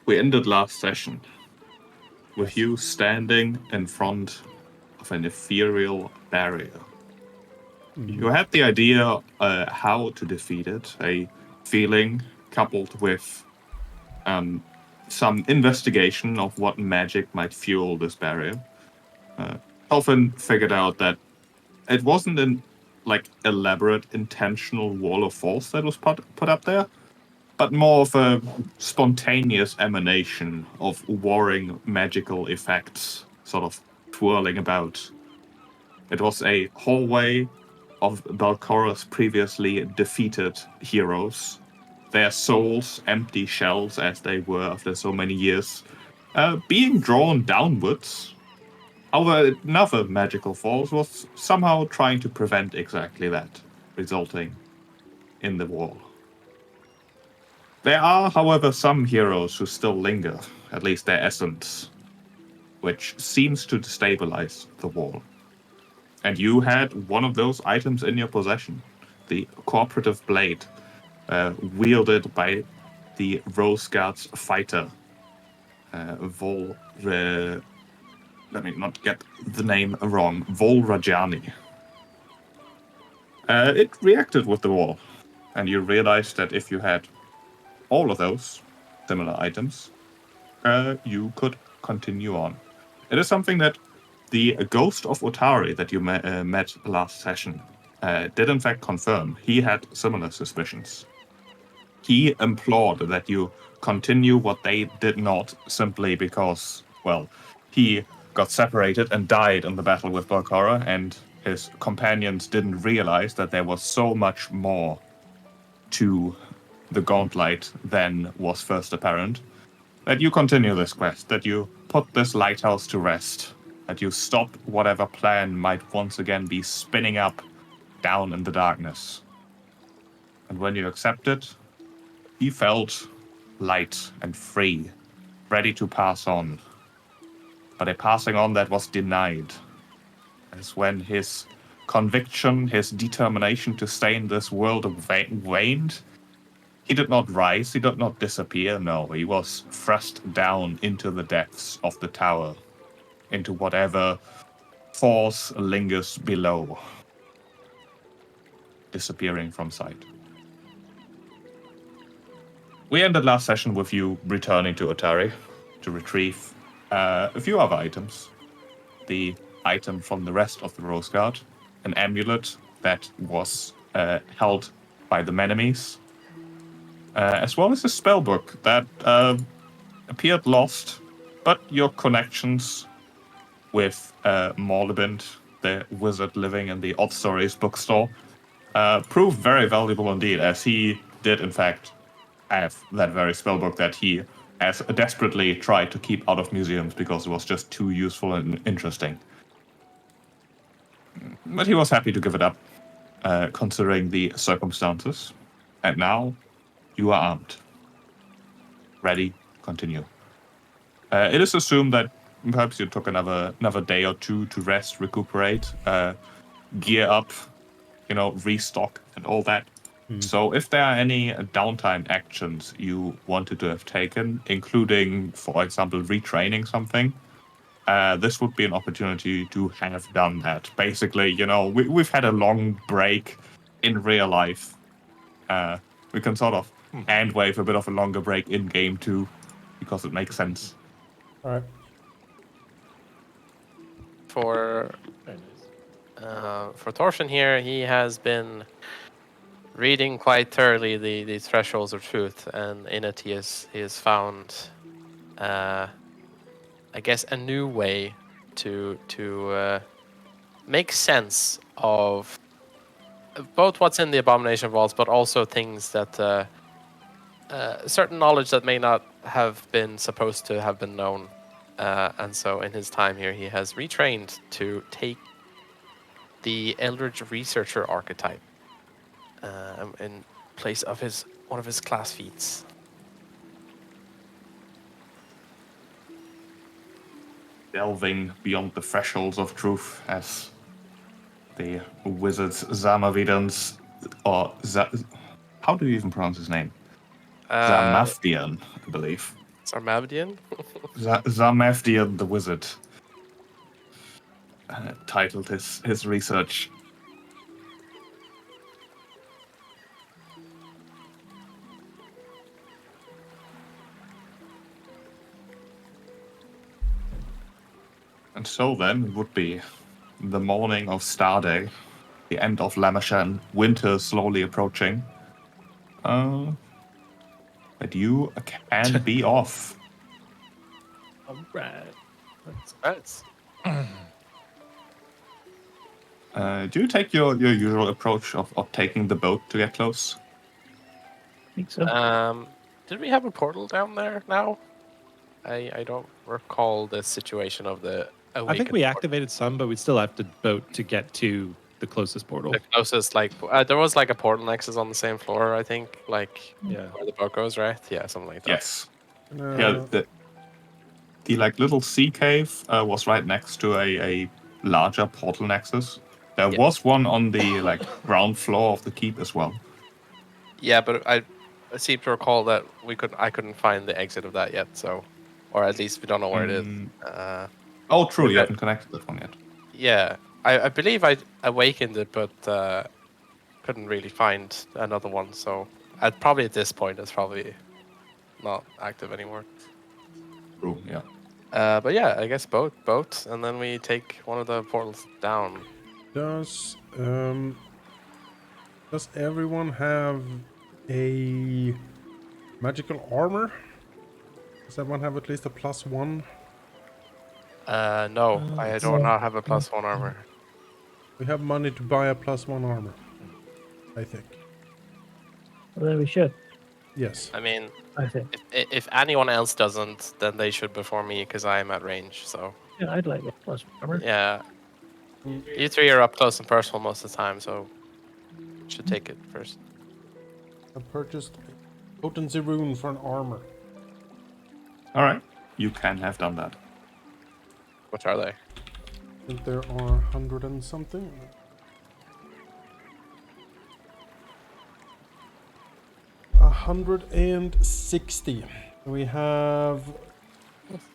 We ended last session with you standing in front of an ethereal barrier. You had the idea how to defeat it, a feeling coupled with some investigation of what magic might fuel this barrier. Elfin figured out that it wasn't an elaborate intentional wall of force that was put up there, but more of a spontaneous emanation of warring magical effects sort of twirling about. It was a hallway of Balcora's previously defeated heroes, their souls empty shells as they were after so many years, being drawn downwards. However, another magical force was somehow trying to prevent exactly that, resulting in the wall. There are, however, some heroes who still linger, at least their essence, which seems to destabilize the wall. And you had one of those items in your possession, the cooperative blade, wielded by the Rose Guard's fighter, let me not get the name wrong, Vol Rajani. It reacted with the wall, and you realized that if you had all of those similar items, you could continue on. It is something that the ghost of Otari that you met last session did in fact confirm. He had similar suspicions. He implored that you continue what they did not, simply because, well, he got separated and died in the battle with Balcora, and his companions didn't realize that there was so much more to the gauntlet than was first apparent. That you continue this quest, that you put this lighthouse to rest, that you stop whatever plan might once again be spinning up down in the darkness. And when you accept it, he felt light and free, ready to pass on. But a passing on that was denied, as when his conviction, his determination to stay in this world waned, he did not rise, he did not disappear, no, he was thrust down into the depths of the tower, into whatever force lingers below, disappearing from sight. We ended last session with you returning to Otari to retrieve a few other items. The item from the rest of the Rose Guard, an amulet that was held by the Menemies, as well as a spellbook that appeared lost, but your connections with Morlibint, the wizard living in the Odd Stories bookstore, proved very valuable indeed, as he did in fact have that very spellbook that he has desperately tried to keep out of museums because it was just too useful and interesting. But he was happy to give it up, considering the circumstances. And now, you are armed. Ready, continue. It is assumed that perhaps you took another day or two to rest, recuperate, gear up, restock and all that. So if there are any downtime actions you wanted to have taken, including, for example, retraining something, this would be an opportunity to have done that. Basically, we've had a long break in real life. We can sort of hand wave a bit of a longer break in game too, because it makes sense. All right. For Torsten here, he has been reading quite thoroughly the Thresholds of Truth, and in it he has found, I guess, a new way to make sense of both what's in the Abomination vaults, but also things that certain knowledge that may not have been supposed to have been known. And so in his time here, he has retrained to take the Eldritch Researcher archetype in place of one of his class feats. Delving beyond the thresholds of truth, as the wizards Zamavidans, or how do you even pronounce his name? Zamafdian, I believe. Sarmavdian? Zamavdian the Wizard titled his research. And so then it would be the morning of Star Day, the end of Lamashan, winter slowly approaching. But you can be off. All right. Right. Do you take your usual approach of taking the boat to get close? I think so. Did we have a portal down there now? I don't recall the situation of the I think we activated some, but we still have to boat to get to the closest portal. the closest, like, there was like a portal nexus on the same floor, I think, like Yeah. where the boat goes, right? Yeah, something like that. Yes. Yeah, the like little sea cave was right next to a larger portal nexus. There Yeah. was one on the like ground floor of the keep as well. Yeah, but I seem to recall that I couldn't find the exit of that yet, so, or at least we don't know where it is. Oh, true. You Okay. haven't connected that one yet. Yeah, I believe I awakened it, but couldn't really find another one. So probably at this point, it's probably not active anymore. True. Yeah. But yeah, I guess boat, and then we take one of the portals down. Does everyone have a magical armor? Does everyone have at least a +1? No, I do not have a +1 armor. We have money to buy a +1 armor, I think. Well, then we should. Yes. I mean, I think. if anyone else doesn't, then they should before me because I am at range. So Yeah, I'd like a plus armor. yeah, you three are up close and personal most of the time, so should take it first. I purchased a potency rune for an armor. All right. You can have done that. What are they? I think there are 100 and something. 160. We have,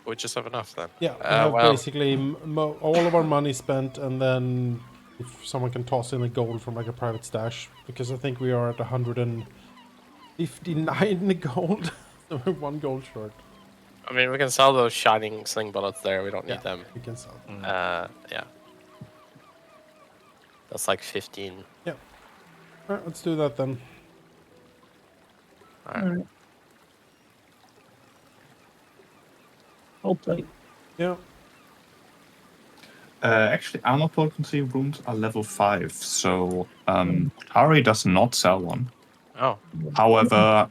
We just have enough then. yeah, we have well, basically all of our money spent, and then if someone can toss in a gold from like a private stash, because I think we are at 159 gold, so we're 1 gold short. I mean, we can sell those shining sling bullets there. We don't need them. We can sell. Yeah. That's like 15. Yeah. All right, let's do that then. All right. All right. Hopefully. Yeah. Actually, armor potency runes are level 5, so Atari does not sell one. Oh, However,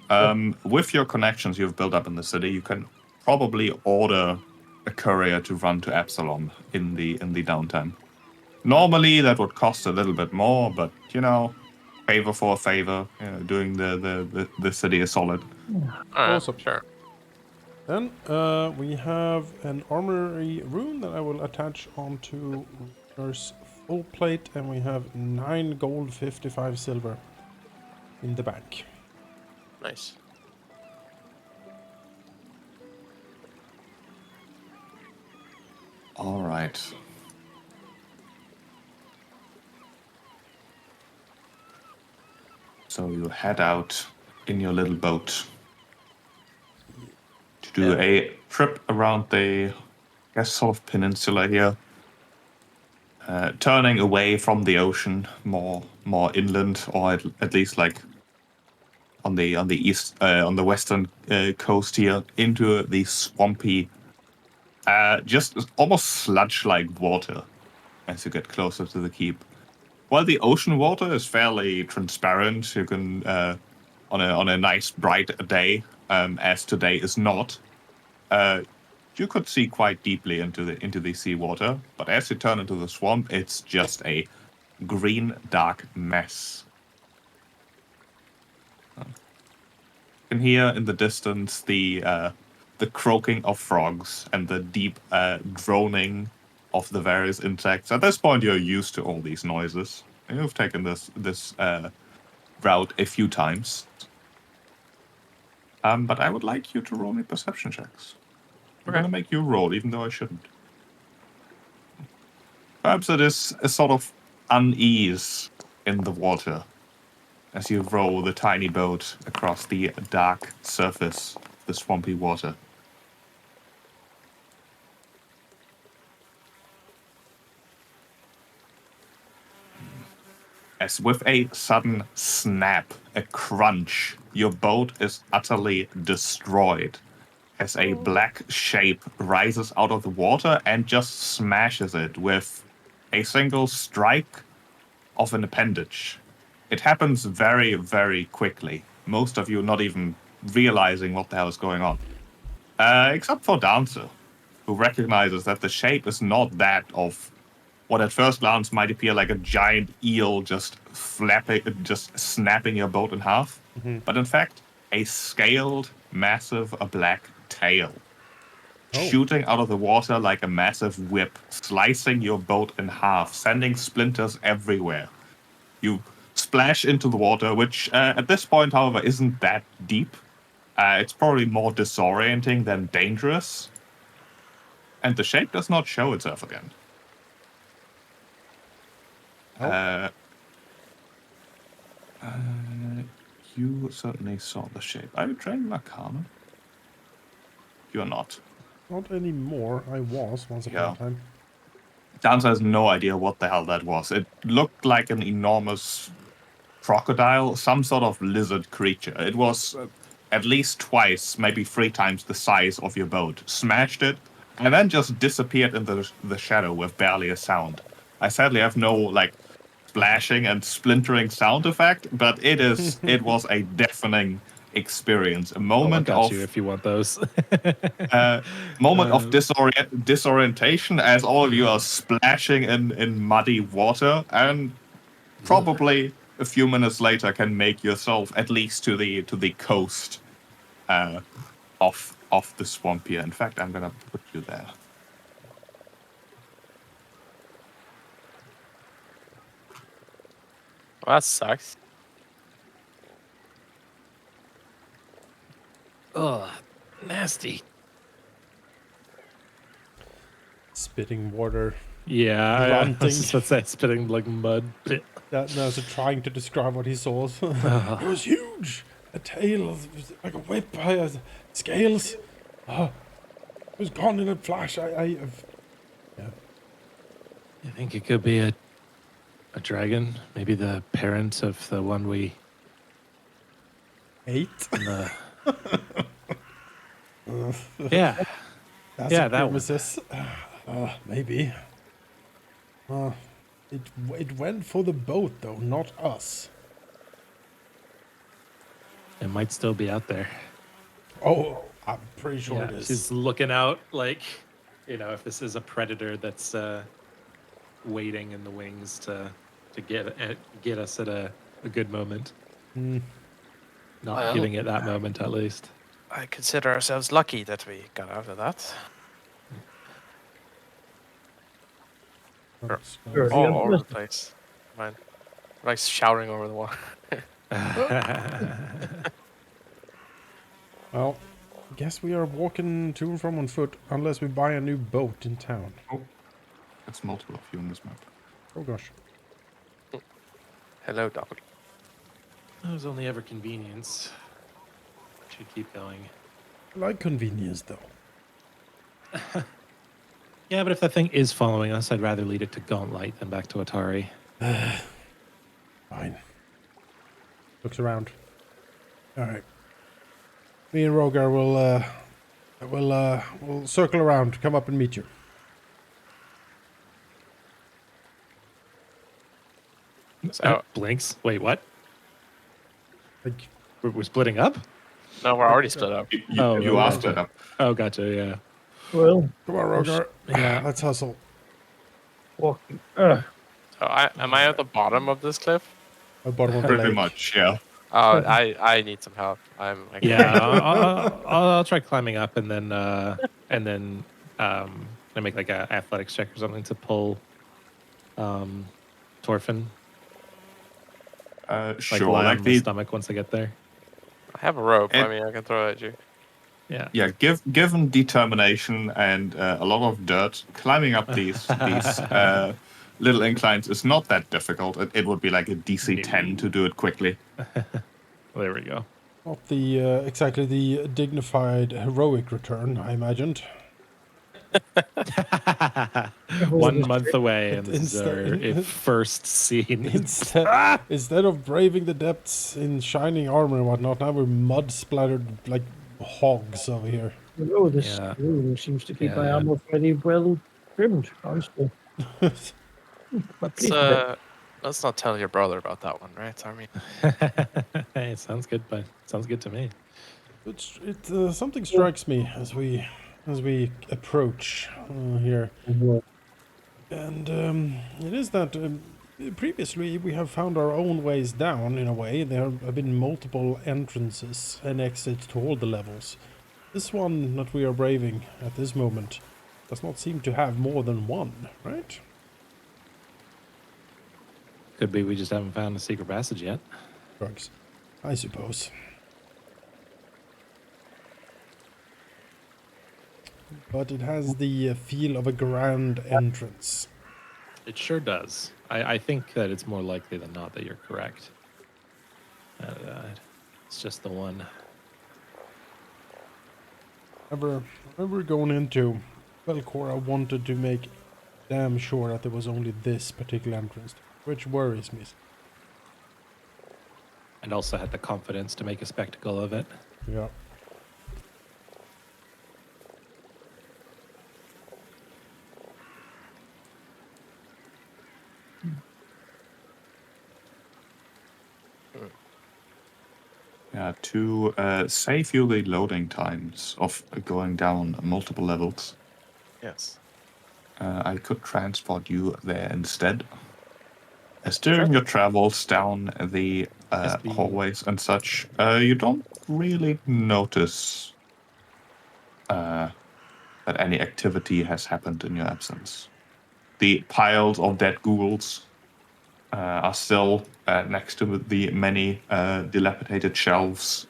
with your connections you've built up in the city, you can probably order a courier to run to Absalom in the downtime. Normally, that would cost a little bit more, but you know, favor for a favor. You know, doing the city a solid. all right, Awesome. sure. Then we have an armory rune that I will attach onto Nurse full plate, and we have 9 gold, 55 silver in the bank. Nice. All right. So you head out in your little boat to do a trip around the, I guess, sort of peninsula here, turning away from the ocean, more inland, or at least like on the east, on the western coast here, into the swampy, just almost sludge-like water as you get closer to the keep. While the ocean water is fairly transparent, you can on a nice bright day, as today is not, you could see quite deeply into the seawater. But as you turn into the swamp, it's just a green, dark mess. You can hear in the distance the croaking of frogs and the deep droning of the various insects. At this point, you're used to all these noises. You've taken this route a few times. But I would like you to roll me perception checks. I'm Okay. gonna make you roll, even though I shouldn't. Perhaps it is a sort of unease in the water as you row the tiny boat across the dark surface of the swampy water. As with a sudden snap, a crunch, your boat is utterly destroyed. As a black shape rises out of the water and just smashes it with a single strike of an appendage. It happens very, very quickly. Most of you not even realizing what the hell is going on. Except for Dancer, who recognizes that the shape is not that of what at first glance might appear like a giant eel just flapping, just snapping your boat in half, but in fact, a scaled, massive, black tail shooting out of the water like a massive whip, slicing your boat in half, sending splinters everywhere. You splash into the water, which at this point, however, isn't that deep. It's probably more disorienting than dangerous. And the shape does not show itself again. Oh. You certainly saw the shape. Are you trained Arcana? You're not. Not anymore. I was once upon a time. Dancer has no idea what the hell that was. It looked like an enormous crocodile, some sort of lizard creature. It was at least twice, maybe 3 times the size of your boat. Smashed it, and then just disappeared into the shadow with barely a sound. I sadly have no splashing and splintering sound effect, but it was a deafening experience. A moment I'll of you if you want those. moment of disorientation as all of you are splashing in muddy water, and probably a few minutes later can make yourself at least to the coast of the swamp here. In fact, I'm gonna put you there. Well, that sucks. Oh, nasty. Spitting water. Yeah, I Grunting. was just about to say spitting like mud. That's trying to describe what he saw. It was huge. A tail, like a whip, scales. It was gone in a flash. Yeah. You think it could be a dragon? Maybe the parent of the one we 8. in the... Yeah. That's Yeah, a that one. premises. Maybe. It went for the boat though, not us. It might still be out there. Oh, I'm pretty sure it is. She's looking out like, if this is a predator that's waiting in the wings to get us at a good moment. Not Well, giving it that moment, at least. I consider ourselves lucky that we got out of that. Sure. All Yeah, over the listen. place. Mine. Like shouting over the water. Well, guess we are walking to and from on foot unless we buy a new boat in town. Oh, there's multiple of you on this map. Oh gosh. Hello, dog. It was only ever convenience. Should keep going. I like convenience though. Yeah, but if that thing is following us, I'd rather lead it to Gauntlet than back to Atari. Fine. Looks around. All right. Me and Rogar will circle around, come up and meet you. So, Blinks. Wait, what? Like, We're splitting up? no, we're already split up. You okay. asked it up. Oh, gotcha. Yeah. Well, come on, Rogar. Yeah. Let's hustle. walking. So am I at the bottom of this cliff? At bottom of the Pretty lake. much, yeah. Oh, I need some help. Yeah. I'll try climbing up and then I make like a athletics check or something to pull Torfin. Sure. Lie Like on the the stomach once I get there. I have a rope. I And- mean, I can throw it at you. Yeah. Yeah, given determination and a lot of dirt, climbing up these little inclines is not that difficult. It would be like a DC 10 to do it quickly. There we go. Not the exactly the dignified heroic return I imagined. 1 month away, and But this is our first scene. Instead of braving the depths in shining armor and whatnot, now we're mud splattered like hogs over here. Oh, this Yeah. room seems to keep my Yeah. armor very well trimmed, honestly. But please, Let's not tell your brother about that one, right, Army? Hey, sounds good, but sounds good to me. Something strikes me as we approach here, and it is that previously we have found our own ways down. In a way, there have been multiple entrances and exits to all the levels. This one that we are braving at this moment does not seem to have more than one, right? Could be we just haven't found a secret passage yet. Drugs, I suppose. But it has the feel of a grand entrance. It sure does. I think that it's more likely than not that you're correct. It's just the one. Whenever going into Belcor, I wanted to make damn sure that there was only this particular entrance, which worries me. And also had the confidence to make a spectacle of it. Yeah. Yeah, to save you the loading times of going down multiple levels, Yes. I could transport you there instead. As during your travels down the SB. hallways and such, you don't really notice that any activity has happened in your absence. The piles of dead ghouls are still next to the many dilapidated shelves.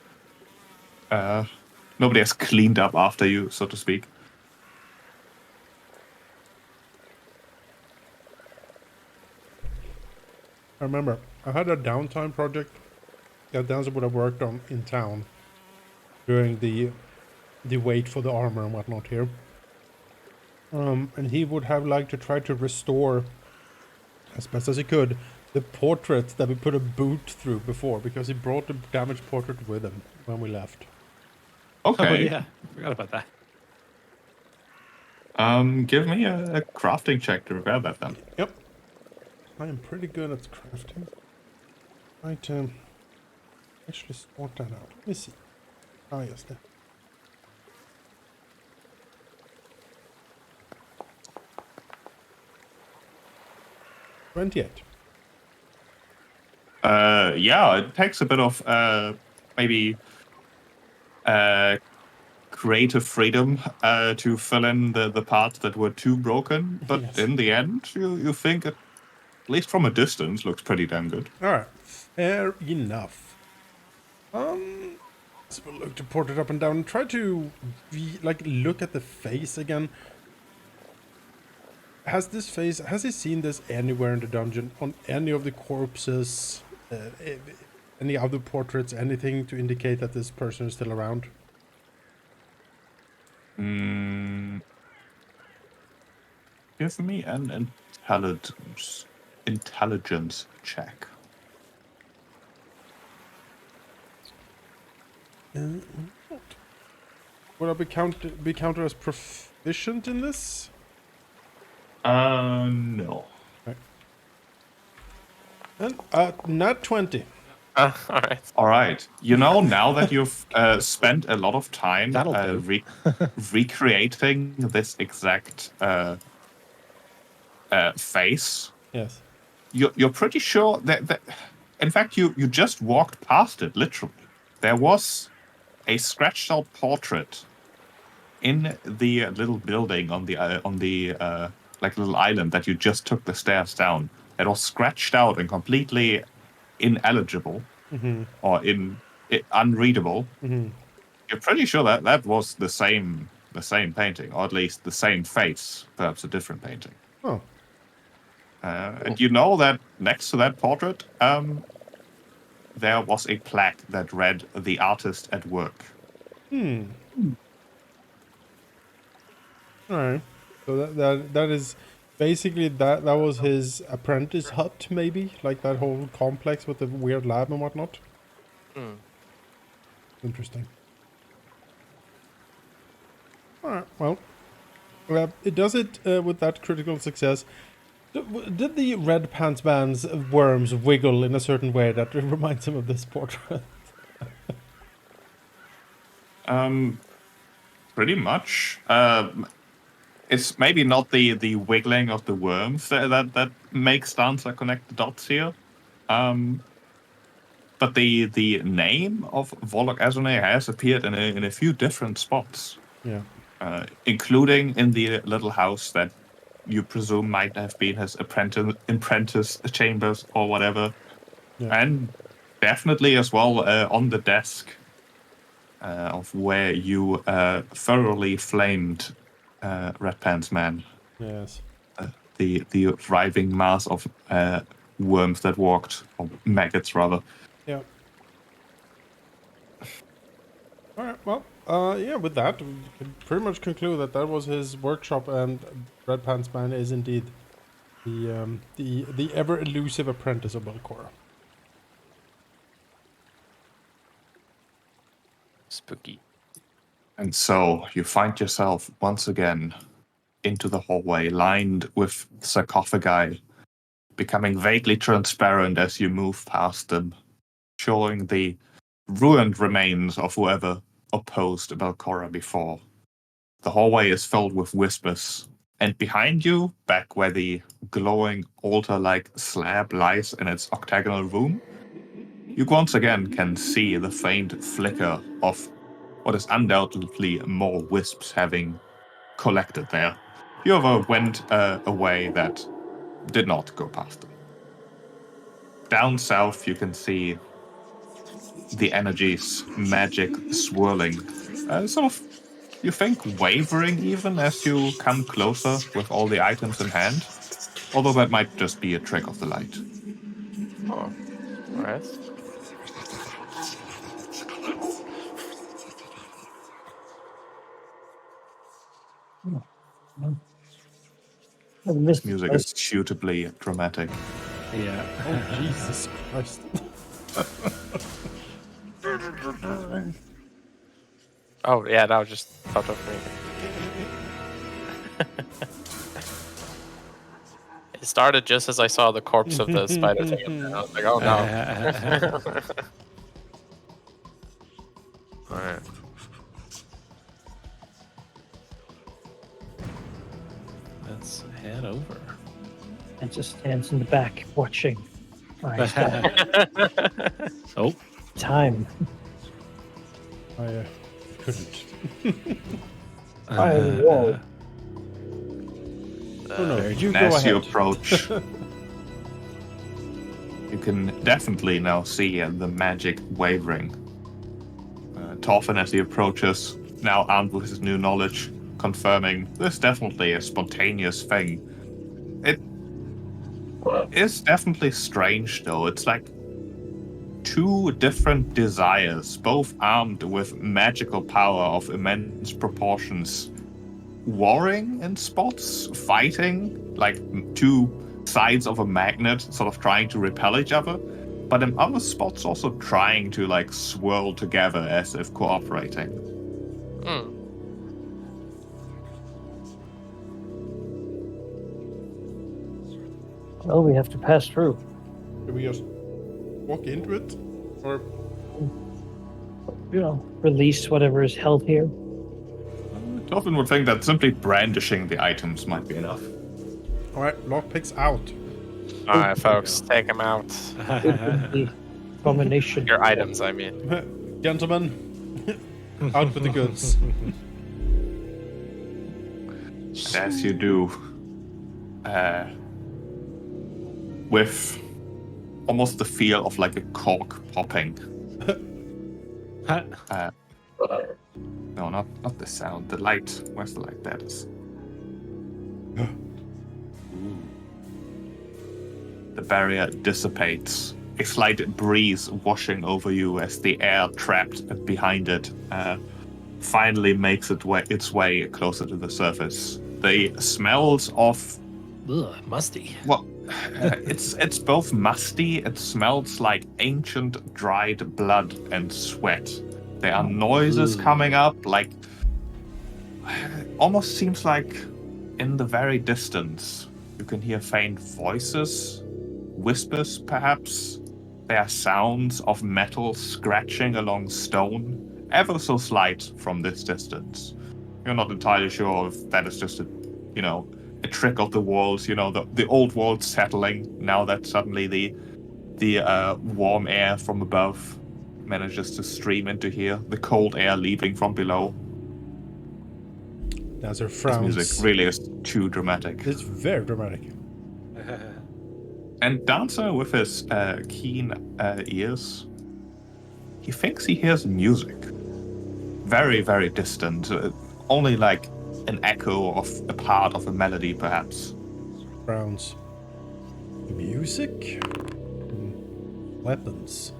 Nobody has cleaned up after you, so to speak. I remember I had a downtime project that Dancer would have worked on in town during the wait for the armor and whatnot here. And he would have liked to try to restore as best as he could the portraits that we put a boot through before, because he brought the damaged portrait with him when we left. Okay. Oh yeah, forgot about that. Give me a crafting check to repair that then. Yep. I am pretty good at crafting. Might actually sort that out. Let me see. Ah, yes, there. $28. Yeah, it takes a bit of maybe creative freedom to fill in the parts that were too broken, but Yes. in the end, you think it, at least from a distance, looks pretty damn good. All right, fair enough. So we'll look to port it up and down and try to look at the face again. Has he seen this anywhere in the dungeon, on any of the corpses, any other portraits, anything to indicate that this person is still around? Give me an intelligence check. Would I be counted as proficient in this? No. And not 20. All right. All right. You know, now that you've spent a lot of time That'll do. recreating this exact face, Yes. you're pretty sure that in fact, you just walked past it, literally. There was a scratched out portrait in the little building on the like little island that you just took the stairs down. It was scratched out and completely ineligible, or unreadable. Mm-hmm. You're pretty sure that that was the same painting, or at least the same face, perhaps a different painting. Oh. And you know that next to that portrait, there was a plaque that read "The Artist at Work." Hmm. All right. So that is basically that was his apprentice hut, maybe, like that whole complex with the weird lab and whatnot. Hmm. Interesting. All right. Well, it does it with that critical success. Did the red pants man's worms wiggle in a certain way that reminds him of this portrait? Pretty much. It's maybe not the wiggling of the worms that makes Dancer connect the dots here. But the name of Volok Azune has appeared in a few different spots, Yeah. including in the little house that you presume might have been his apprentice chambers or whatever, Yeah. and definitely as well on the desk of where you thoroughly flamed Red Pants Man. Yes. The writhing mass of worms that walked, or maggots rather. Yeah. All right. Well, yeah. With that, we can pretty much conclude that that was his workshop, and Red Pants Man is indeed the ever elusive apprentice of Belcora. Spooky. And so you find yourself once again into the hallway lined with sarcophagi, becoming vaguely transparent as you move past them, showing the ruined remains of whoever opposed Belcora before. The hallway is filled with whispers, and behind you, back where the glowing altar-like slab lies in its octagonal room, you once again can see the faint flicker of what is undoubtedly more wisps having collected there. Whoever went away that did not go past them. Down south, you can see the energies, magic swirling, sort of, you think, wavering even as you come closer with all the items in hand. Although that might just be a trick of the light. Oh, all right. This music is suitably dramatic. Yeah. Oh Jesus Christ! Oh yeah, that was just thought of me. It started just as I saw the corpse of the spider thing. And I was like, oh no. All right. Let's head over. And just stands in the back watching. Right. Oh, Time. I couldn't. Whoa. Oh no! You go As you ahead. approach, you can definitely now see the magic wavering. Toffin, as he approaches, now armed with his new knowledge, confirming this is definitely a spontaneous thing. It is definitely strange, though. It's like two different desires, both armed with magical power of immense proportions, warring in spots, fighting, like two sides of a magnet, sort of trying to repel each other, but in other spots also trying to like swirl together as if cooperating. Hmm. Well, we have to pass through. Do we just walk into it, or Release whatever is held here. Toffin would think that simply brandishing the items might be enough. all right? Lockpicks out. All right, folks, take them out. The Abomination. Your items, I mean. Gentlemen, out with the goods. And as you do, with almost the feel of like a cork popping, No, not the sound. The light. Where's the light? That is. The barrier dissipates. A slight breeze washing over you as the air trapped behind it finally makes its way closer to the surface. The smells of Ugh, musty. well, it's both musty. It smells like ancient dried blood and sweat. There are noises coming up, like almost seems like in the very distance you can hear faint voices, whispers perhaps. There are sounds of metal scratching along stone, ever so slight from this distance. You're not entirely sure if that is just a trick of the walls, the old walls settling now that suddenly the warm air from above manages to stream into here, the cold air leaving from below. Dancer This frowns. music really is too dramatic. It's very dramatic. And Dancer, with his keen ears, he thinks he hears music. Very, very distant. Only like an echo of a part of a melody, perhaps. Frowns. Music? Weapons.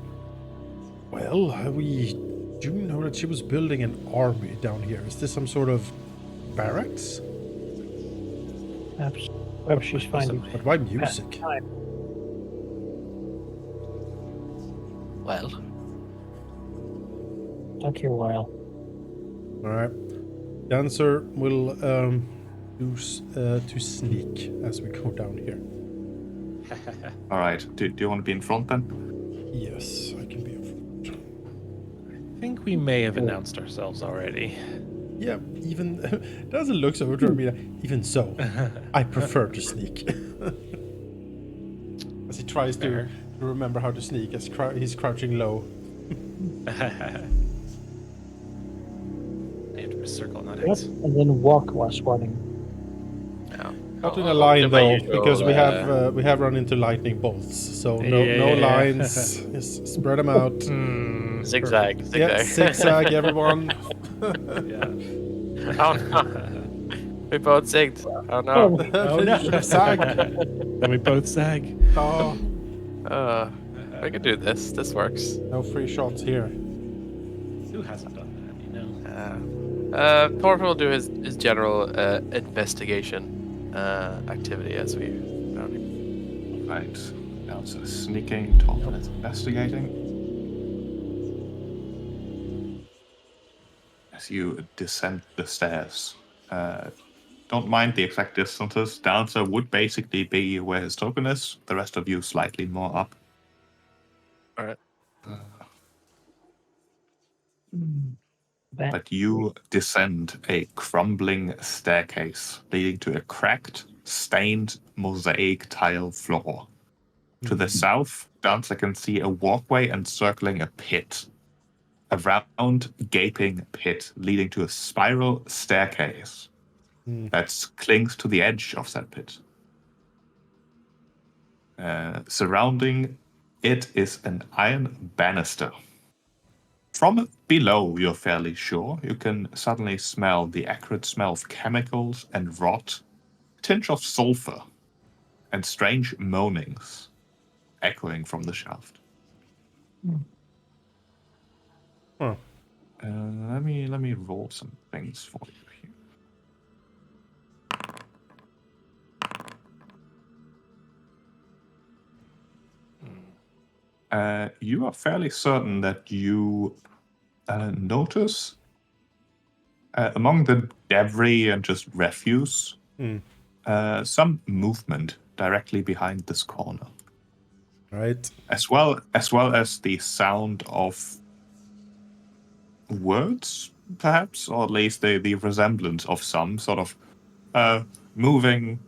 Well, we do know that she was building an army down here. Is this some sort of barracks? Perhaps she's finding But why music? time. Well, Took you a while. Alright. Dancer will use to sneak as we go down here. All right. Do you want to be in front then? Yes, I can be in front. I think we may have announced ourselves already. Yeah, even doesn't look so over me. Even so, I prefer to sneak. As he tries to remember how to sneak, as he's crouching low. I have to circle, not Yep. X. And then walk while swatting. yeah. Not in I'll a line do my though, usual, because we have run into lightning bolts. So no Yeah. lines. Just spread them out. Zigzag, zigzag. Yeah, zigzag, everyone. Yeah. Oh no. We both zigged. Oh no. Oh, no. You should have sagged. Then we both sag. Oh, We can do this. This works. no free shots here. Who hasn't done that, you know? Thorfinn will do his general investigation activity as we found him. Right. Now it's sneaking, Torvald is investigating. As you descend the stairs. Don't mind the exact distances. Dancer would basically be where his token is. The rest of you slightly more up. Alright. But you descend a crumbling staircase leading to a cracked, stained mosaic tile floor. To the south, Dancer can see a walkway encircling a pit. A round, gaping pit leading to a spiral staircase that clings to the edge of that pit. Surrounding it is an iron banister. From below, you're fairly sure, you can suddenly smell the acrid smell of chemicals and rot, a tinge of sulfur, and strange moanings echoing from the shaft. Huh. Let me roll some things for you here. You are fairly certain that you notice among the debris and just refuse some movement directly behind this corner, Right. as well as the sound of words, perhaps, or at least the resemblance of some sort of moving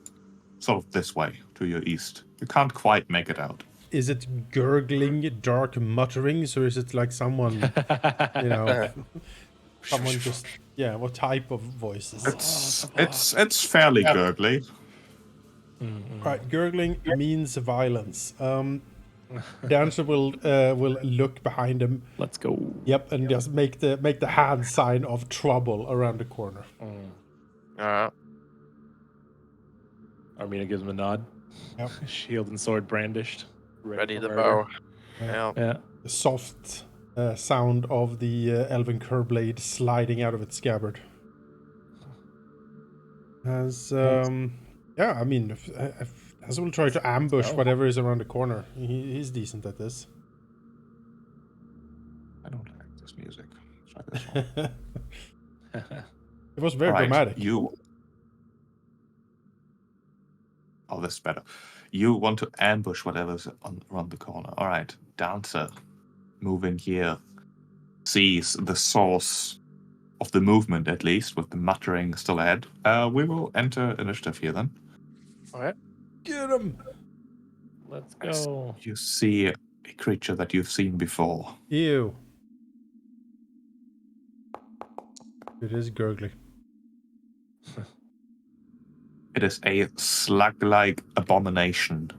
sort of this way to your east. You can't quite make it out. Is it gurgling, dark mutterings, or is it like someone, someone just, what type of voices? It's fairly gurgly. Right, gurgling means violence. Dancer will look behind him. Let's go. Yep, and just make the hand sign of trouble around the corner. Armina gives him a nod. Yep. Shield and sword brandished. Ready for the murder. bow. Yeah. Yeah. Yeah. The soft sound of the elven curve blade sliding out of its scabbard. As yeah, I mean, as will try to ambush whatever is around the corner. He's decent at this. I don't like this music. Try this one. It was very All right, dramatic. Oh, this is better. You want to ambush whatever's around the corner. All right, Dancer, moving here, sees the source of the movement, at least, with the muttering still ahead. We will enter initiative here then. All right. Get him! Let's go. You see a creature that you've seen before. Ew. It is gurgly. It is a slug-like abomination.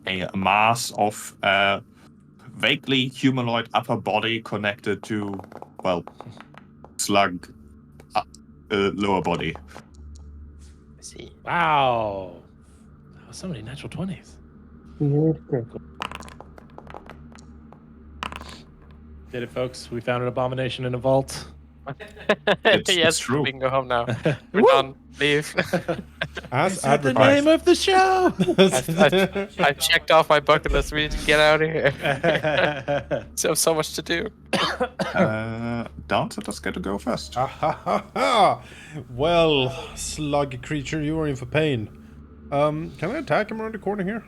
A mass of vaguely humanoid upper body connected to, well, slug lower body. I see. Wow. That was so many natural 20s. Weird gurgle. Did it, folks. We found an abomination in a vault. Yes, true. we can go home now. We're Woo! done. Leave. As Said the advertised. name of the show. I checked off my bucket list. We need to get out of here. So much to do. Dancer does get to go first. Ah, ha, ha, ha. Well, slug creature, you are in for pain. Can I attack him around the corner here?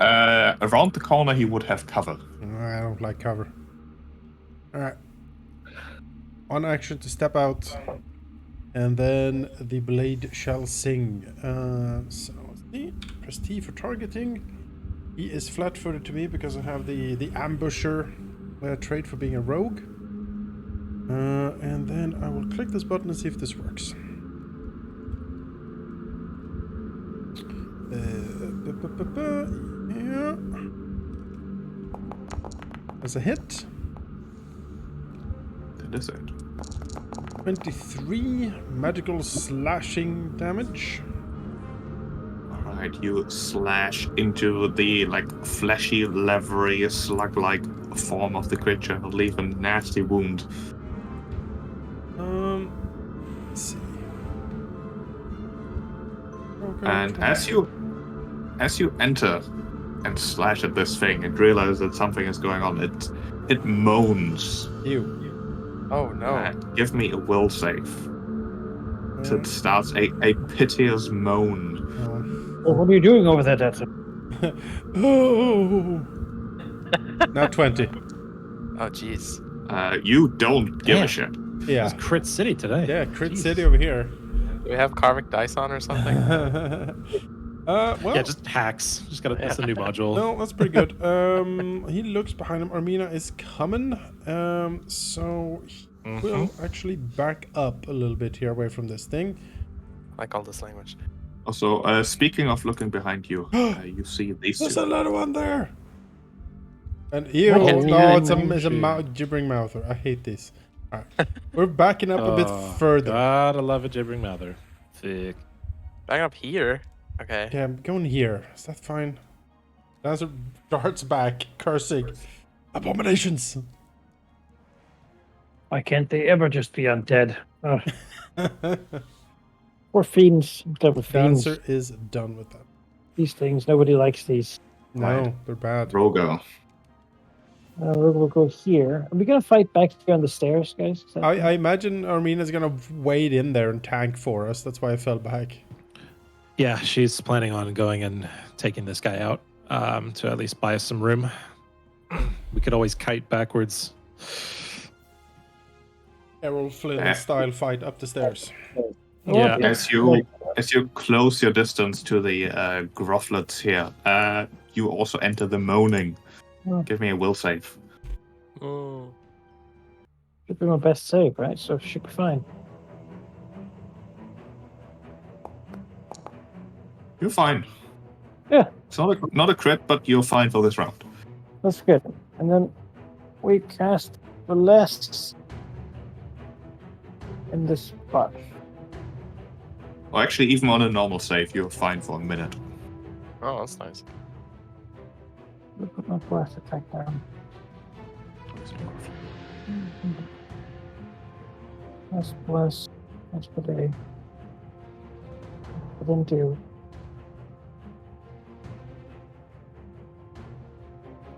Around the corner, he would have cover. I don't like cover. Alright. One action to step out. And then the blade shall sing. So, let's see. Press T for targeting. He is flat-footed to me because I have the ambusher trait for being a rogue. And then I will click this button and see if this works. Yeah. That's a hit. That is it. 23 magical slashing damage. Alright, you slash into the fleshy, leathery, slug-like form of the creature and leave a nasty wound. Let's see. Okay, And as you enter and slash at this thing and realize that something is going on, it moans. Ew. Oh no. Give me a will save. So it starts a piteous moan. Well, what are you doing over there, Dancer? Oh. Now 20. Oh jeez. You don't give Damn. a shit. Yeah. It's Crit City today. Yeah, crit Jeez. city over here. Do we have karmic dice on or something? Well, Yeah, just hacks. Just got that's a new module. no, that's pretty good. He looks behind him. Armina is coming. So he will actually back up a little bit here away from this thing. Like all this language. Also, speaking of looking behind you, you see these There's two. another one there. And ew, Okay. no, it's a gibbering mouther. I hate these. All right, we're backing up a bit further. Gotta love a gibbering mouther. Thick. Back up here. Okay. Okay, I'm going here. Is that fine? Dancer darts back, cursing. Abominations! Why can't they ever just be undead? Or fiends. Whatever fiends. Dancer is done with them. These things. Nobody likes these. No, Right. they're bad. Rogo. We'll go here. Are we gonna fight back here on the stairs, guys? Is that- I imagine Armina's gonna wade in there and tank for us. That's why I fell back. Yeah, she's planning on going and taking this guy out to at least buy us some room. We could always kite backwards. Errol Flynn style fight up the stairs. Yeah. As you close your distance to the grufflets here, you also enter the moaning. Give me a will save. Oh. Should be my best save, right? So it should be fine. You're fine. Yeah. It's not a crit, but you're fine for this round. That's good. And then we cast Bless in this spot. Well, actually, even on a normal save, you're fine for a minute. Oh, that's nice. We'll put my Bless attack down. That's Bless. That's for day. But then do.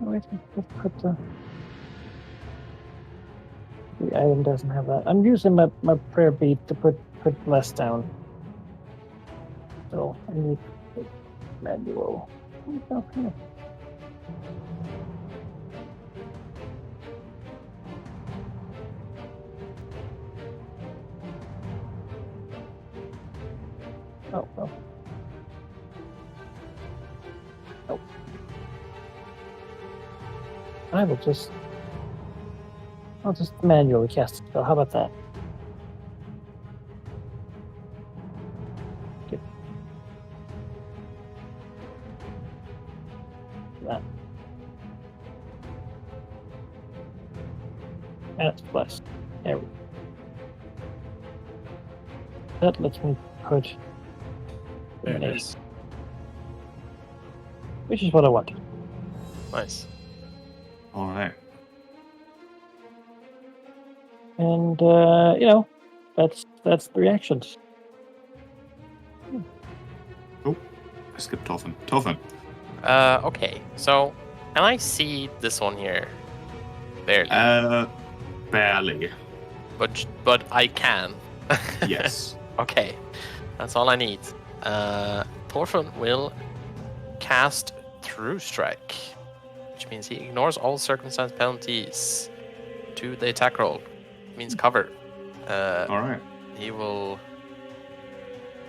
Oh, wait, let's put the item doesn't have that. I'm using my prayer bead to put Bless down. So I need manual. Okay. Oh, well. Oh. I'll just manually cast it. So how about that? Good. That. That's blessed. There we go. That lets me put Very Abomination, nice. which is what I wanted. Nice. All right. And that's the reactions. I skipped Toffin. Toffin. Okay. So, can I see this one here? Barely. Barely. But I can. Yes. Okay. That's all I need. Thorfinn will cast True Strike, which means he ignores all circumstance penalties to the attack roll. It means cover. All right. He will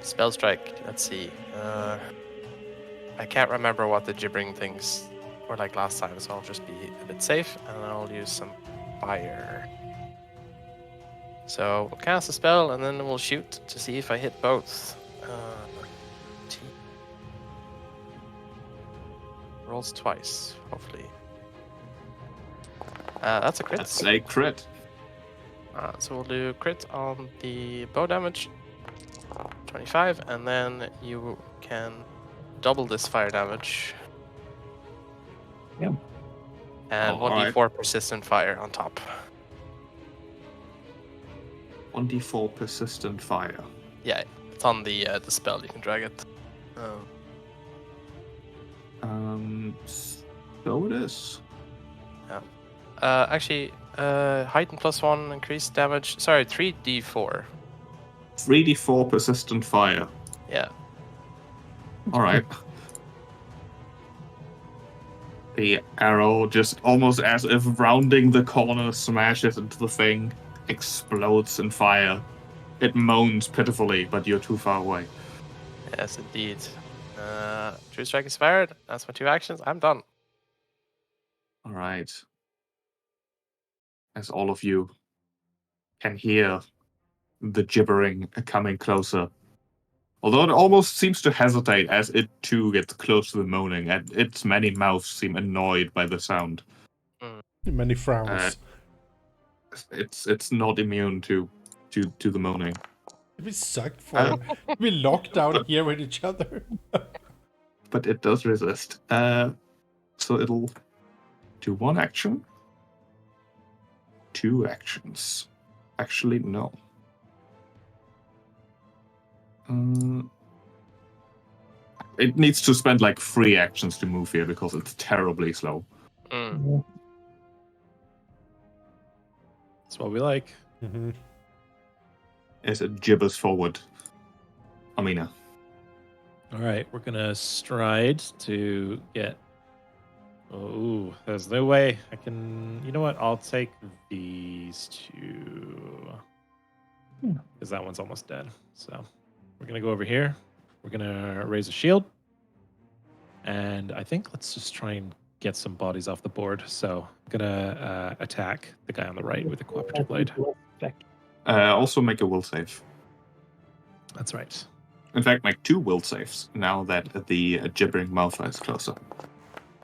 spell strike. Let's see. I can't remember what the gibbering things were like last time, so I'll just be a bit safe and I'll use some fire. So we'll cast a spell and then we'll shoot to see if I hit both. Rolls twice, hopefully. That's a crit. That's a crit. So we'll do crit on the bow damage, 25, and then you can double this fire damage. Yep. And Oh, 1d4 persistent fire on top. 1d4 persistent fire. Yeah, it's on the spell. You can drag it. So it is. Actually, heighten +1 increased damage. Sorry, 3d4. 3d4 persistent fire. Yeah. All right. The arrow, just almost as if rounding the corner, smashes into the thing, explodes in fire. It moans pitifully, but you're too far away. Yes, indeed. True Strike is fired. That's my 2 actions. I'm done. All right. As all of you can hear the gibbering coming closer. Although it almost seems to hesitate as it too gets close to the moaning, and its many mouths seem annoyed by the sound. Many frowns. It's not immune to the moaning. We sucked for we locked down here with each other. But it does resist. So it'll do 1 action. 2 actions. Actually, no. It needs to spend like 3 actions to move here because it's terribly slow. Mm. That's what we like. Mm-hmm. As it gibbers forward. Amina. All right, we're gonna stride to get. Oh, there's no way I can. You know what? I'll take these 2 because that one's almost dead. So we're gonna go over here. We're gonna raise a shield, and I think let's just try and get some bodies off the board. So I'm gonna attack the guy on the right with the cooperative blade. Also make a will save. That's right. in fact, make 2 will saves now that the gibbering Malfa is closer.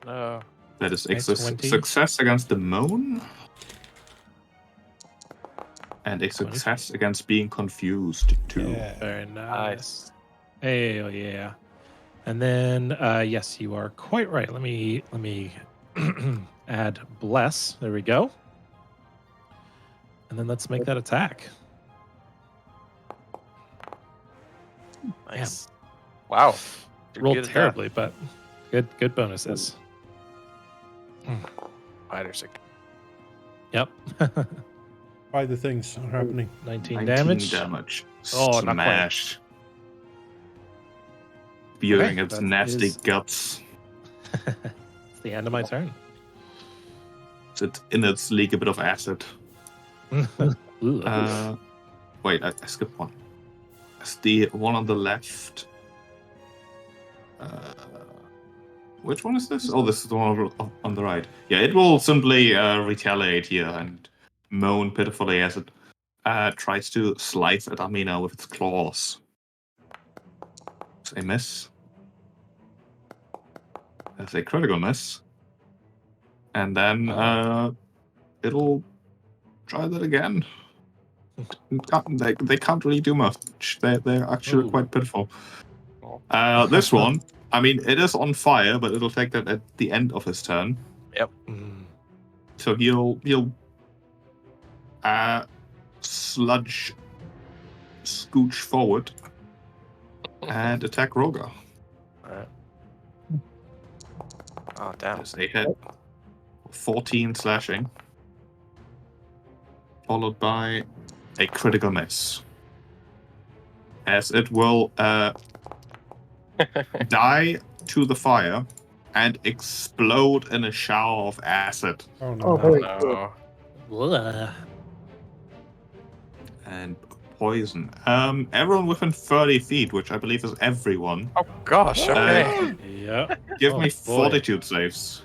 No. That is a Okay, 20. success against the moan. And a 20. success against being confused, too. Yeah. Very nice. Hey, oh yeah. And then yes, you are quite right. Let me add bless. There we go. And then let's make that attack. Nice. Wow. You're Rolled good at that. terribly, but good bonuses. Fighters are Yep. Why the things are happening. 19 damage. damage. Oh, not quite. Smash. Spewing Okay, its that nasty is- guts. It's the end of my turn. It's in its leak a bit of acid. Ooh. Wait, I skipped one. It's the one on the left. Which one is this? Oh, this is the one on the right. Yeah, it will simply retaliate here and moan pitifully as it tries to slice at Amina with its claws. It's a miss. That's a critical miss. And then it'll try that again. They can't really do much. They're actually Ooh. quite pitiful. This one, I mean, it is on fire, but it'll take that at the end of his turn. Mm. So he'll sludge scooch forward and attack Roga. Alright. Oh, damn. There's a hit. 14 slashing. Followed by a critical miss. As it will die to the fire and explode in a shower of acid. Oh no. Oh, very good. No. Ugh. And poison. Everyone within 30 feet, which I believe is everyone, Oh, gosh. Okay. Yep. give Oh, me boy. fortitude saves.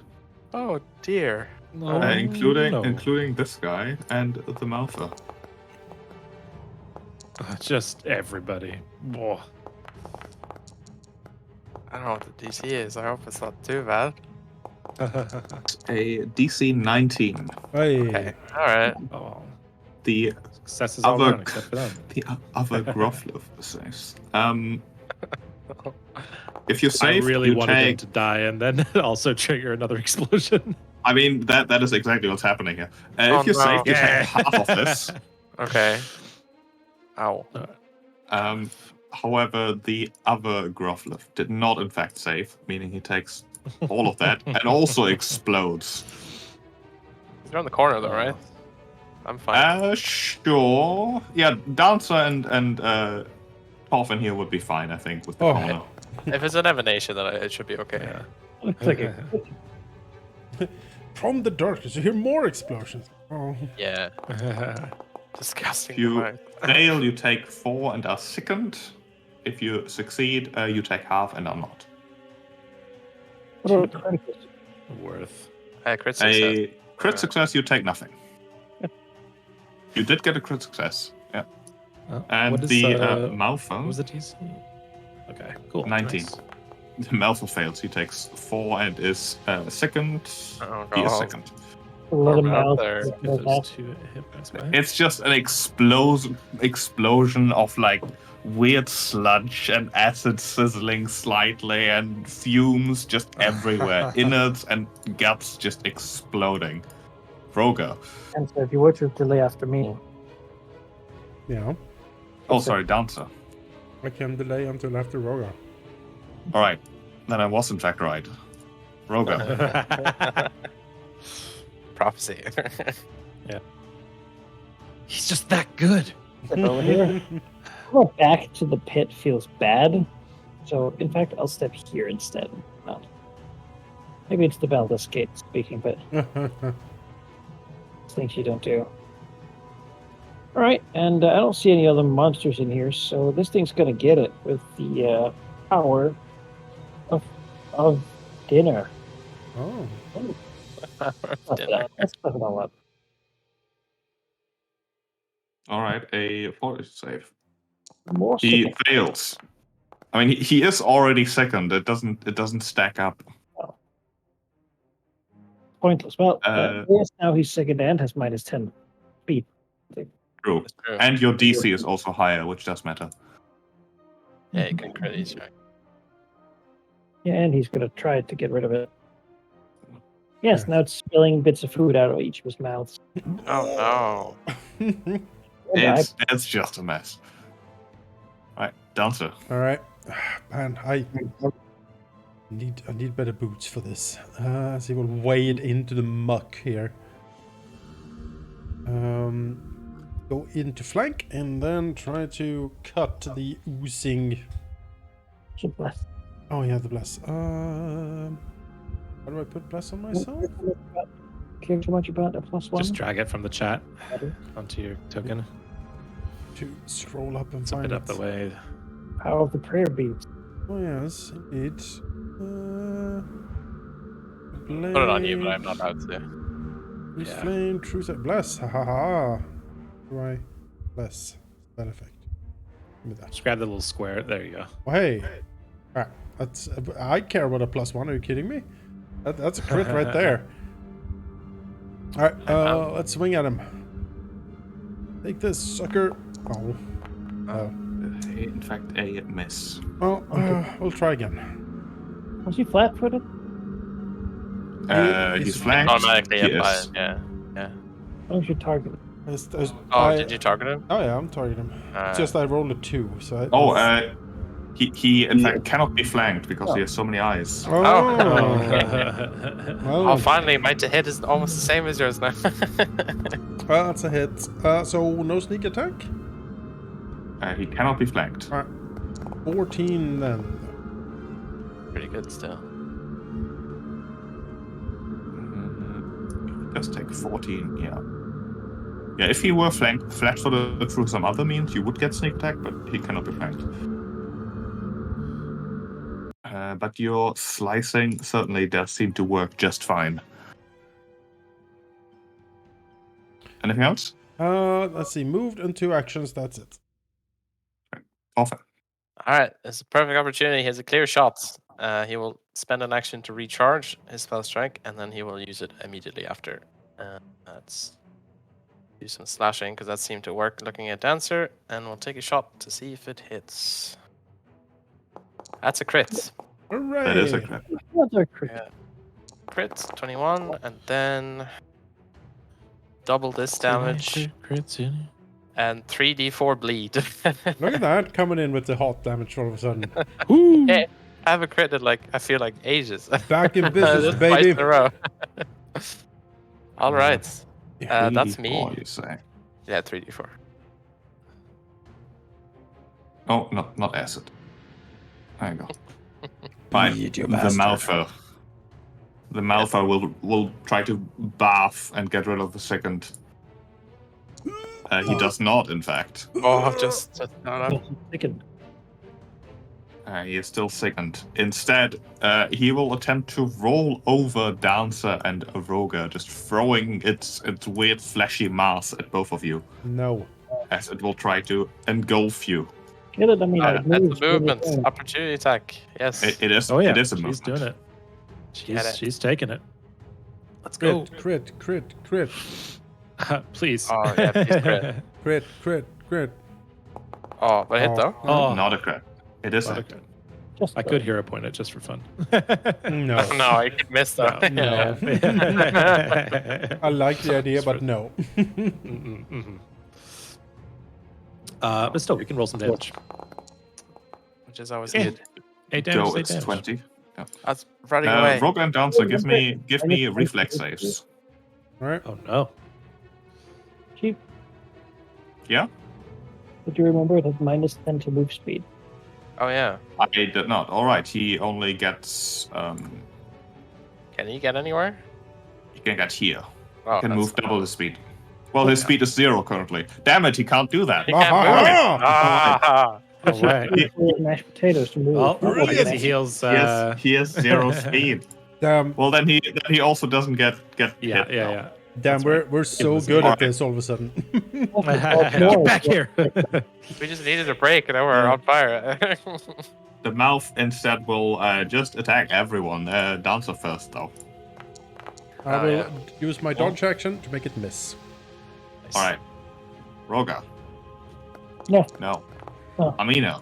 Oh, dear. No, including this guy and the Malfa. Just everybody. Whoa. I don't know what the DC is. I hope it's not too bad. A DC 19. Hey. Okay. Alright. Oh, The successes all Other- around except for them. the other Gruffluff saves. If you save, I really you wanted him take. to die and then also trigger another explosion. I mean, that is exactly what's happening here. Oh, if you no. save, you take half of this. Okay. Ow. However, the other Gruffluff did not, in fact, save, meaning he takes all of that and also explodes. He's around the corner, though, right? I'm fine. Sure. Yeah, Dancer and Coffin here would be fine, I think, with the Oh. corner. If it's an emanation, then it should be okay. Yeah. Looks like a From the darkness, you hear more explosions. Oh. Yeah. Disgusting. If you device. fail, you take 4 and are sickened. If you succeed, you take half and are not. what about critical? Worth. Crit success. A crit success, you take nothing. You did get a crit success. Yeah. Oh, And what is, the what Malfa, was the DC? Okay, cool. 19. Nice. The Malfa fails. He takes 4 and is second. Oh, He is God. second. A lot of Or out mouth. there. Get those 2 hit points back. It's just an explosion of like weird sludge and acid sizzling slightly and fumes just everywhere. Innards and guts just exploding. Roga. And so if you were to delay after me, Yeah. Oh, sorry, Dancer. I can delay until after Roga. All right. Then I was in fact right. Roga. Prophecy. He's just that good. step over here. Going back to the pit feels bad. So, in fact, I'll step here instead. No. Maybe it's the Baldur's Gate speaking, but things you don't do. Alright, and I don't see any other monsters in here, so this thing's gonna get it with the power of dinner. Oh. Dinner. Let's put it all up. All right, a fortitude save. More He sick. fails. I mean, he is already second. It doesn't stack up. Pointless. Well, yes, now he's second and has minus 10 speed. True. That's true. And your DC is also higher, which does matter. Yeah, you can crit each check. Yeah, and he's going to try to get rid of it. Yes, now it's spilling bits of food out of each of his mouths. Oh And It's just a mess. Right, Dancer. All right, man. I need better boots for this. So he will wade into the muck here. Go into flank and then try to cut the oozing. So bless. Oh yeah, the bless. How do I put bless on myself? Care too much about a +1? Just drag it from the chat onto your token. To scroll up and Zip find it up the way. Power of the prayer beads. Oh yes, indeed. no. Put it on you, but I'm not allowed to. Who's Yeah. flame, true set, bless. Ha ha ha. Do I bless that effect? Give me that. Just grab the little square. There you go. Oh, hey. Alright, that's. I care about a +1. Are you kidding me? That's a crit right there. Alright, let's swing at him. Take this, sucker. Oh. In fact, a miss. Well, we'll try again. Was he flat-footed? He's flanked. Automatically He apply is. it, yeah. What was your target? Did you target him? Oh yeah, I'm targeting him. It's just I rolled a 2, so. He in fact cannot be flanked because he has so many eyes. Oh. Oh, finally, my hit is almost the same as yours now. Well, that's a hit. So no sneak attack. He cannot be flanked. Alright. 14 then. Pretty good still. Just take 14, yeah. Yeah, if he were flat-footed through some other means, you would get sneak attack, but he cannot be flanked. But your slicing certainly does seem to work just fine. Anything else? Let's see. Moved and 2 actions. That's it. Often. Alright, it's a perfect opportunity. He has a clear shot. He will spend an action to recharge his spell strike, and then he will use it immediately after. Let's do some slashing, because that seemed to work looking at Dancer, and we'll take a shot to see if it hits. That's a crit. Hooray! That is a crit. Another crit. Yeah. Crit, 21, and then double this damage, and 3d4 bleed. Look at that, coming in with the hot damage all of a sudden. Hey, I haven't critted I feel like ages. Back in business, Just twice baby. in a row. All right. Yeah. That's me. 3d4, you say. Yeah, 3d4. Oh, not acid. There you go. Fine. The Malfoy. The Malfoy will try to bath and get rid of the second. He does not, in fact. Oh, just no. Second. He is still sickened. Instead, he will attempt to roll over Dancer and Roga, just throwing its weird fleshy mass at both of you, No. as it will try to engulf you. Get it? I mean, it That's the moves really movement. fast. Opportunity attack. Yes. It is. Oh yeah, It is a she's movement. doing it. Get it. She's taking it. Let's go. Crit. Please. Oh, yeah, please crit. Crit. Oh, but hit though. Oh, Not a crit. It is a okay. Just I could hero point it just for fun. No. No, you could miss though. No. I like the idea, but no. But still, we can roll some damage. Which is always Yeah. good. 8 damage. Go. 8 It's damage. 20. That's running away. Roga and Dancer, give me reflex saves. Alright. Oh no. Chief, Yeah, did you remember it had minus 10 to move speed? Oh yeah. I did not. All right, he only gets. Can you get anywhere? He can get here. Oh, He can that's- move double his speed. Well, his speed is 0 currently. Damn it, he can't do that. He can't move it. Ah! Ah! All right. Mashed potatoes to move. Well, I guess he Brilliant. heals. He has 0 speed. Damn, Well, then he also doesn't get Yeah, hit. yeah, now. yeah. damn, we're so was good easy. at this all of a sudden. Get back here. We just needed a break and now we're on fire. the mouth instead will just attack everyone. Dancer first, though. I Oh, will yeah. use my dodge action to make it miss. Nice. All right, Roga. Yeah. No. Oh. Amina.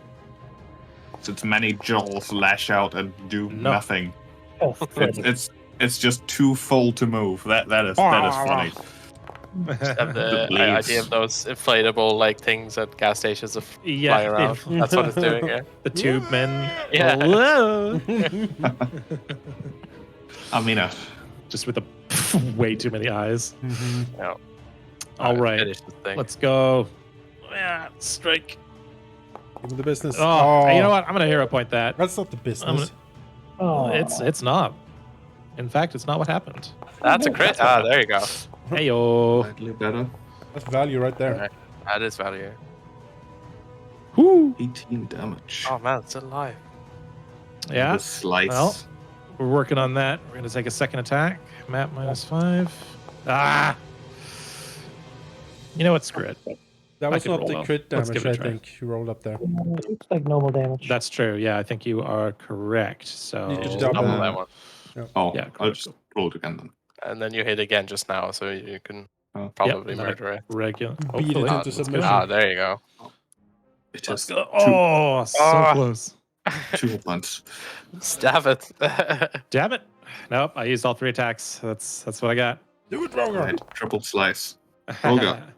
Since many jaws lash out and do No. nothing. Oh, It's just too full to move. That is funny. Have the bleeds. idea of those inflatable like things at gas stations that fly Yeah, around. That's what it's doing. Yeah. the tube men. Yeah. Hello. Amina. Just with way too many eyes. No. All right, Finish this thing. let's go. Yeah, strike. Give me the business. Oh, you know what? I'm gonna hero point that. That's not the business. oh, It's not. In fact, it's not what happened. That's a crit. Ah, there you go. Heyo. Slightly better. That's value right there. Alright. That is value. Whoo. 18 damage. Oh man, it's alive. Yeah. The slice. Well. We're working on that. We're gonna take a second attack. Map -5. Ah. You know what? Screw it. That I was could not roll the though. crit Let's damage, give it a I try. think, you rolled up there. it's like normal damage. That's true. Yeah, I think you are correct. So You just Just double double that. that one. Oh, Yeah, I'll cool. just roll it again then. And then you hit again just now, so you can Oh. probably Yep, murder it. regular. Beat it Hopefully. into let's go. submission. Ah, there you go. It Let's is go. Oh, so Ah. close. two points. Stab it. Damn it. Nope, I used all 3 attacks. That's what I got. Do it, Roger. Right, triple slice. Olga.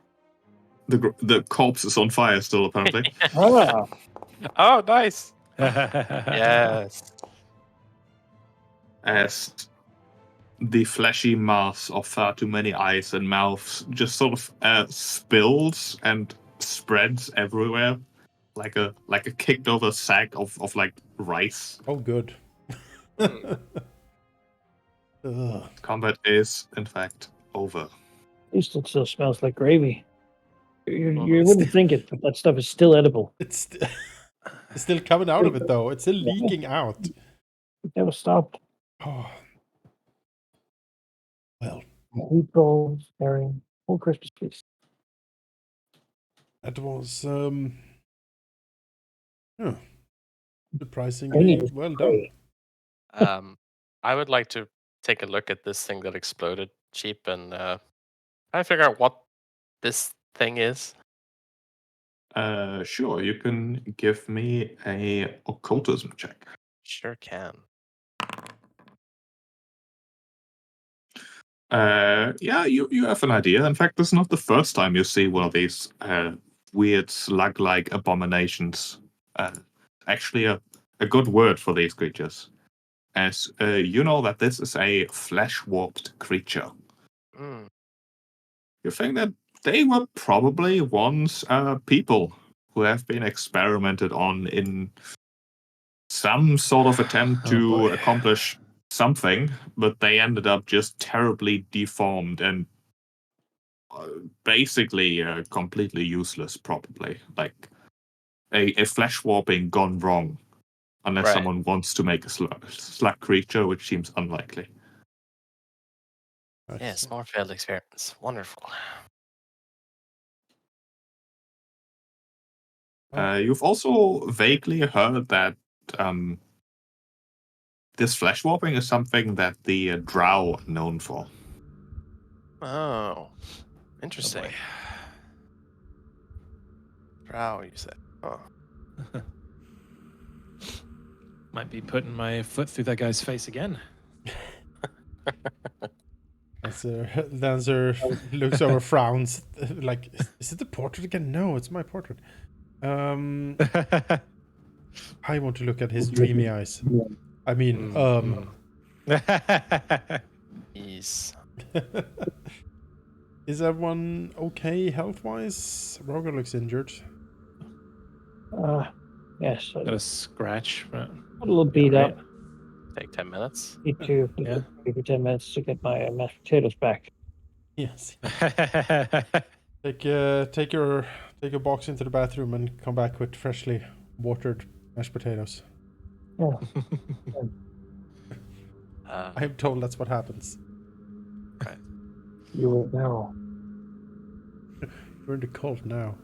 The corpse is on fire still, apparently. Ah, Oh, nice. Yes. As the fleshy mass of far too many eyes and mouths just sort of spills and spreads everywhere, like a kicked over sack of like rice. Oh, good. Ugh. Combat is in fact over. at least it still smells like gravy. You wouldn't think it, but that stuff is still edible. It's still coming out of it, though. It's still leaking out. It never stopped. Oh. Well, Meatballs, herring, whole Christmas feast. that was surprisingly Brilliant. well done. I would like to take a look at this thing that exploded cheap and I figure out what this thing is. Sure, you can give me a occultism check. Sure can. Yeah, you have an idea. In fact, this is not the first time you see one of these weird slug-like abominations. Actually, a good word for these creatures, as you know that this is a flesh-warped creature. Mm. You think that they were probably once people who have been experimented on in some sort of attempt Oh, to boy. accomplish something, but they ended up just terribly deformed and basically completely useless, probably. Like a flesh warping gone wrong, unless Right. someone wants to make a slug creature, which seems unlikely. Yes, more failed experience. Wonderful. You've also vaguely heard that this flesh warping is something that the drow are known for. Oh, interesting. boy. Drow, you said. Oh. Might be putting my foot through that guy's face again. Dancer looks over, frowns, like, is it the portrait again? No, it's my portrait. I want to look at his dreamy eyes. I mean, Yes. Is everyone okay health-wise? Roger looks injured. Yes, Got a scratch. a little beat right. up. Take 10 minutes. Need to Yeah. for 10 minutes to get my mashed potatoes back. Yes. Take your box into the bathroom and come back with freshly watered mashed potatoes. Yeah. I'm told that's what happens. You will know. You're in the cult now.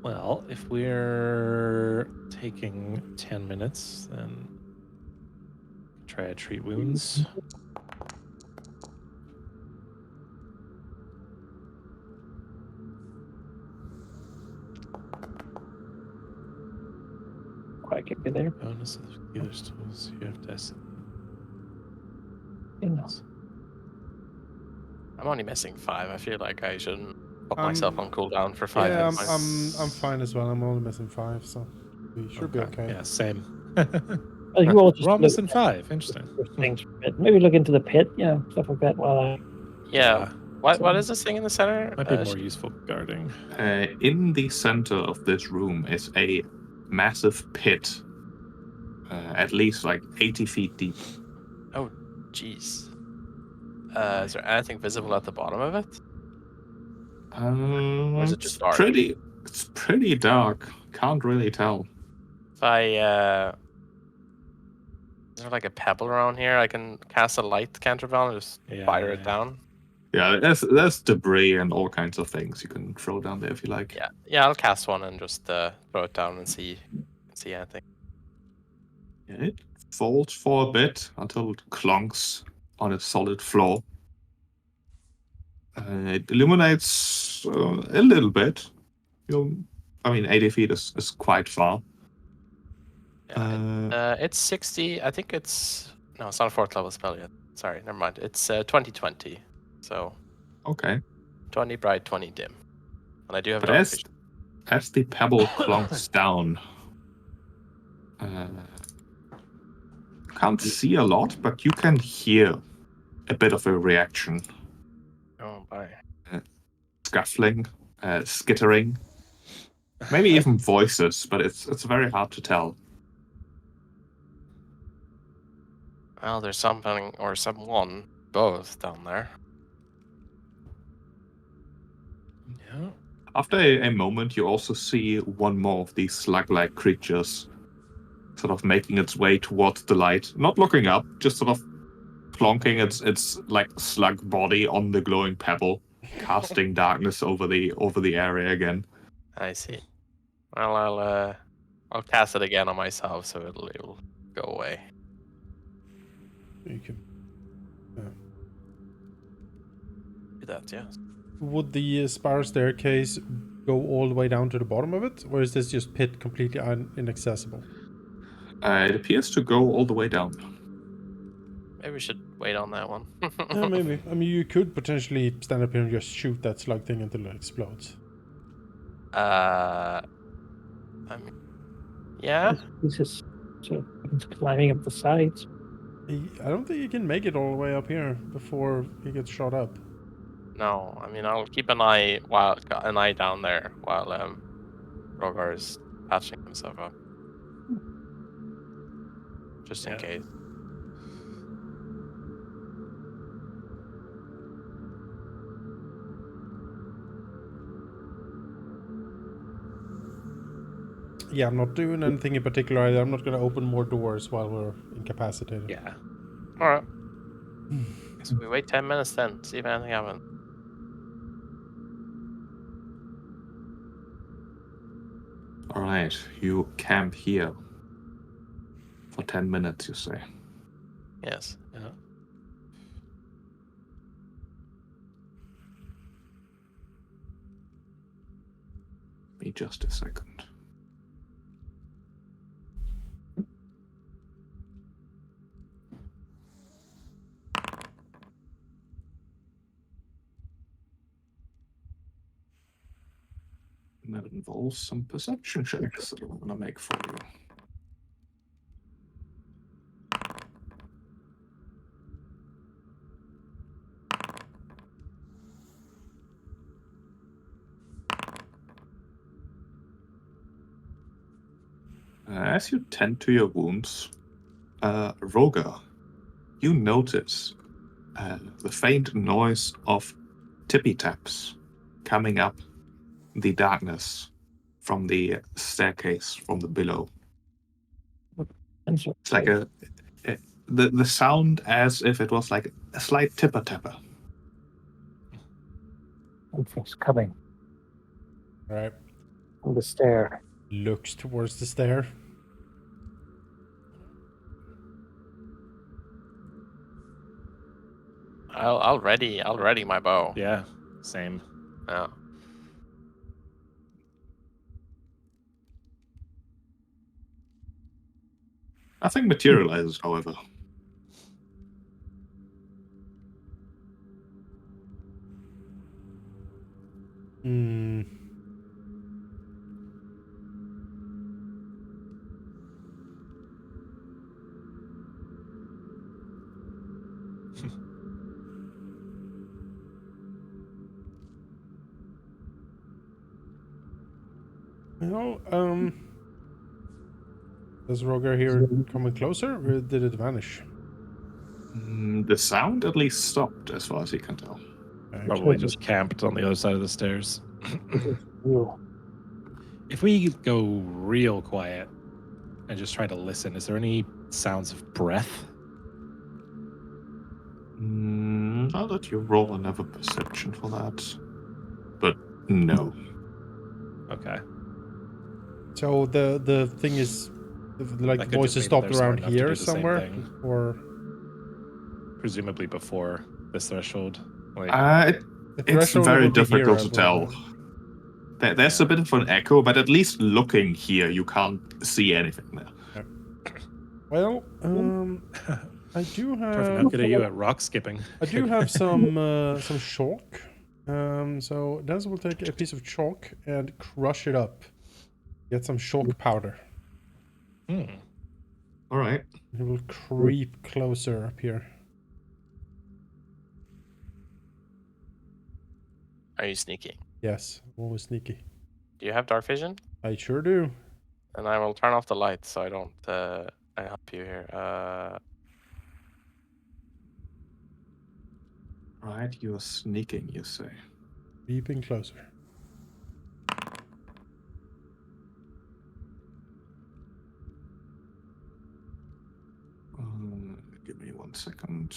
Well, if we're taking 10 minutes, then try to treat wounds. Quite get me there. Bonus of healer's tools. You have to. Enough. I'm only missing 5. I feel like I shouldn't put Um, myself on cooldown for 5 Yeah, hit points. I'm fine as well. I'm only missing 5, so we should be okay. Yeah, same. Well, you all just We're all look missing at 5. Interesting. things. Maybe look into the pit, stuff like that. While I Yeah. What is this thing in the center? Might be more useful guarding. In the center of this room is a massive pit, at least like 80 feet deep. Oh, jeez. Is there anything visible at the bottom of it? Or is it just dark? It's pretty dark. Can't really tell. If I is there like a pebble around here? I can cast a light counterspell and just fire it down. Yeah, there's debris and all kinds of things you can throw down there if you like. Yeah, I'll cast one and just throw it down and see anything. Yeah, it falls for a bit until it clunks on a solid floor. It illuminates a little bit. 80 feet is quite far. Yeah, it's 60. I think it's no, it's not a 4th level spell yet. Sorry, never mind. It's 20/20. So Okay. 20 bright, 20 dim, and I do have But dark as vision. the pebble clunks down, can't see a lot, but you can hear a bit of a reaction. Oh, bye. Scuffling, skittering, maybe even voices, but it's very hard to tell. Well, there's something or someone both down there. Yeah. After a moment, you also see one more of these slug-like creatures sort of making its way towards the light, not looking up, just sort of plonking its like slug body on the glowing pebble, casting darkness over the area again. I see. Well, I'll cast it again on myself, so it'll go away. You can. Do that, yes. Would the spiral staircase go all the way down to the bottom of it, or is this just pit completely inaccessible? It appears to go all the way down. Maybe we should wait on that one. Yeah, maybe. I mean, you could potentially stand up here and just shoot that slug thing until it explodes. I mean, yeah. He's just he's climbing up the sides. I don't think you can make it all the way up here before he gets shot up. No, I mean I'll keep an eye down there while Rogar is patching himself up, just in case. Yeah, I'm not doing anything in particular either. I'm not going to open more doors while we're incapacitated. Yeah. All right. So we wait 10 minutes then, see if anything happens. All right, you camp here for 10 minutes, you say. Yes. Yeah. Give me just a second. And that involves some perception checks that I'm going to make for you. As you tend to your wounds, Rogar, you notice the faint noise of tippy taps coming up the darkness from the staircase from the below. It's like the sound as if it was like a slight tipper tapper. Something's coming. All right. On the stair. Looks towards the stair. I'll ready my bow. Yeah, same. Yeah. Nothing materializes, however. Hmm. Well, does Roger hear it coming closer, or did it vanish? The sound at least stopped, as far as he can tell. Okay. Probably just camped on the other side of the stairs. You. If we go real quiet and just try to listen, is there any sounds of breath? I'll let you roll another perception for that. But no. Okay. So the thing is, like That the could just voices mean that stopped they're smart around enough to here do the same somewhere, thing. or Presumably before this threshold. Like, It's threshold very will be here, difficult I to will tell. imagine. There's a bit of an echo, but at least looking here, you can't see anything there. Well, I do Torfin, how have good are you at rock skipping? I do have some chalk. So Denzel will take a piece of chalk and crush it up. Get some chalk powder. All right. He will creep closer up here. Are you sneaking? Yes, always sneaky. Do you have dark vision? I sure do. And I will turn off the lights so I don't I help you here. Right, you're sneaking, you say. Creeping closer. Give me 1 second.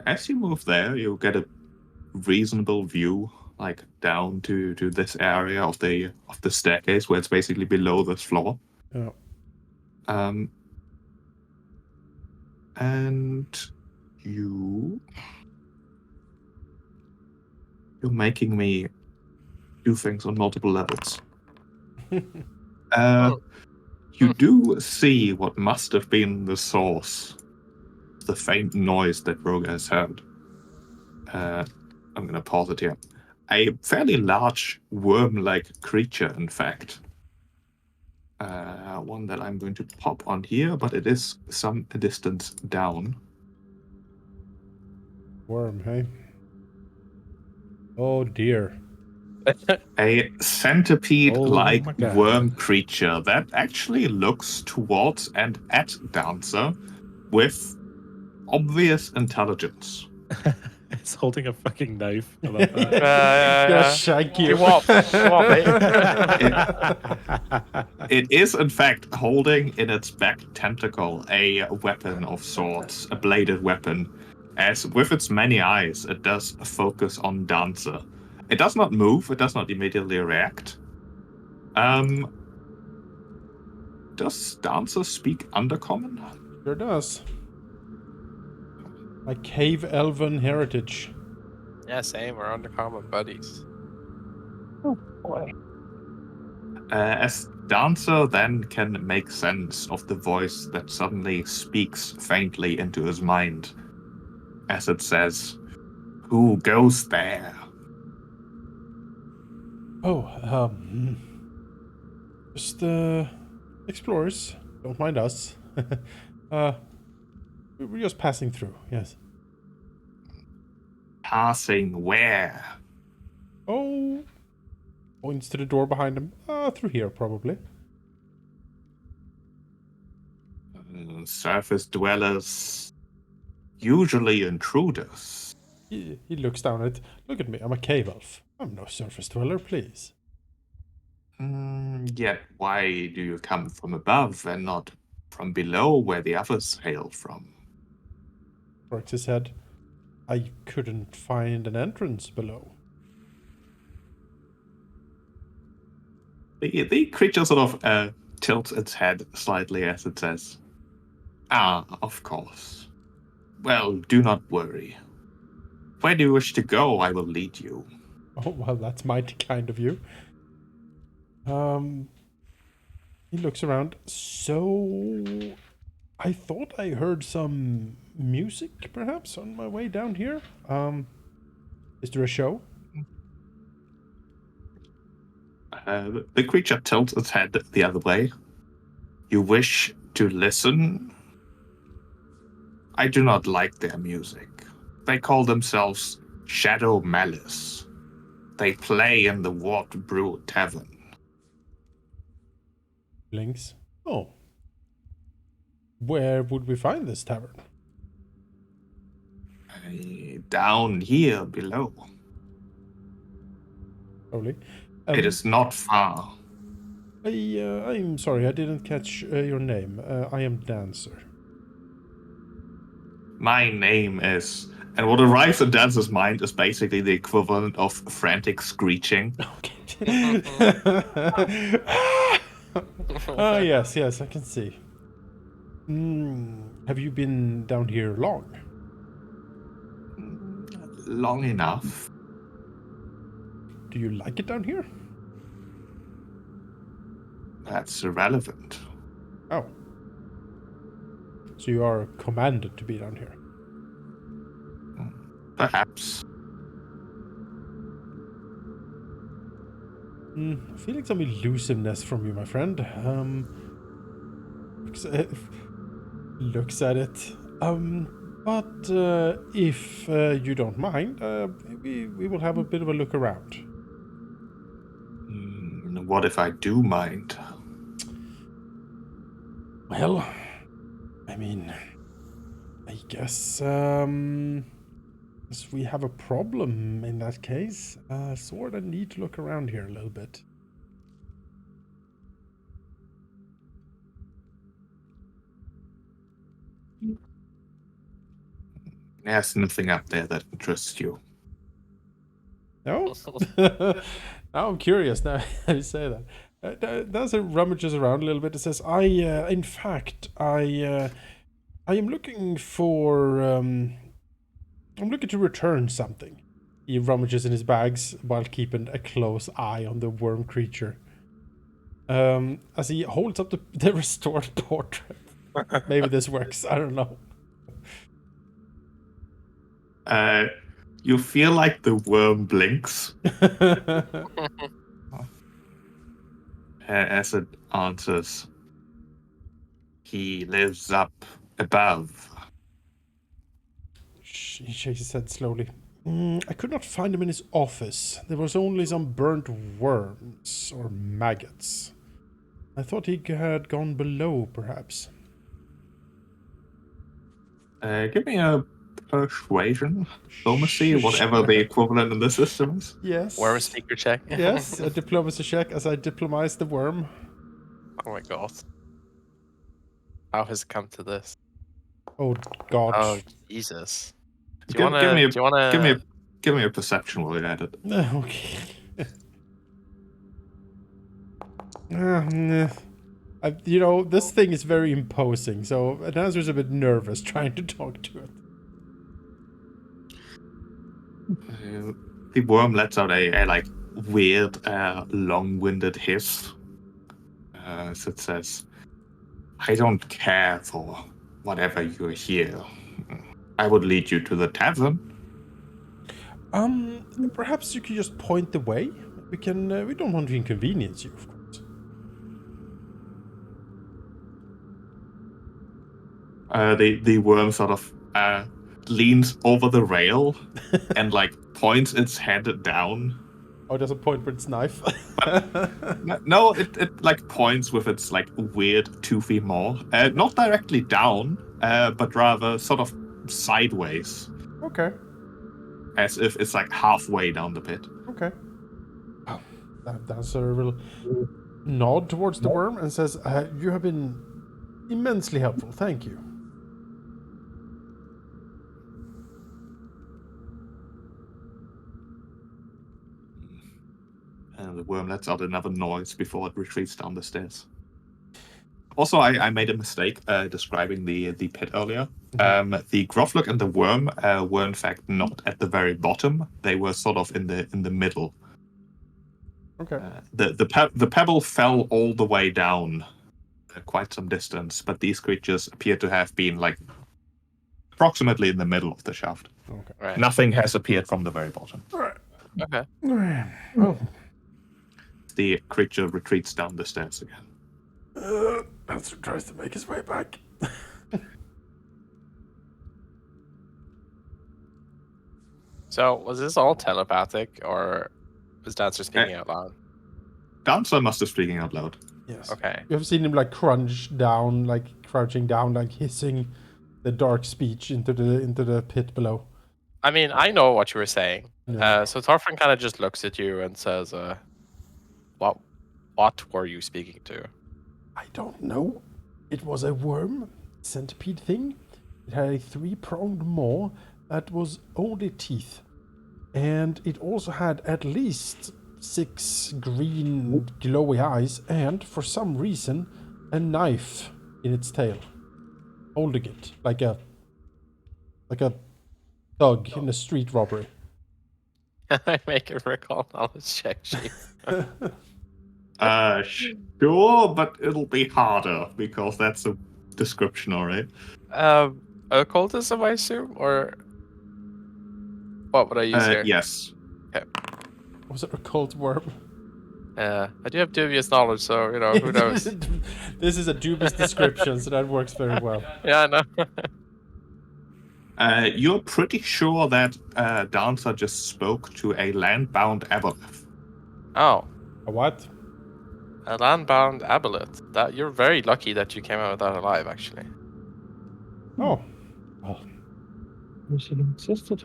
As you move there, you get a reasonable view, like down to this area of the staircase, where it's basically below this floor. Yeah. And you're making me do things on multiple levels. You do see what must have been the source of the faint noise that Roga has heard. I'm going to pause it here. A fairly large worm-like creature, in fact. One that I'm going to pop on here, but it is some distance down. Worm, hey? Oh dear. A centipede-like Oh my God. worm creature that actually looks towards and at Dancer with obvious intelligence. It's holding a fucking knife. I love that. Gonna shank you. Swap, eh? It is, in fact, holding in its back tentacle a weapon of sorts, a bladed weapon, as with its many eyes, it does focus on Dancer. It does not move, it does not immediately react. Does Dancer speak Undercommon? Sure does. My cave elven heritage. Yeah, same. We're undercommon buddies. Oh boy. As Dancer then can make sense of the voice that suddenly speaks faintly into his mind, as it says, "Who goes there?" Oh, just explorers. Don't mind us. We're just passing through. Yes. Passing where? Oh, points to the door behind him. Through here probably. Surface dwellers, usually intruders. He looks down at it. Look at me. I'm a cave elf. I'm no surface dweller, please. Yet why do you come from above and not from below where the others hail from? Strokes his head. I couldn't find an entrance below. The creature sort of tilts its head slightly as it says, "Ah, of course. Well, do not worry. Where do you wish to go? I will lead you." Oh, well, that's mighty kind of you. He looks around. So, I thought I heard some music, perhaps, on my way down here. Is there a show? The creature tilts its head the other way. "You wish to listen? I do not like their music. They call themselves Shadow Malice. They play in the Warped Brew Tavern." Blinks. Oh. Where would we find this tavern? Down here below. Slowly. It is not far. I'm sorry, I didn't catch your name. I am Dancer. My name is... And what arrives in Dancer's mind is basically the equivalent of frantic screeching. Okay. Ah, yes, I can see. Have you been down here long? Long enough. Do you like it down here? That's irrelevant. Oh. So you are commanded to be down here? Perhaps. Feeling some elusiveness from you, my friend. Looks at it. But if you don't mind, we will have a bit of a look around. What if I do mind? Well, I mean, I guess we have a problem in that case. Sort of need to look around here a little bit. There's nothing up there that interests you. No? Now I'm curious now you say that. Dancer rummages around a little bit. It says, in fact, I am looking for, I'm looking to return something. He rummages in his bags while keeping a close eye on the worm creature. As he holds up the restored portrait. Maybe this works, I don't know. You feel like the worm blinks as it answers. "He lives up above." He shakes his head slowly. I could not find him in his office. There was only some burnt worms or maggots. I thought he had gone below, perhaps. Give me a persuasion, diplomacy, whatever the equivalent in the system is. Yes. Worm speaker check. Yes, a diplomacy check as I diplomize the worm. Oh my god. How has it come to this? Oh God. Oh Jesus. Do Give you wanna give me a perception while you're at it. Okay. Nah. You know, this thing is very imposing, so Dancer's a bit nervous trying to talk to it. The worm lets out a like weird, long-winded hiss. As it says, "I don't care for whatever you're here. I would lead you to the tavern." Perhaps you could just point the way. We don't want to inconvenience you, of course. The worm sort of leans over the rail and like points its head down. Oh, there's a point with its knife. No, it like points with its like weird toothy maw. Not directly down, but rather sort of sideways. Okay. As if it's like halfway down the pit. Okay. Oh, Dancer will nod towards the worm and says, "You have been immensely helpful. Thank you." And the worm lets out another noise before it retreats down the stairs. Also, I made a mistake describing the pit earlier. The Groflook and the worm were in fact not at the very bottom. They were sort of in the middle. Okay. The pebble fell all the way down quite some distance, but these creatures appear to have been like approximately in the middle of the shaft. Okay. Right. Nothing has appeared from the very bottom. Okay. Well, The creature retreats down the stairs again. Master tries to make his way back. So, was this all telepathic, or was Dancer speaking out loud? Dancer must have speaking out loud. Yes. Okay. You have seen him like crunch down, like crouching down, like hissing the dark speech into the pit below. I mean, I know what you were saying. Yeah. So Thorfinn kind of just looks at you and says, what were you speaking to? I don't know. It was a worm centipede thing. It had a 3-pronged maw that was only teeth. And it also had at least 6 green glowy eyes and, for some reason, a knife in its tail. Holding it like a thug in a street robbery. Can I make a recall knowledge check, Chief? Sure, but it'll be harder because that's a description, alright? Occultism, I assume? Or what would I use here? Yes. Was it a cult worm? I do have dubious knowledge, so, who knows? This is a dubious description, so that works very well. Yeah, I know. You're pretty sure that Dancer just spoke to a land-bound aboleth. Oh, A what? a land-bound aboleth. That you're very lucky that you came out of that alive, actually. Oh. Wish it existed.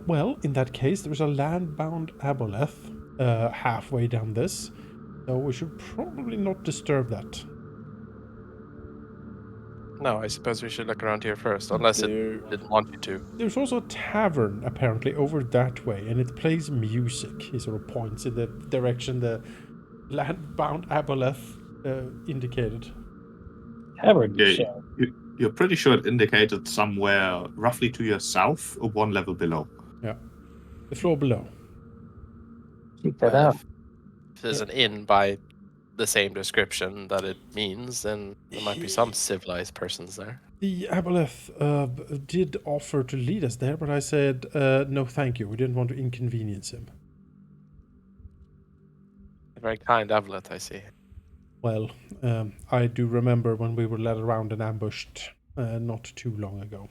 Well, in that case, there's a land-bound aboleth halfway down this, so we should probably not disturb that. No, I suppose we should look around here first, unless it didn't want you to. There's also a tavern, apparently, over that way, and it plays music. He sort of points in the direction the land-bound aboleth indicated. Tavern, you Yeah, say? you're pretty sure it indicated somewhere roughly to your south or one level below. The floor below. Keep that out. If there's an inn by the same description that it means, then there might be some civilized persons there. The aboleth did offer to lead us there, but I said, no thank you. We didn't want to inconvenience him. A very kind aboleth, I see. Well, I do remember when we were led around and ambushed not too long ago.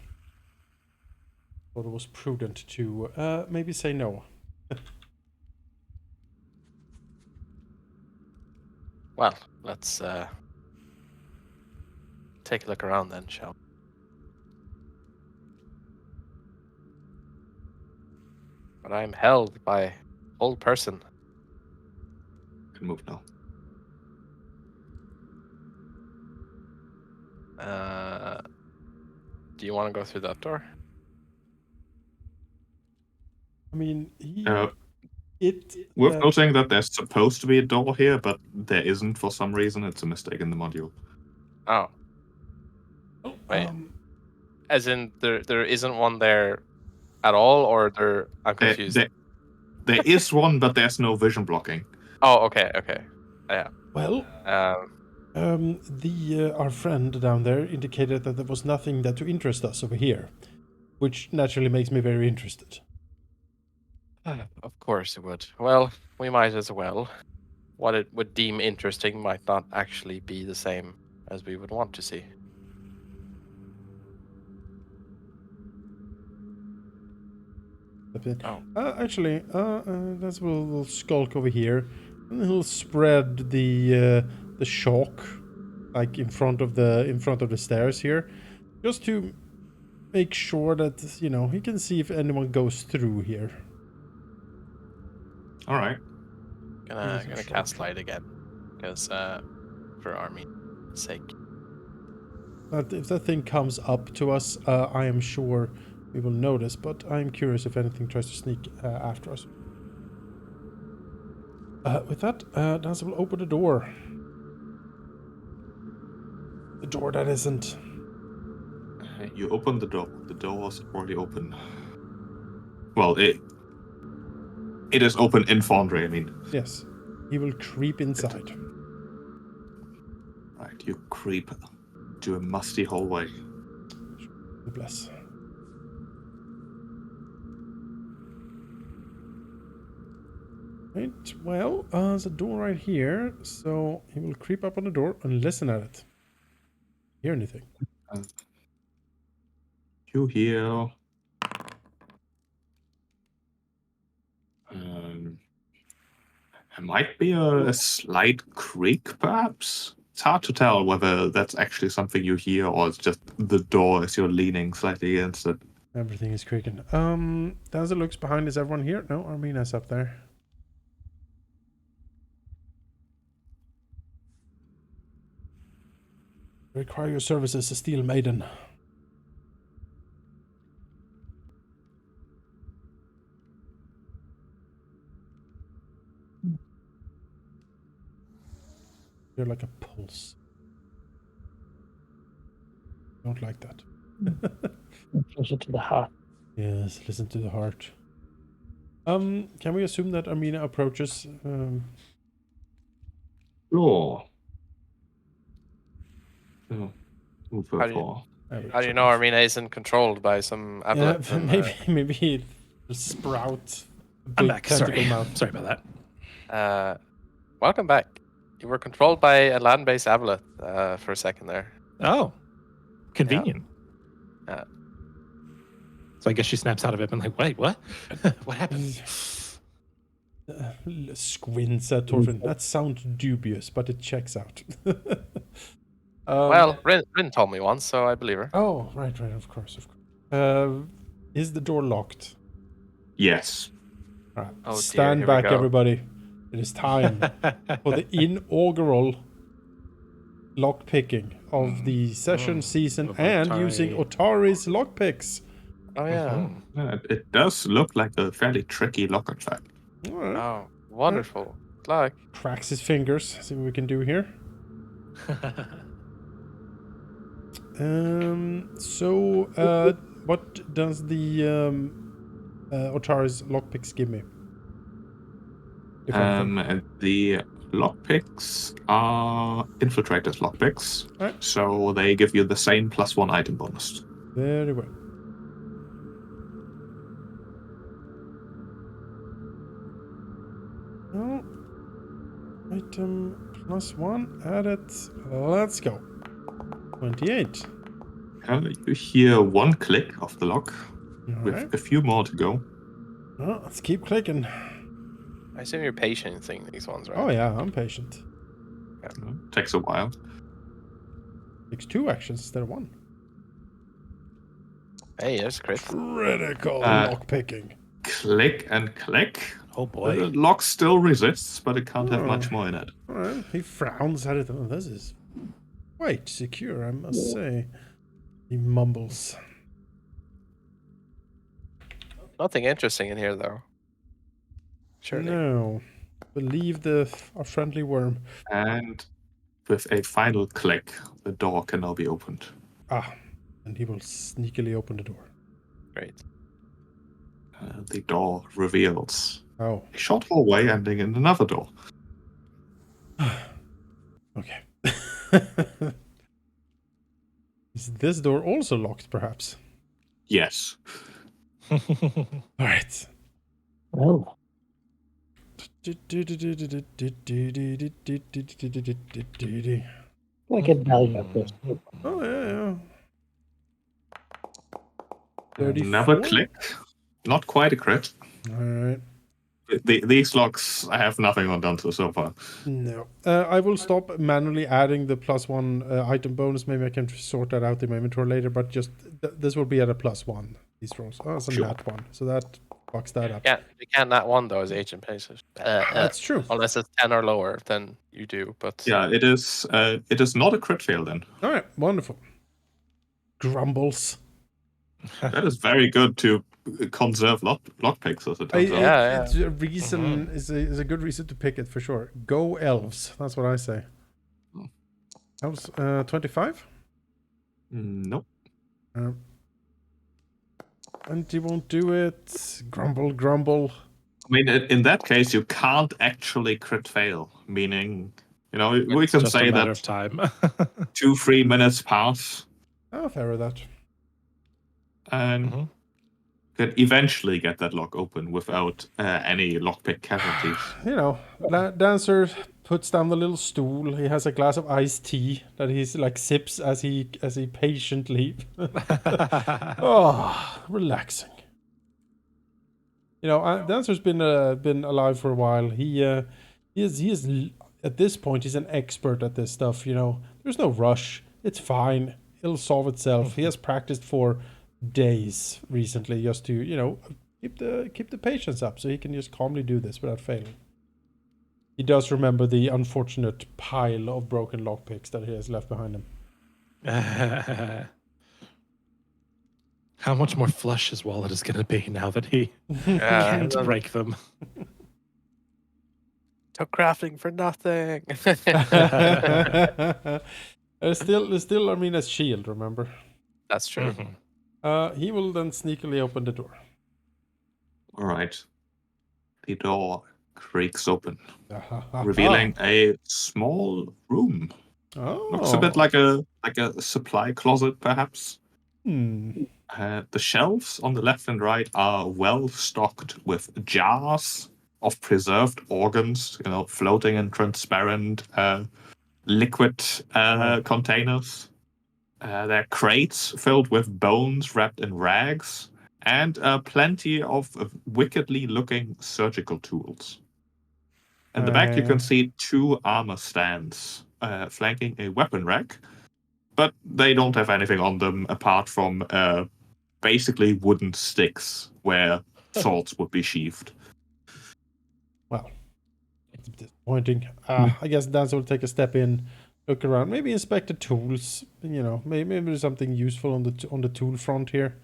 Thought it was prudent to maybe say no. Well, let's take a look around then, shall we? But I'm held by old person. Can move now. Do you want to go through that door? I mean, Worth noting that there's supposed to be a door here, but there isn't for some reason. It's a mistake in the module. Oh, wait. As in, there isn't one there at all, or I'm confused. There is one, but there's no vision blocking. Oh, okay. Yeah. Well, our friend down there indicated that there was nothing that to interest us over here, which naturally makes me very interested. Of course it would. Well, we might as well. What it would deem interesting might not actually be the same as we would want to see. Actually, that's we'll skulk over here, and he'll spread the chalk like in front of the stairs here, just to make sure that he can see if anyone goes through here. All right. Gonna cast light again, because for army sake. But if that thing comes up to us, I am sure we will notice. But I'm curious if anything tries to sneak after us. With that, Dancer will open the door. The door that isn't. You open the door. The door is already open. Well, it is open in Foundry, I mean. Yes. He will creep inside. Right, you creep to a musty hallway. Bless. Right, well, there's a door right here, so he will creep up on the door and listen at it. Hear anything? You hear it might be a slight creak, perhaps. It's hard to tell whether that's actually something you hear or it's just the door as you're leaning slightly against it. Everything is creaking. Dancer looks behind. Is everyone here? No, Armina's up there. Require your services, a steel maiden. You're like a pulse. Don't like that. Closer to the heart. Yes, listen to the heart. Can we assume that Armina approaches? Sure. Oh, move her How do you- for. How do you know Armina isn't controlled by some Yeah, aboleth? and, maybe it will sprout. A I'm big back. tentacle Sorry. mouth. Sorry about that. Welcome back. You were controlled by a land-based aboleth for a second there. Oh, convenient. Yeah. So I guess she snaps out of it and like, wait, what? What happened? Squints at Thorfinn. That sounds dubious, but it checks out. Well, Rin told me once, so I believe her. Oh, right, of course. Is the door locked? Yes. All right. Oh, dear, Stand here we back, go. everybody. It is time for the inaugural lockpicking of the session season Of and Otari. using Otari's lockpicks. Oh yeah. Yeah, it does look like a fairly tricky lock, in fact. All right. Oh, wonderful. Good luck. Cracks his fingers. See what we can do here. What does the Otari's lockpicks give me? If anything. And the lockpicks are infiltrators lockpicks, Alright. so they give you the same +1 item bonus. Very well. Well, item +1 added. Let's go. 28. You hear one click of the lock, All with right. a few more to go. Well, let's keep clicking. I assume you're patienting these ones, right? Oh yeah, I'm patient. Takes a while. Takes 2 actions instead of 1. Hey, there's crit. Critical Uh, lockpicking. Click and click. Oh The boy. lock still resists, but it can't have Oh. much more in it. All right. He frowns at it. Oh, this is quite secure, I must say. He mumbles. Nothing interesting in here, though. Surely. No. Believe our friendly worm. And with a final click, the door can now be opened. And he will sneakily open the door. Great. The door reveals Oh, a short hallway ending in another door. okay. Is this door also locked, perhaps? Yes. All right. Well, I get value out this. Oh, yeah. Another 34? click. Not quite a crit. All right. These locks, I have nothing on Danto so far. No. I will stop manually adding the +1 item bonus. Maybe I can sort that out in my inventory later, but just this will be at a +1, these rolls. Oh, it's a Sure. nat 1. So that fucks that up. Yeah, you can't that one though as agent basis. That's true. Unless it's 10 or lower, then you do. But Yeah, it is. It is not a crit fail then. All right. Wonderful. Grumbles. That is very good to conserve lockpicks, as it turns out. Yeah. It's a reason is a good reason to pick it for sure. Go elves. That's what I say. Oh. Elves 25? Nope. And you won't do it. Grumble, grumble. I mean, in that case, you can't actually crit fail, meaning, we It's can just say a matter that of time. 2-3 minutes pass, Oh, fair with that. and Mhm. could eventually get that lock open without any lockpick casualties. You know, Dancer puts down the little stool. He has a glass of iced tea that he's like sips as he patiently. Oh, relaxing. You know, Dancer's been alive for a while. He is at this point he's an expert at this stuff. You know, there's no rush. It's fine. It'll solve itself. He has practiced for days recently just to keep the patience up so he can just calmly do this without failing. He does remember the unfortunate pile of broken lockpicks that he has left behind him. How much more flush his wallet is going to be now that he Yeah. can't break them? Took crafting for nothing. There's still Armina's shield, remember? That's true. Mhm. He will then sneakily open the door. All right. The door creaks open, revealing a small room. Oh. Looks a bit like a supply closet, perhaps. The shelves on the left and right are well stocked with jars of preserved organs, floating in transparent liquid containers. There are crates filled with bones wrapped in rags, and plenty of wickedly looking surgical tools. In the back, you can see 2 armor stands flanking a weapon rack, but they don't have anything on them apart from basically wooden sticks where swords would be sheathed. Well, it's disappointing. I guess Dancer will take a step in, look around, maybe inspect the tools. You know, maybe there's something useful on the tool front here.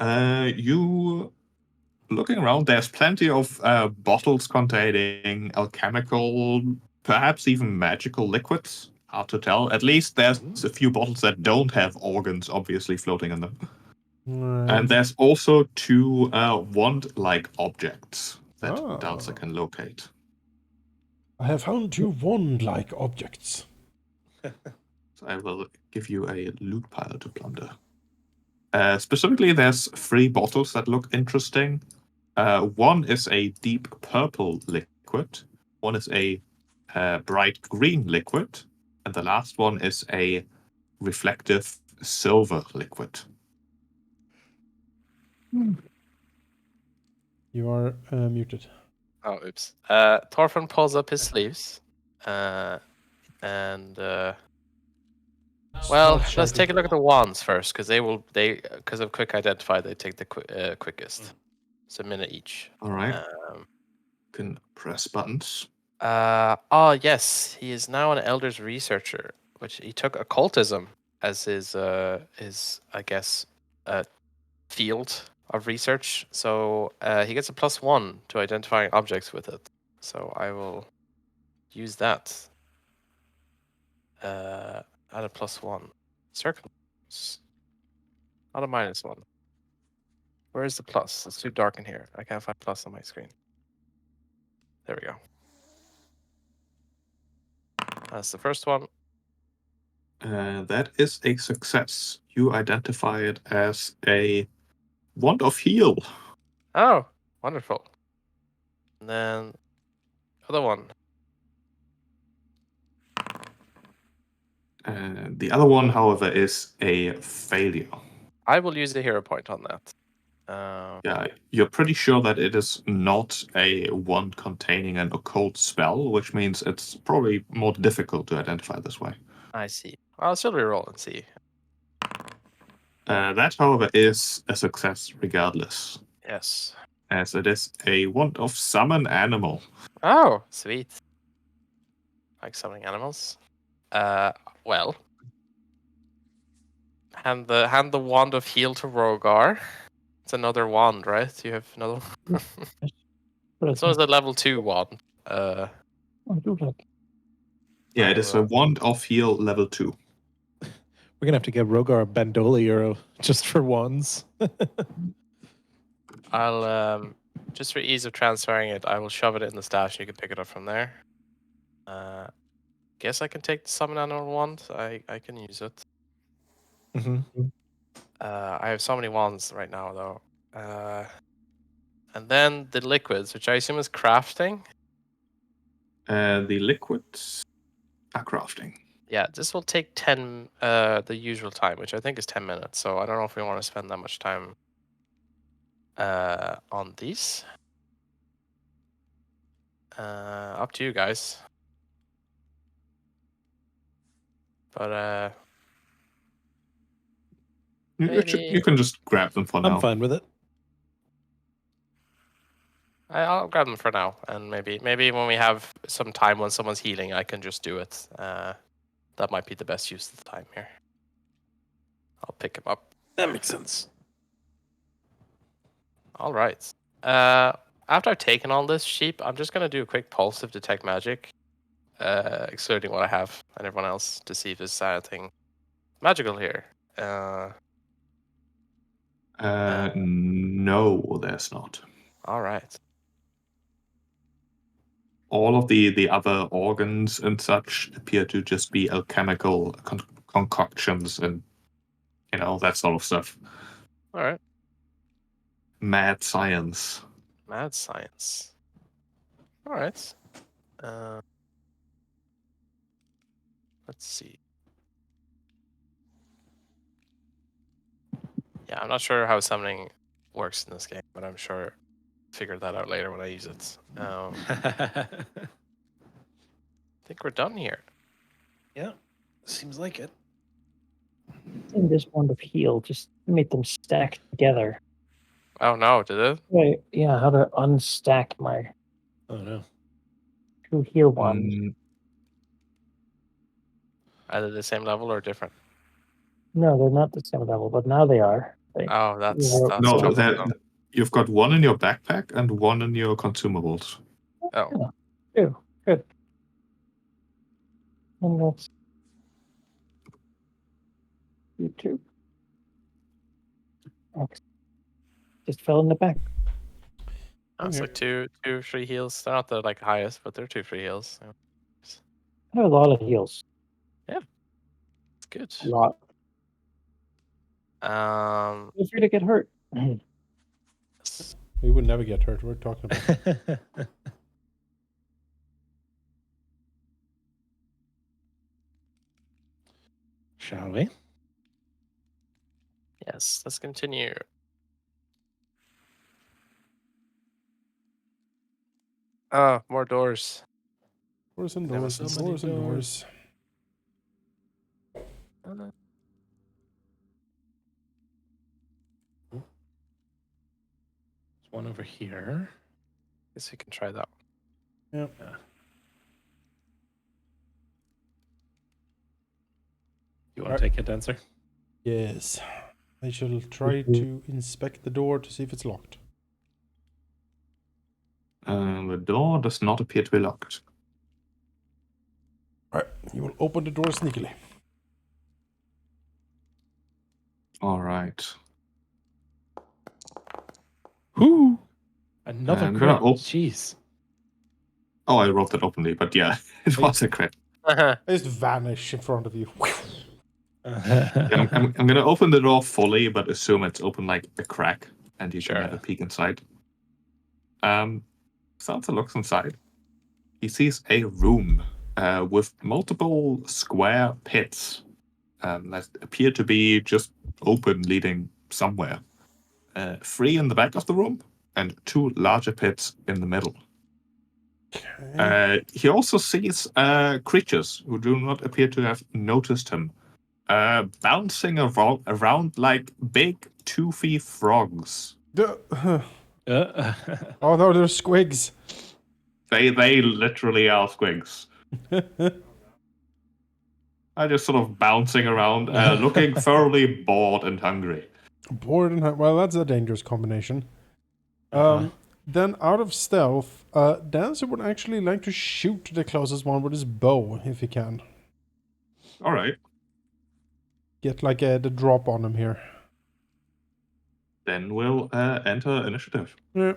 You looking around, there's plenty of bottles containing alchemical, perhaps even magical liquids. Hard to tell. At least there's a few bottles that don't have organs obviously floating in them. And there's also 2 wand-like objects that Dancer can locate. I have found 2 wand-like objects. So I will give you a loot pile to plunder. Specifically, there's 3 bottles that look interesting. One is a deep purple liquid, one is a bright green liquid, and the last one is a reflective silver liquid. You are muted. Oh, oops. Thorfinn pulls up his sleeves, well, let's take a look at the wands first, because because of quick identify, they take the quickest. It's a minute each. All right. Can press buttons. Yes, he is now an Elder's researcher, which he took occultism as his I guess field of research. So he gets a +1 to identifying objects with it. So I will use that. Add a +1. Circle. Not a -1. Where is the plus? It's too dark in here. I can't find plus on my screen. There we go. That's the first one. That is a success. You identify it as a wand of heal. Oh, wonderful. And then other one. The other one, however, is a failure. I will use a hero point on that. Yeah, you're pretty sure that it is not a wand containing an occult spell, which means it's probably more difficult to identify this way. I see. I'll still reroll and see. That, however, is a success regardless, Yes. as it is a wand of summon animal. Oh, sweet. Like summoning animals. Well. hand the wand of heal to Rogar. It's another wand, right? You have another. But This one's a level 2 wand. I do like. Yeah, it is a wand of heal level 2. We're gonna have to get Rogar a bandolier just for wands. I'll just for ease of transferring it, I will shove it in the stash. You can pick it up from there. Guess I can take the summon animal wand. I can use it. Mm-hmm. I have so many wands right now though. And then the liquids, which I assume is crafting. The liquids are crafting. Yeah, this will take 10 the usual time, which I think is 10 minutes. So I don't know if we want to spend that much time on these. Up to you guys. But You can just grab them for now. I'm fine with it. I'll grab them for now, and maybe when we have some time when someone's healing, I can just do it. That might be the best use of the time here. I'll pick him up. That makes sense. All right. After I've taken all this sheep, I'm just gonna do a quick pulse of detect magic, excluding what I have and everyone else, to see if there's anything magical here. No, there's not. All right. All of the other organs and such appear to just be alchemical concoctions and, that sort of stuff. All right. Mad science. Mad science. All right. Let's see. Yeah, I'm not sure how summoning works in this game, but I'm sure I'll figure that out later when I use it. I think we're done here. Yeah, seems like it. In this wand of heal, just made them stack together. Oh no, did it? Right. Yeah, how to unstack my Oh no. 2 heal wands. Either the same level or different? No, they're not the same level, but now they are. Oh, that's No, trouble. you've got one in your backpack and one in your consumables. Oh. Two. Good. And that's you two. Just fell in the back. It's Okay. like two free heals. They're not the highest, but they're 2 free heals. So. I have a lot of heals. It's good. A lot. Feel free to get hurt. We would never get hurt. We're talking about. Shall we? Yes, let's continue. Oh, more doors. Doors and Never doors so and many doors and doors. doors. There's one over here. Guess we can try that. Yeah. You want to take it, Dancer? Yes. I shall try to inspect the door to see if it's locked. The door does not appear to be locked. Right. You will open the door sneakily. All right. Whoo! Another I'm crit. gonna op- Jeez. Oh, I wrote that openly, but yeah, it was a crit. I just vanish in front of you. Yeah, I'm going to open the door fully, but assume it's open like a crack, and you Sure. can have a peek inside. Sansa looks inside. He sees a room with multiple square pits that appear to be just open, leading somewhere. 3 in the back of the room, and 2 larger pits in the middle. Okay. He also sees creatures who do not appear to have noticed him. Bouncing around like big, toothy frogs. Oh no, they're squigs. They literally are squigs. I just sort of bouncing around, looking thoroughly bored and hungry. Bored and well, that's a dangerous combination. Then out of stealth, Dancer would actually like to shoot the closest one with his bow, if he can. All right. Get like the drop on him here. Then we'll enter initiative. Yeah.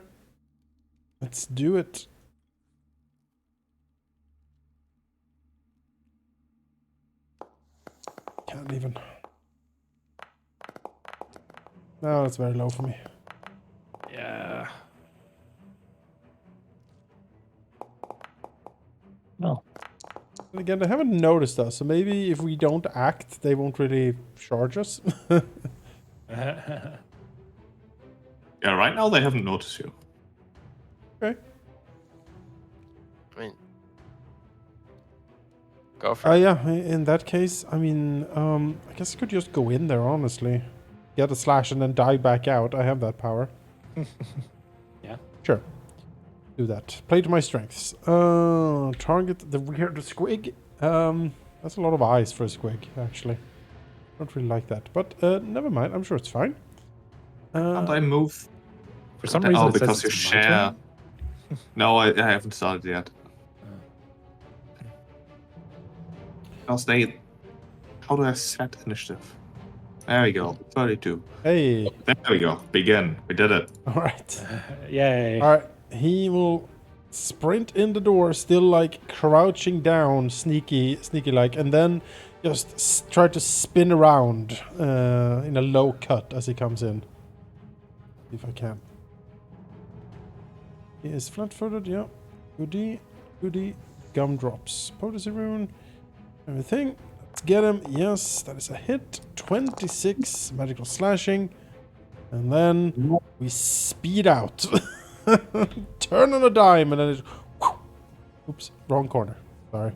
Let's do it. Can't even. No, that's very low for me. Yeah. No. And again, they haven't noticed us, so maybe if we don't act, they won't really charge us. Yeah, right now they haven't noticed you. Okay. I mean, go for it. Yeah, in that case, I mean, I guess I could just go in there, honestly. Get a slash and then dive back out. I have that power. Yeah. Sure. Do that. Play to my strengths. Target the rear of the squig. That's a lot of eyes for a squig, actually. Don't really like that. But never mind. I'm sure it's fine. Can't I move? For some reason, Oh, it says because you it's my share. turn. No, I haven't started yet. Because they. How do I set initiative? There we go. 32. Hey. There we go. Begin. We did it. All right. Yay. All right. He will sprint in the door, still like crouching down, sneaky like, and then just try to spin around in a low cut as he comes in. If I can. He is flat-footed, yeah. Goody, goody, gumdrops. Potency rune, everything. Let's get him. Yes, that is a hit. 26 magical slashing. And then we speed out. Turn on a dime and then it... Oops, wrong corner. Sorry.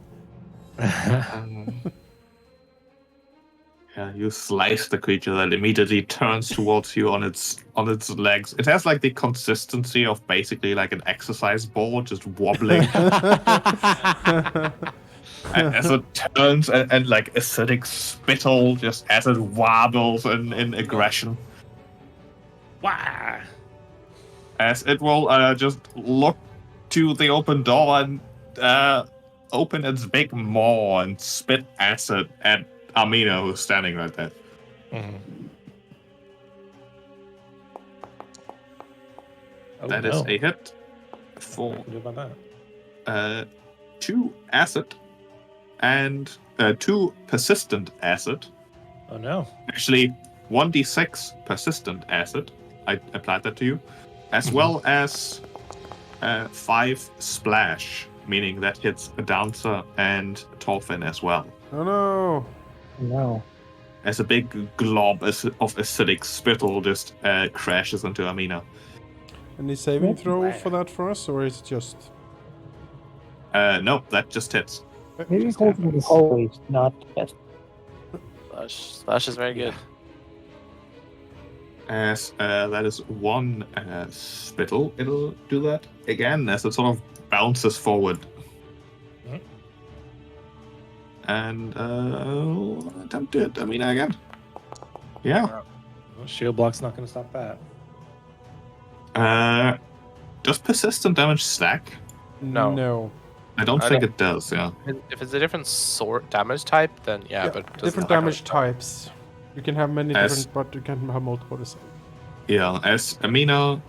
Yeah, you slice the creature that immediately turns towards you on its legs. It has like the consistency of basically like an exercise ball, just wobbling as it turns, and like acidic spittle just as it wobbles in aggression. Wah! As it will just look to the open door and open its big maw and spit acid at Amina, who's standing right there. Oh, That is a hit for What do about that? 2 acid and 2 persistent acid. Oh no. Actually, 1d6 persistent acid. I applied that to you, as well as 5 splash, meaning that hits a Dancer and Torfin as well. Oh no. No. As a big glob of acidic spittle just crashes into Amina. Any saving throw for that for us, or is it just... No, that just hits. Maybe Just holding the happens. always not best. Slash is very good. As that is 1 spittle, it'll do that again as it sort of bounces forward. Mhm. And attempt to hit Amina again. Yeah. Well, shield block's not going to stop that. Does persistent damage stack? No. No. I don't I think don't- it does, yeah. If it's a different sort damage type, then yeah, but it doesn't different stack on damage its own. types. You can have many As- different, but you can have multiple the same. Yeah, as Amina,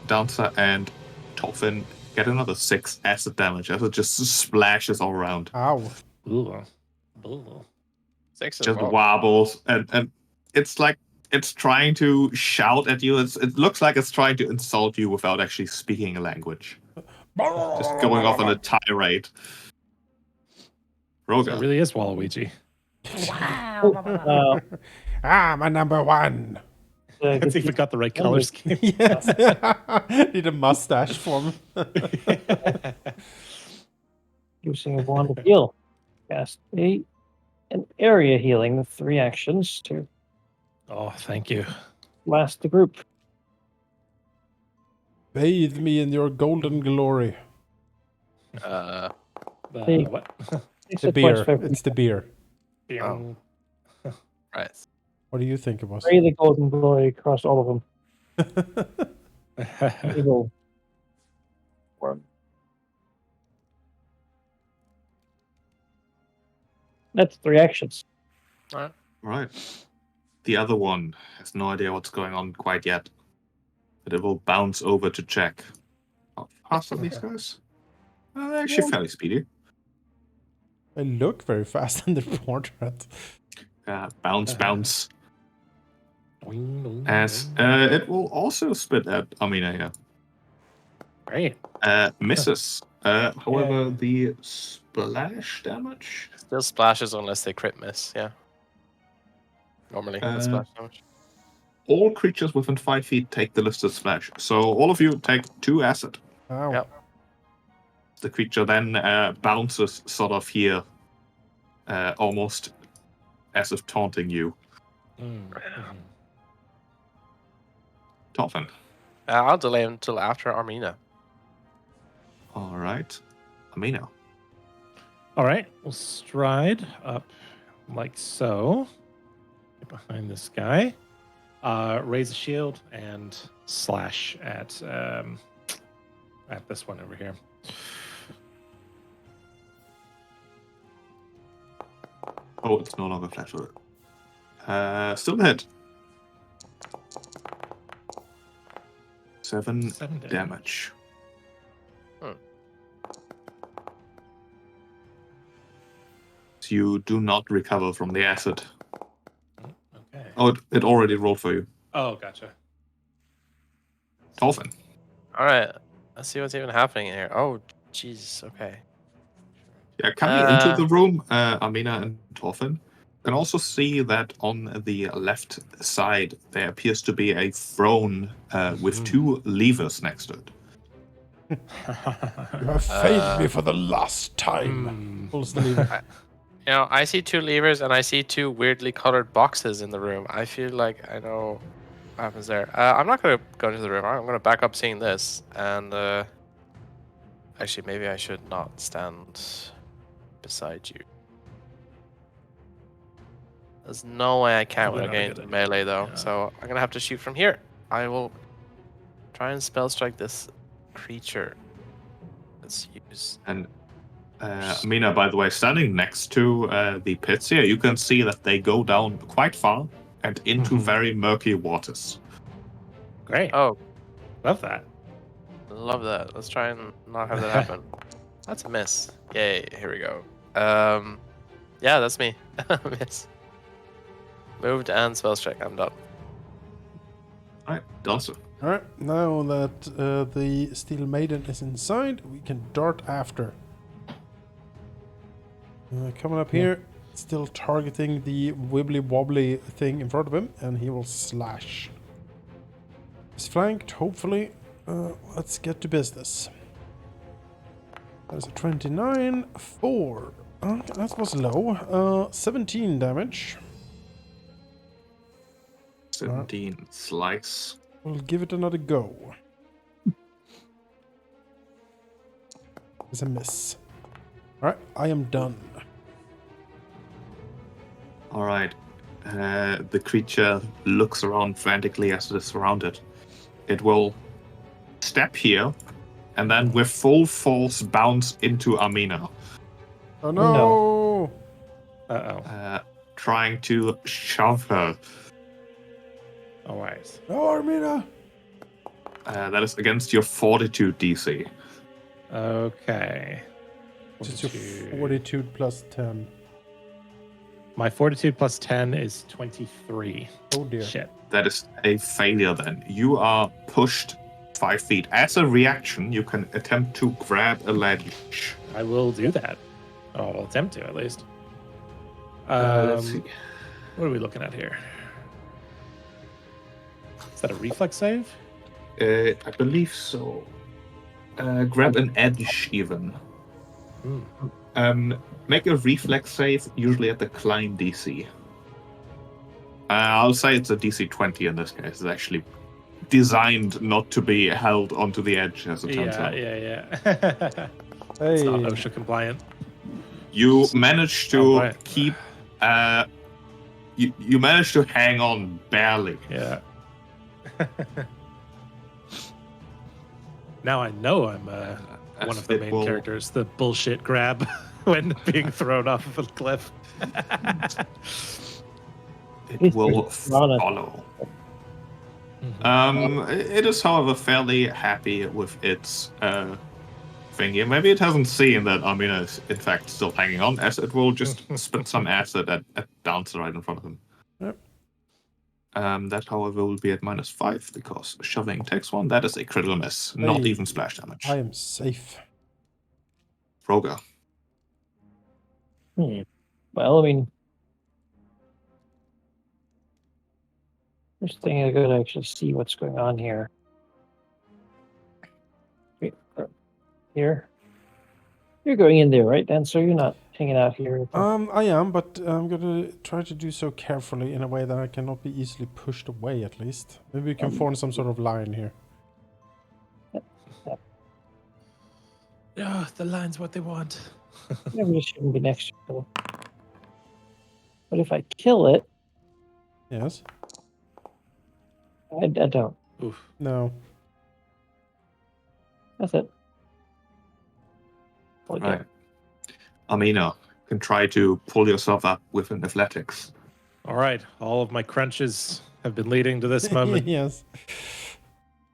Dancer, and Torfin get another 6 acid damage as it just splashes all around. Ow. Ooh. Ooh. 6 as Just well. wobbles, and it's like it's trying to shout at you. It looks like it's trying to insult you without actually speaking a language. Just going off on a tirade. So Roga. it really is Waluigi. My number 1. Let's see if we got the right color scheme. Yes. Need a mustache for him. Using a wand of heal. Cast an area healing with 3 actions to Oh, thank you. last the group. Bathe me in your golden glory. Hey. What? It's The beer. It's the beer. Oh. Right. What do you think, boss? Ray the Golden Boy across all of them. Evil one. That's 3 actions. Right. The other one has no idea what's going on quite yet, but it will bounce over to check. How fast are these guys? They're actually fairly speedy. I look very fast in the portrait. Bounce. As it will also spit at Amina here. Great. Misses. However, Yeah. the splash damage. Still splashes unless they crit miss. Yeah. Normally, the splash damage. All creatures within 5 feet take the listed splash. So all of you take 2 acid. Ow. Yep. The creature then bounces sort of here, almost as if taunting you. Toffin. I'll delay until after Armina. All right. Amina. All right, we'll stride up like so. Get behind this guy. Raise a shield and slash at this one over here. Oh, it's no longer flash with it. Still a hit. 7 damage. So you do not recover from the acid. Okay. Oh, it already rolled for you. Oh, gotcha. Dolphin. All right. Let's see what's even happening here. Oh, jeez. Okay. Yeah, coming into the room, Amina and Dolphin can also see that on the left side there appears to be a throne with 2 levers next to it. You have failed me for the last time. Pulls the lever. You know, I see 2 levers and I see 2 weirdly colored boxes in the room. I feel like I know what happens there. I'm not going to go into the room. I'm going to back up seeing this. And actually, maybe I should not stand beside you. There's no way I can't Probably when I not a get good into idea. melee, though. Yeah. So I'm going to have to shoot from here. I will try and spell strike this creature. Let's use... And Amina, by the way, standing next to the pits here, you can see that they go down quite far and into very murky waters. Great. Oh, Love that. love that. Let's try and not have that happen. That's a miss. Yay, here we go. Yeah, that's me. Miss. Moved and spell strike. I'm done. Alright, Dawson. Alright, now that the Steel Maiden is inside, we can dart after. Coming up here, still targeting the wibbly wobbly thing in front of him, and he will slash. He's flanked, hopefully. Let's get to business. There's a 29, 4. That was low. 17 damage. 17 slice. We'll give it another go. It's a miss. Alright, I am done. Alright. The creature looks around frantically as it is surrounded. It will step here and then with full force bounce into Amina. Oh no! Uh-oh. Trying to shove her. All right. No, Armina! That is against your fortitude DC. Okay. Just your fortitude plus 10. My fortitude plus 10 is 23. Oh dear. Shit. That is a failure then. You are pushed 5 feet. As a reaction, you can attempt to grab a ledge. I will do that. I'll attempt to, at least. Let's see. What are we looking at here? Is that a reflex save? I believe so. Grab an edge even. Make a reflex save, usually at the climb DC. I'll say it's a DC 20 in this case. It's actually designed not to be held onto the edge, as it turns out. Yeah. Hey. It's not OSHA compliant. You managed to Oh, right. keep. You managed to hang on barely. Yeah. Now I know I'm one of the It main will- characters. The bullshit grab when being thrown off of a cliff. It will Rana. follow. Mhm. It is, however, fairly happy with its thingy. Maybe it hasn't seen that Amina is, in fact, still hanging on, as it will just spit some acid at Dancer right in front of him. Yep. That, however, will be at -5 because shoving takes 1. That is a critical miss, not Hey, even splash damage. I am safe. Roga. Well, I mean, first thing I gotta actually see what's going on here. Wait, here. You're going in there, right, Dan? So you're not hanging out here. I am, but I'm gonna try to do so carefully in a way that I cannot be easily pushed away. At least, maybe we can form some sort of line here. Yeah, the line's what they want. Maybe this shouldn't be next to each other. But if I kill it, Yes. I don't. Oof. No. That's it. Okay. Right. Amina can try to pull yourself up with an athletics. All right, all of my crunches have been leading to this moment. Yes.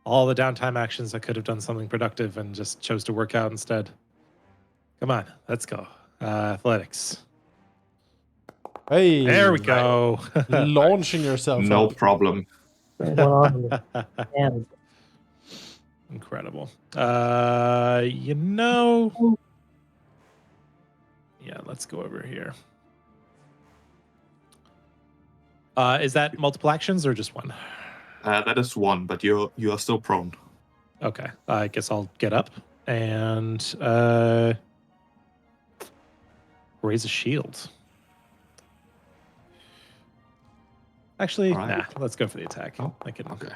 All the downtime actions, I could have done something productive and just chose to work out instead. Come on, let's go. Athletics. Hey. There we go. Launching yourself. No up. problem. Going on and Incredible. You know. Yeah, let's go over here. Is that multiple actions or just one? That is 1, but you are still prone. Okay, I guess I'll get up and raise a shield. Actually, All right. nah, let's go for the attack. I can. Okay.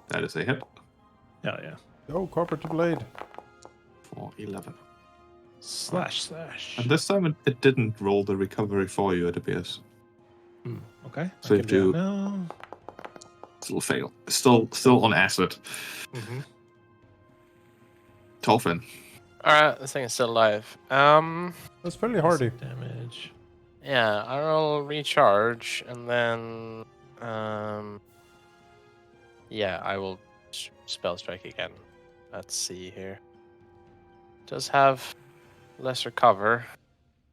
That is a hit Hell yeah. Oh, copper to blade. for 11. Slash. And this time it didn't roll the recovery for you, it appears. Okay. So I you can do do- that now. Still fail. Still on acid. Mm-hmm. Tolfin. Alright, this thing is still alive. That's fairly hardy. Damage. Yeah, I'll recharge and then yeah, I will spell strike again. Let's see here. Does have lesser cover,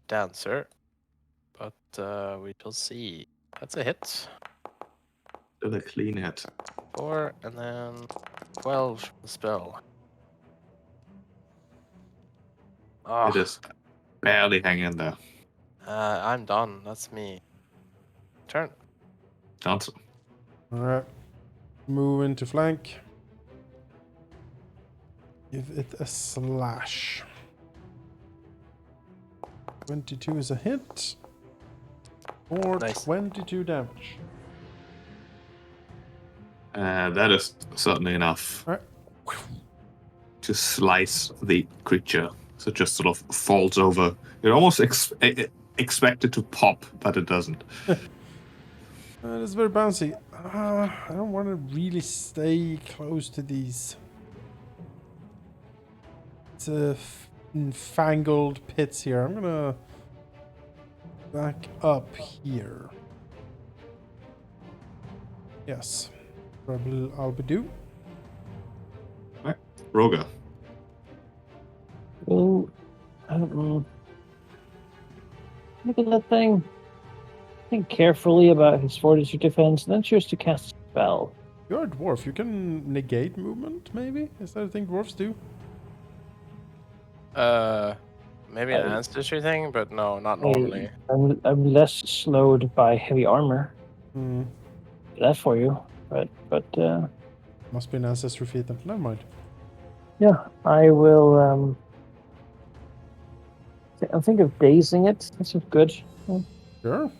dancer, but we shall see. That's a hit. Still a clean hit. 4 and then 12 from the spell. Oh, It is barely hanging there. I'm done. That's me. Turn. Dancer. Alright. Move into flank. Give it a slash. 22 is a hit. For Nice. 22 damage. That is certainly enough Alright. to slice the creature. So it just sort of falls over. It almost expected to pop, but it doesn't. It's very bouncy. I don't want to really stay close to these. It's fangled pits here. I'm gonna back up here. Yes. Probably I'll be do. Roga. well, look at that thing. Think carefully about his fortitude defense, and then choose to cast a spell. You're a dwarf. You can negate movement, maybe? Is that a thing dwarfs do? Maybe an ancestry thing, but no, not normally. I'm less slowed by heavy armor. Hmm. That for you, but Must be an ancestry feat then. Never mind. yeah, I will. I think of dazing it. That's good. There Sure.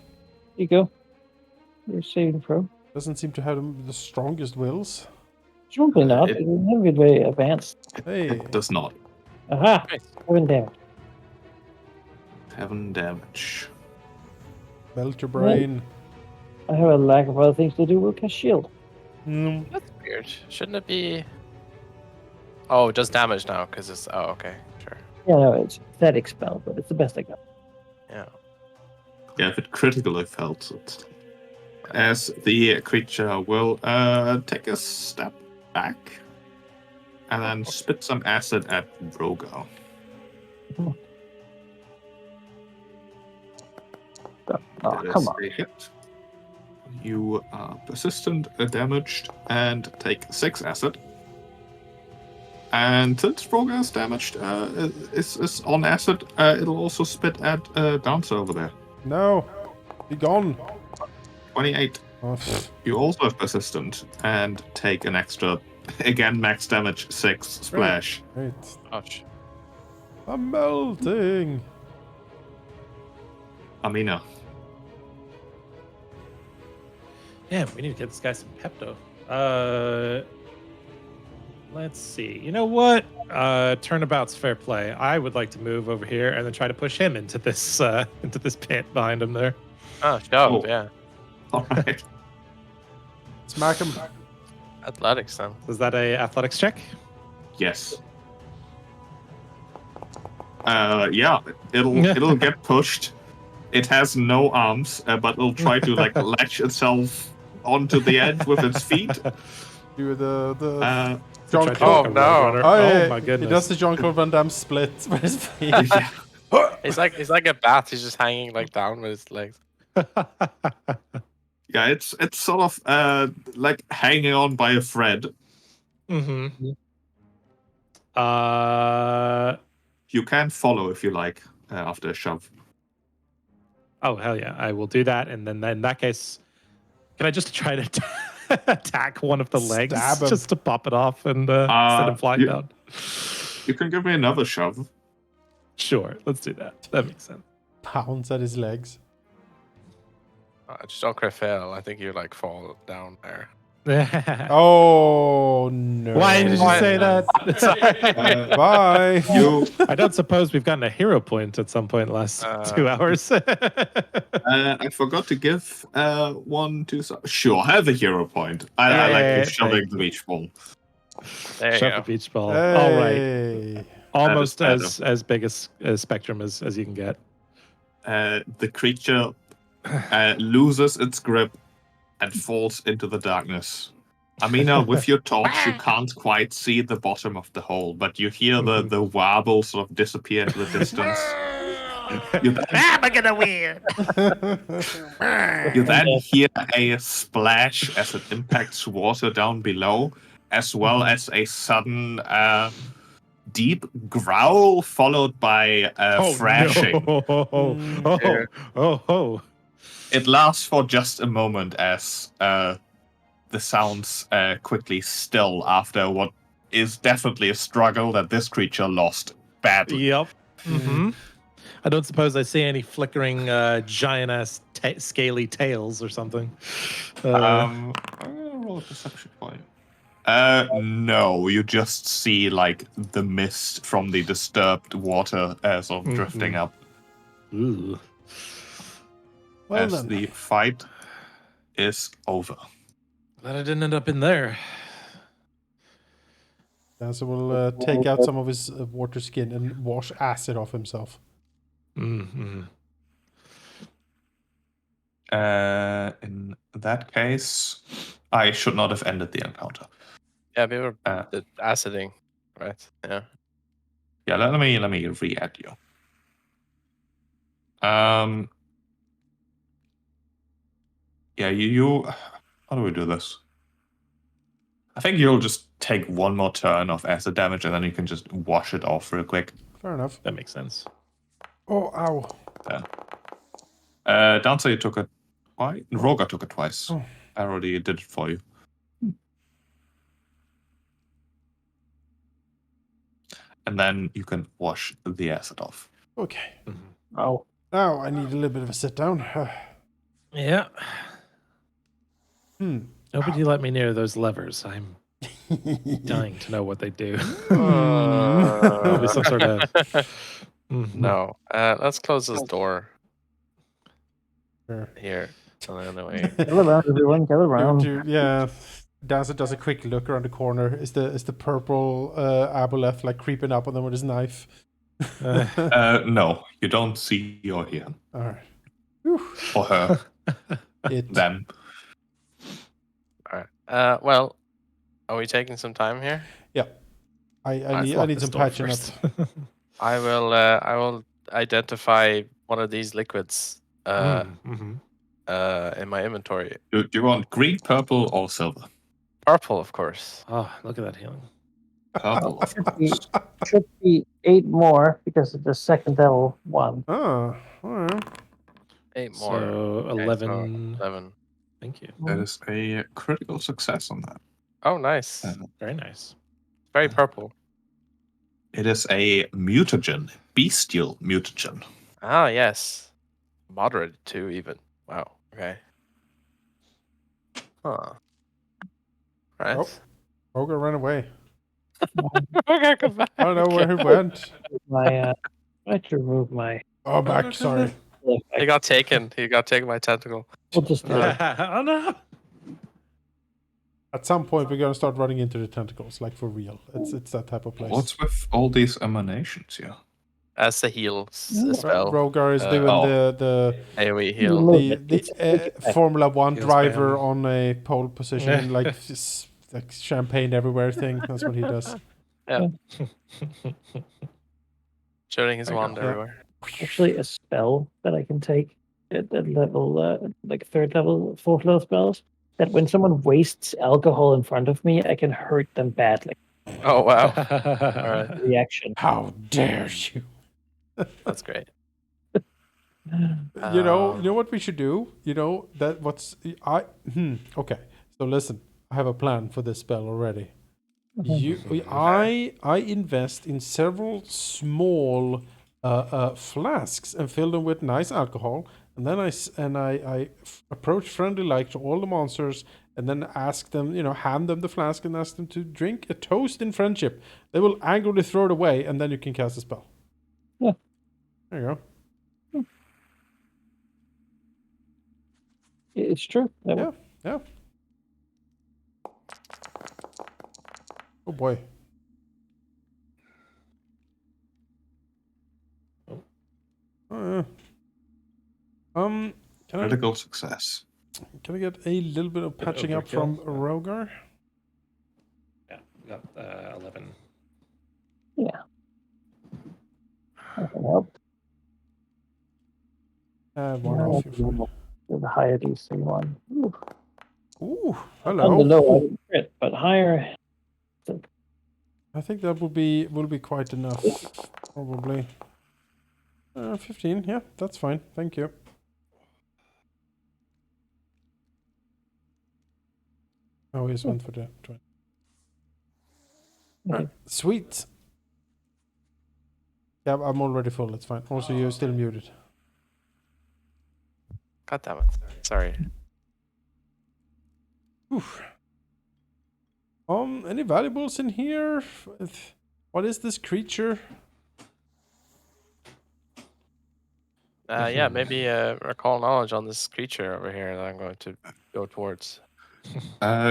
you go. You're saving throw. Doesn't seem to have the strongest wills. Probably not. It- It will never be very advanced. Hey, It does not. Aha! Nice. 7 damage. 7 damage. melt your brain. I have a lack of other things to do. We'll cast shield. Mm. That's weird. Shouldn't it be? Oh, just damage now because it's. Oh, okay, sure. Yeah, no, it's pathetic spell, but it's the best I got. Yeah. Yeah, if it critically fails it. As the creature will take a step back and then spit some acid at Rogar. Oh, That come is on. a hit. You are persistent, damaged, and take 6 acid. And since Rogar is damaged, is on acid, it'll also spit at Dancer over there. No, be gone. 28. Oh, pfft. You also have persistent and take an extra, again, max damage, 6 splash. Wait, Ouch. I'm melting. Amina. Damn, we need to get this guy some Pepto. Let's see. You know what? Turnabout's fair play. I would like to move over here and then try to push him into this pit behind him there. Oh, shove, Oh. yeah. Alright. Smack him. Athletics then. Is that a athletics check? Yes. Yeah, it'll get pushed. It has no arms, but it'll try to latch itself onto the edge with its feet. Do the Uh, John Try to Claude. Oh, make a no. roadrunner. Oh, Oh yeah, my He goodness. does the John Claude Van Damme split with his feet. yeah. He's like a bat. He's just hanging down with his legs. Yeah, it's sort of like hanging on by a thread. Mm-hmm. You can follow if you like after a shove. Oh hell yeah, I will do that. And then in that case, can I just try to attack one of the legs Stab him. just to pop it off and send him flying you- down? You can give me another shove. Sure, let's do that. That makes sense. Pounds at his legs. Just don't crit fail. I think you fall down there. Oh no! Why did you Why- say that? Bye. You I don't suppose we've gotten a hero point at some point in the last 2 hours. I forgot to give one to sure have a hero point. I like Yeah, you shoving thank the beach ball. There you Shove go. the beach ball. All right, Hey. almost That as big as spectrum as you can get. The creature loses its grip and falls into the darkness. Amina, with your torch, you can't quite see the bottom of the hole, but you hear the warble sort of disappear into the distance. Am I gonna win? You then hear a splash as it impacts water down below, as well as a sudden deep growl followed by thrashing. No. Oh. It lasts for just a moment as the sounds quickly still after what is definitely a struggle that this creature lost badly. Yep. Mm-hmm. I don't suppose I see any flickering giant ass scaly tails or something. I'm gonna roll a perception for you. No, you just see like the mist from the disturbed water sort of drifting up Ooh. Well as then. the fight is over. Glad I didn't end up in there. Dancer will take out some of his water skin and wash acid off himself. Mm-hmm. In that case, I should not have ended the encounter. Yeah, we were Uh, the aciding, right? Yeah. Yeah, let me re-add you. Yeah, you. How do we do this? I think you'll just take one more turn of acid damage, and then you can just wash it off real quick. Fair enough. That makes sense. Oh, ow. Dancer, you took it twice. Rogar took it twice. Oh. I already did it for you. And then you can wash the acid off. Okay. Oh. Now I need a little bit of a sit down. Yeah. Hmm. Nobody let me near those levers. I'm Dying to know what they do. Uh, Probably some sort of. Mhm. No. Let's close this door Sure. here. So anyway. Gather around, everyone. Gather around. Yeah. Dancer does a quick look around the corner. Is the purple aboleth like creeping up on them with his knife? No, you don't see or hear. All right. Or her. It. Them. All right. Well, are we taking some time here? Yeah. I Let's need Lock some this door patching up. first. I will identify one of these liquids Mhm. in my inventory. Do you want green, purple, or silver? Purple, of course. Oh, look at that healing. Purple, of course. Should be 8 more because of the second level one. Oh, all right. 8 more. So Okay, 11. 11. Thank you. That is a critical success on that. Oh, nice. Very nice. Very purple. It is a mutagen, bestial mutagen. Ah, yes. Moderate too, even. Wow. Okay. Huh. Right. Oh. Ogre ran away. Okay, come back. I don't know where he went. I had to remove my. Oh, back. Sorry. He got taken. He got taken by tentacle. We'll just Oh no! At some point, we're gonna start running into the tentacles, like for real. It's that type of place. What's with all these emanations here? As the heal Yeah. spell. Rogar is doing oh. the AoE heal. Move the it. Formula One Feels driver bad. on a pole position, like like champagne everywhere thing. That's what he does. Shooting his There you wand go. Yeah. everywhere. Actually, a spell that I can take at level, like 3rd level, 4th level spells. That when someone wastes alcohol in front of me, I can hurt them badly. Oh, wow. All right. Reaction. How dare you? That's great. You know what we should do? You know that what's okay. So listen, I have a plan for this spell already. I invest in several small flasks and fill them with nice alcohol, and then I approach friendly like to all the monsters, and then ask them, hand them the flask and ask them to drink a toast in friendship. They will angrily throw it away, and then you can cast a spell. Yeah. There you go. It's true. Yeah. Oh boy. Oh, can Critical success. I get a little bit of Bit patching up from overkill. Rogar? Yeah, we got 11. Yeah. I can help. One No, off your friend. the higher DC one. Ooh. Ooh, On the hello. low, I didn't crit, but higher. I think that will be quite enough, probably. 15, yeah, that's fine. Thank you. Oh, he's went for the 20. Okay. Sweet. Yeah, I'm already full. It's fine. Also, you're still muted. God damn it. Sorry. Oof. Any valuables in here? What is this creature? Yeah, maybe recall knowledge on this creature over here that I'm going to go towards.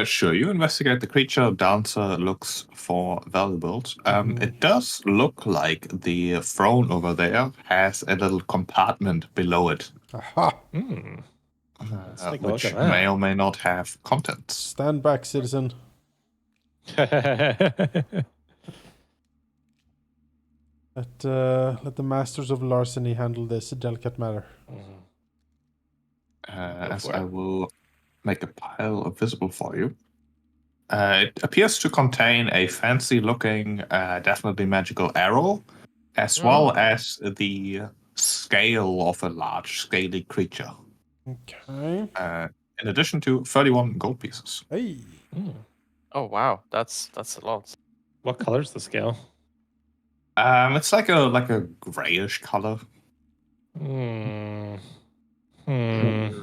Sure, you investigate the creature. Dancer looks for valuables. It does look like the throne over there has a little compartment below it, Aha! Mm. Let's take a look which at that. may or may not have contents. Stand back, citizen. Let the masters of larceny handle this delicate matter. As for I it. will make a pile visible for you. It appears to contain a fancy-looking, definitely magical arrow, as well as the scale of a large, scaly creature. Okay. In addition to 31 gold pieces. Hey. Mm. Oh, wow. That's a lot. What color's the scale? It's like a grayish color, Hmm. and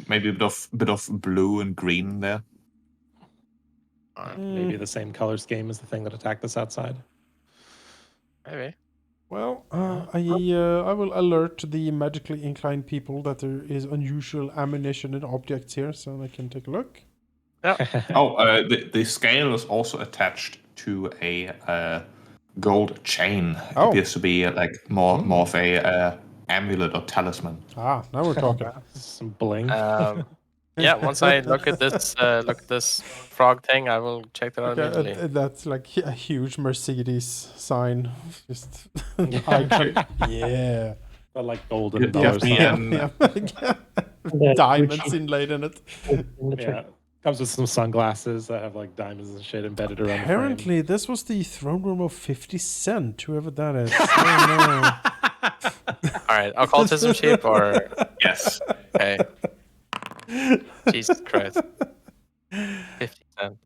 maybe a bit of blue and green there. Maybe the same color scheme as the thing that attacked us outside. Maybe. Well, I will alert the magically inclined people that there is unusual ammunition and objects here, so they can take a look. The scale is also attached to a gold chain. It Oh. appears to be like more of a amulet or talisman. Ah, now we're talking. Some bling. Yeah, once I look at this frog thing, I will check that out Okay, immediately. that's like a huge Mercedes sign. Just icon. Yeah. But like golden Give dollars. me Yeah, an- yeah. Diamonds inlaid in it. In the Yeah. Comes with some sunglasses that have like diamonds and shit embedded around Apparently, this was the throne room of 50 Cent, whoever that is. Oh, All right, occultism sheep or Yes. okay. Jesus Christ. 50 cent.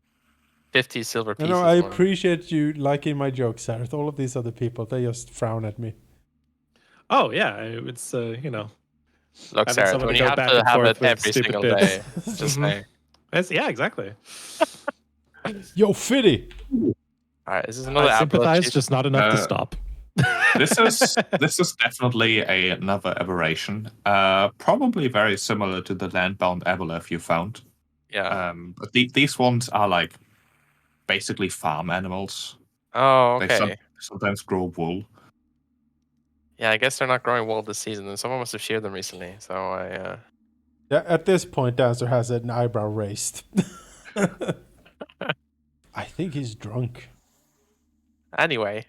50 silver no. pieces. No, I more. appreciate you liking my jokes, Sarah. All of these other people, they just frown at me. Oh yeah, it's you know. Look, having Sarah, someone when to you go have back to and have forth it with every stupid single bits. day, just Mhm. say. Yeah, exactly. Yo, Fitty! All right, this is another I apple. sympathize, just not enough to Uh, stop. This is definitely another aberration. Probably very similar to the landbound aboleth you found. Yeah. But these ones are like basically farm animals. Oh, They okay. sometimes grow wool. Yeah, I guess they're not growing wool this season, and someone must have sheared them recently. So Yeah, at this point, Dancer has an eyebrow raised. I think he's drunk. Anyway.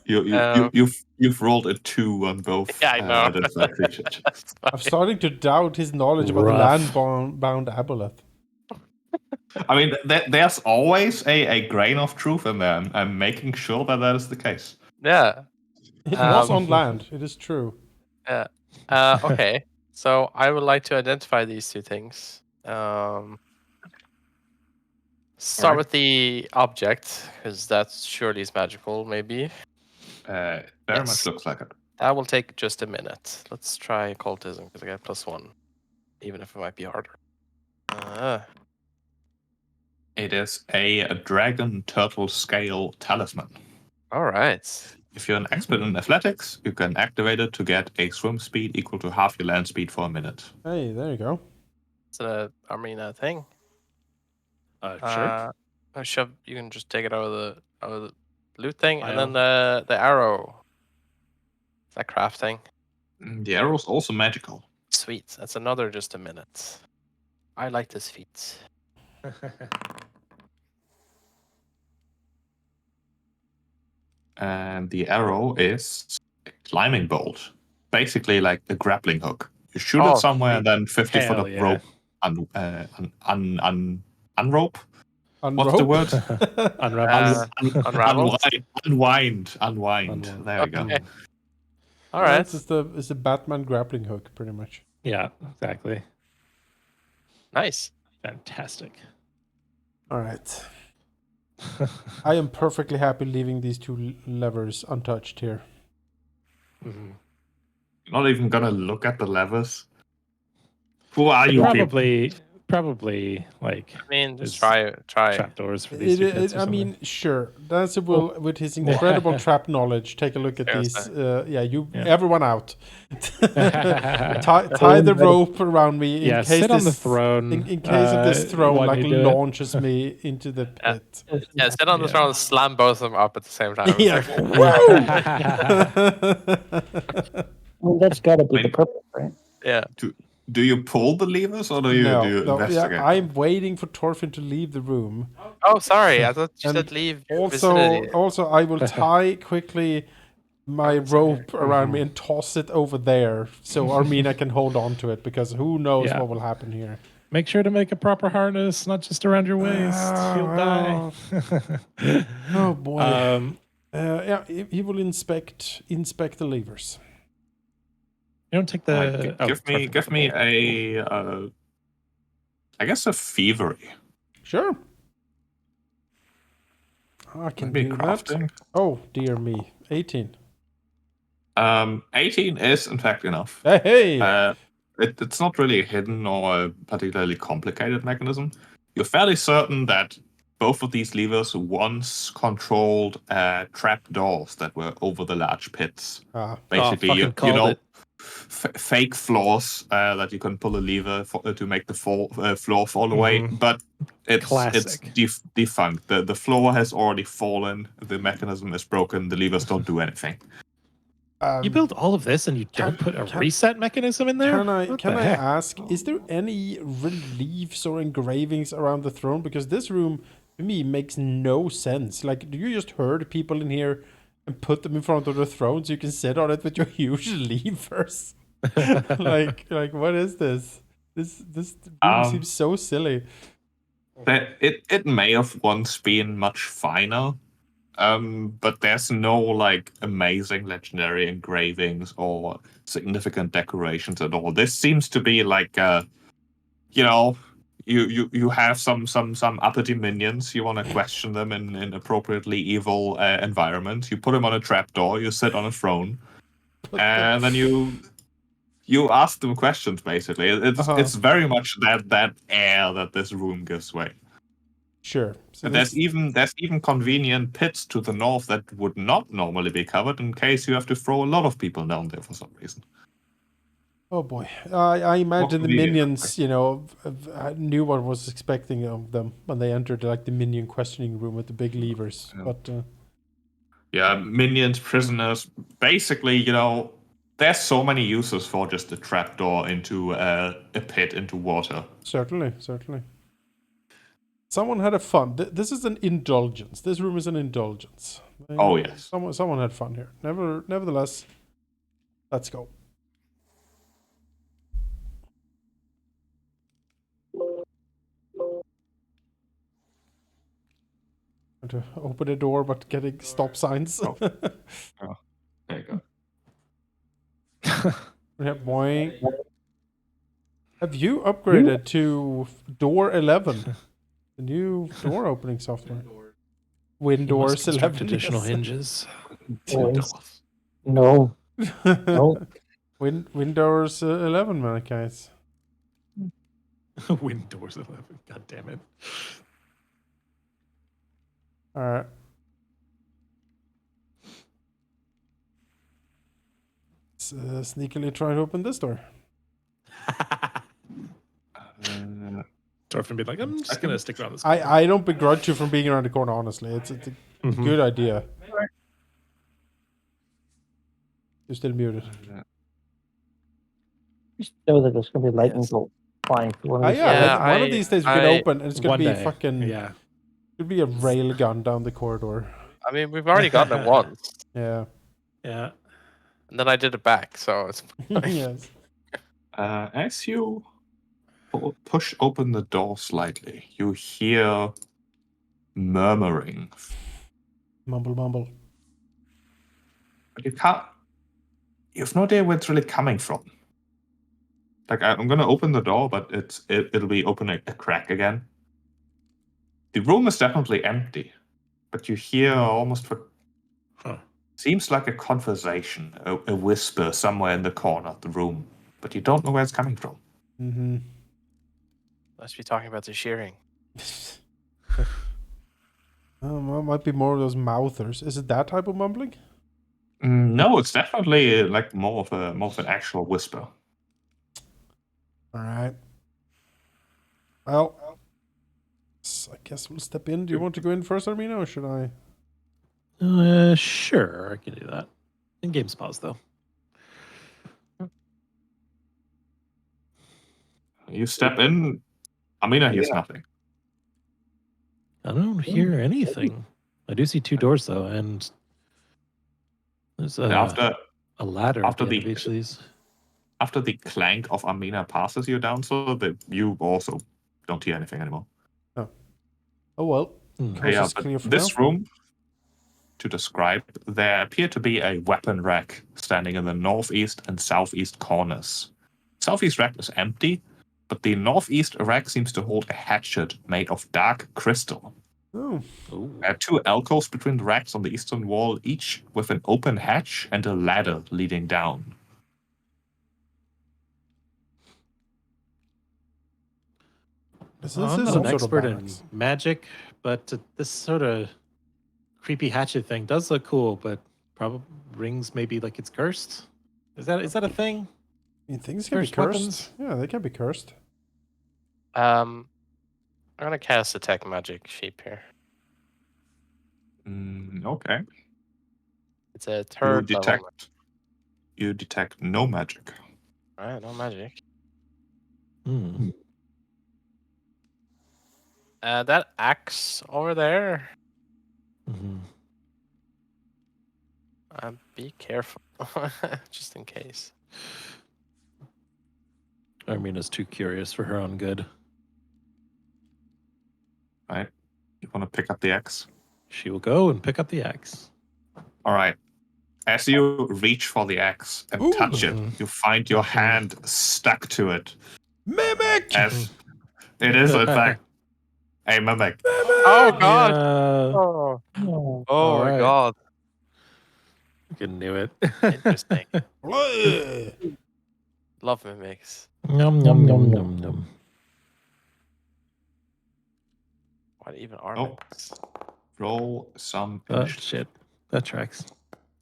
You've rolled a 2 on both. Yeah, I know. identified creature checks. I'm starting to doubt his knowledge about the Rough. land-bound aboleth. I mean, there's always a grain of truth in there. I'm making sure that is the case. Yeah. It was on land. It is true. Yeah. Okay. So I would like to identify these two things. Start Alright. with the object, because that surely is magical, maybe. Very Yes. much looks like it. That will take just a minute. Let's try occultism, because I got +1, even if it might be harder. It is a dragon turtle scale talisman. All right. If you're an expert in athletics, you can activate it to get a swim speed equal to half your land speed for a minute. Hey, there you go. It's an Armina thing. Sure. Shove. You can just take it out of the loot thing, I and then the arrow. Is that crafting? The arrow's also magical. Sweet. That's another just a minute. I like this feat. And the arrow is a climbing bolt. Basically like a grappling hook. You shoot Oh, it somewhere sweet. and then 50 foot Hell of yeah. rope unrope? What's the word? Unravel. Unravel. Unwind. There we go. Okay. All right. It's a Batman grappling hook, pretty much. Yeah, exactly. Nice. Fantastic. All right. I am perfectly happy leaving these two levers untouched here. Mhm. You're not even gonna look at the levers. Who are you people? Probably like I mean, just Is- try. trapdoors for these two bits or I something. mean, sure. Dancer will, with his incredible trap knowledge, take a look at Fair these. Yeah. Everyone out. tie the rope around me in Yeah, case sit on the this throne. in case of this throne while like you do it. launches me into the pit. Yeah, sit on the Yeah. throne and slam both of them up at the same time. Yeah. Well, that's got to be the Wait. purpose, right? Yeah. Do you pull the levers or do you investigate? Yeah, I'm waiting for Torfin to leave the room. Oh, sorry. I thought you And said leave Also, vicinity. I will tie quickly my rope around me and toss it over there so Armina can hold on to it, because who knows Yeah. what will happen here. Make sure to make a proper harness, not just around your waist. You'll die. Oh boy. You He will inspect the levers. don't take the. Give me a I guess a thievery. Sure. I can Maybe do crafting. that. Oh dear me. 18. 18 is in fact enough. Hey. It's not really a hidden or a particularly complicated mechanism. You're fairly certain that both of these levers once controlled trap doors that were over the large pits. Basically, fucking called it. Fake floors that you can pull a lever to make the floor fall away, but it's Classic. defunct. The floor has already fallen. The mechanism is broken. The levers don't do anything. You build all of this and you don't put a reset mechanism in there? Can I ask, is there any reliefs or engravings around the throne? Because this room, to me, makes no sense. Like, do you just herd people in here and put them in front of the throne so you can sit on it with your huge levers? like, what is this? This room seems so silly. That it may have once been much finer. But there's no like amazing legendary engravings or significant decorations at all. This seems to be like you have some uppity minions. You want to question them in appropriately evil environment. You put them on a trapdoor. You sit on a throne, and then you ask them questions. Basically, it's very much that air that this room gives way. Sure. So there's even convenient pits to the north that would not normally be covered in case you have to throw a lot of people down there for some reason. Oh boy, I imagine the minions, knew what was expecting of them when they entered like the minion questioning room with the big levers. Yeah. But minions, prisoners, basically, there's so many uses for just a trapdoor into a pit into water. Certainly. Someone had a fun. This is an indulgence. This room is an indulgence. Oh yes. Someone had fun here. Nevertheless, let's go. To open the door, but getting stop signs. Oh, there you go. Yeah, boy. Have you upgraded to door 11? The new door opening software. Windows 11. Additional hinges. No. No. Windows 11, man, guys. Windows 11. God damn it. Alright. Let's sneakily try to open this door. Thorfinn be like, I'm just going to stick around this. I don't begrudge you from being around the corner, honestly. It's a good idea. You're still muted. Just know that there's going to be lightning bolt flying through one of these. One of these days we can open and it's going to be fucking... Yeah. It'll be a rail gun down the corridor. I mean, we've already gotten it once. Yeah. And then I did it back, so it's fine. Yes. As you push open the door slightly, you hear murmuring. Mumble. But you have no idea where it's really coming from. Like, I'm going to open the door, but it'll be open a crack again. The room is definitely empty, but you hear almost what seems like a conversation, a whisper somewhere in the corner of the room, but you don't know where it's coming from. Mm-hmm. Must be talking about the shearing. Might be more of those mouthers. Is it that type of mumbling? No, it's definitely like more of an actual whisper. All right. Well, I guess we'll step in. Do you want to go in first, Armina, or should I? Sure, I can do that. In game's pause, though. You step in. Amina hears nothing. I don't hear anything. I do see two doors, though, and there's a ladder after at the end of each of these. After the clank of Amina passes you down, so that you also don't hear anything anymore. Oh well. Yeah, this room, to describe, there appear to be a weapon rack standing in the northeast and southeast corners. Southeast rack is empty, but the northeast rack seems to hold a hatchet made of dark crystal. Oh. There are two alcoves between the racks on the eastern wall, each with an open hatch and a ladder leading down. Because Well, this I'm is not some an sort of expert in barracks. magic, but this sort of creepy hatchet thing does look cool, but probably rings maybe like it's cursed. Is that a thing? I mean, things can be Cursed cursed. weapons? Yeah, they can be cursed. I'm gonna cast Detect Magic Sheep here. Okay. It's a You third level. detect no magic. Alright, no magic. Hmm. That axe over there. Mm-hmm. Be careful, just in case. Armina's too curious for her own good. Right? You want to pick up the axe? She will go and pick up the axe. All right. As you reach for the axe and Ooh. touch it, Mhm. you find your Mhm. hand stuck to it. Mimic! As it is, in fact, a mimic. Oh god! Yeah. Oh, Oh, oh my Alright. god! I knew it. Interesting. Bleh. Love mimics. Yum, yum, yum, yum, yum. What even are Oh. mimics? Roll some Oh, initiative. shit. That tracks.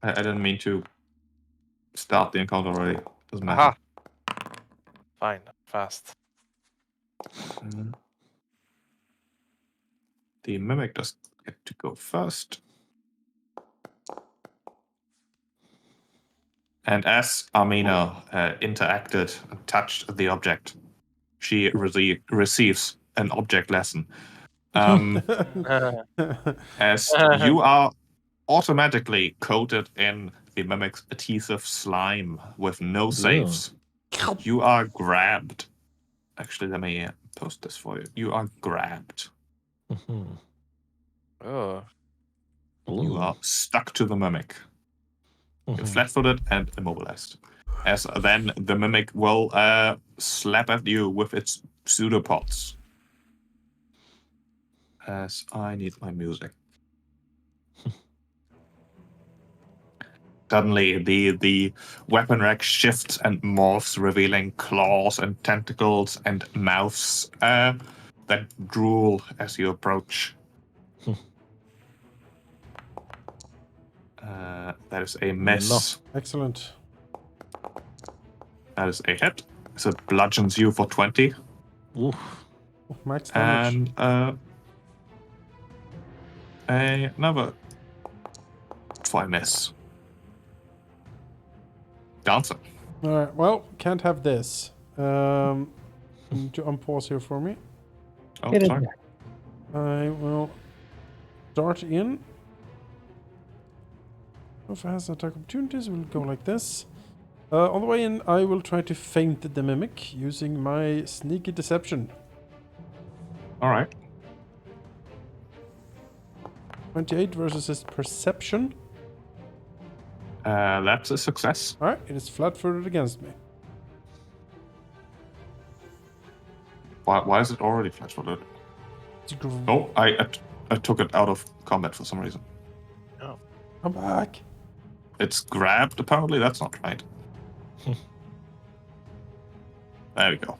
I didn't mean to start the encounter already. Doesn't matter. Aha! Fine, fast. Mhm. The mimic does get to go first. And as Armina interacted and touched the object, she receives an object lesson. As you are automatically coated in the mimic's adhesive slime with no saves, you are grabbed. Actually, let me post this for you. You are grabbed. Mhm. Oh, You Ooh. are stuck to the mimic. You're Mhm. flat-footed and immobilized. As then the mimic will slap at you with its pseudopods. As I need my music. Suddenly, the weapon rack shifts and morphs, revealing claws and tentacles and mouths that drool as you approach. That is a miss. Excellent. That is a hit. So it bludgeons you for 20. Oof. Oh, max damage. And another for a miss. Dancer. Alright, well, can't have this. Need to unpause here for me. Oh, Get in sorry. I will dart in. If it has attack opportunities, we'll go like this. On the way in, I will try to feint the mimic using my sneaky deception. All right. 28 versus his perception. That's a success. Alright, it is flat-footed against me. Why is it already flat-footed? It's Oh, I took it out of combat for some reason. Come back. It's grabbed, apparently. That's not right. There we go.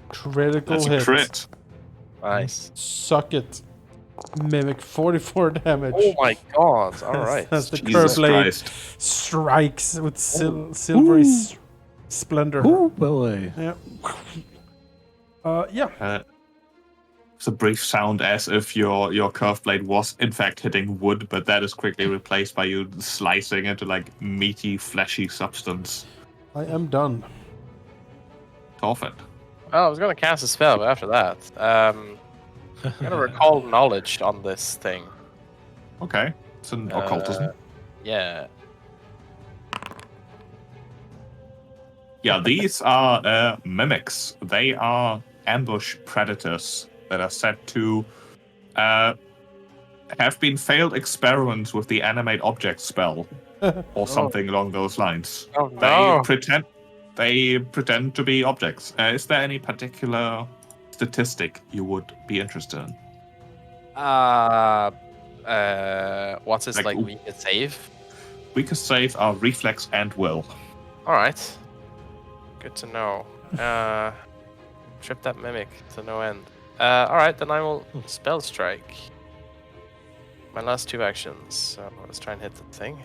Critical That's hit. a crit. nice. Suck it. Mimic 44 damage. Oh my god! All right. As the Jesus curve blade Christ. strikes with silvery splendor. Oh boy. Yeah. Yeah. It's a brief sound as if your curved blade was in fact hitting wood, but that is quickly replaced by you slicing into like meaty, fleshy substance. I am done. Torfin. Oh, I was gonna cast a spell, but after that, I'm gonna recall knowledge on this thing. Okay. It's an occultism. Yeah. Yeah, these are mimics. They are ambush predators that are said to have been failed experiments with the animate object spell or something along those lines. Oh no! They pretend to be objects. Is there any particular statistic you would be interested in? What's his Like, weakest save? Weakest saves are reflex and will. All right. Good to know. Trip that mimic to no end. Alright, then I will spell strike. My last 2 actions. So let's try and hit the thing.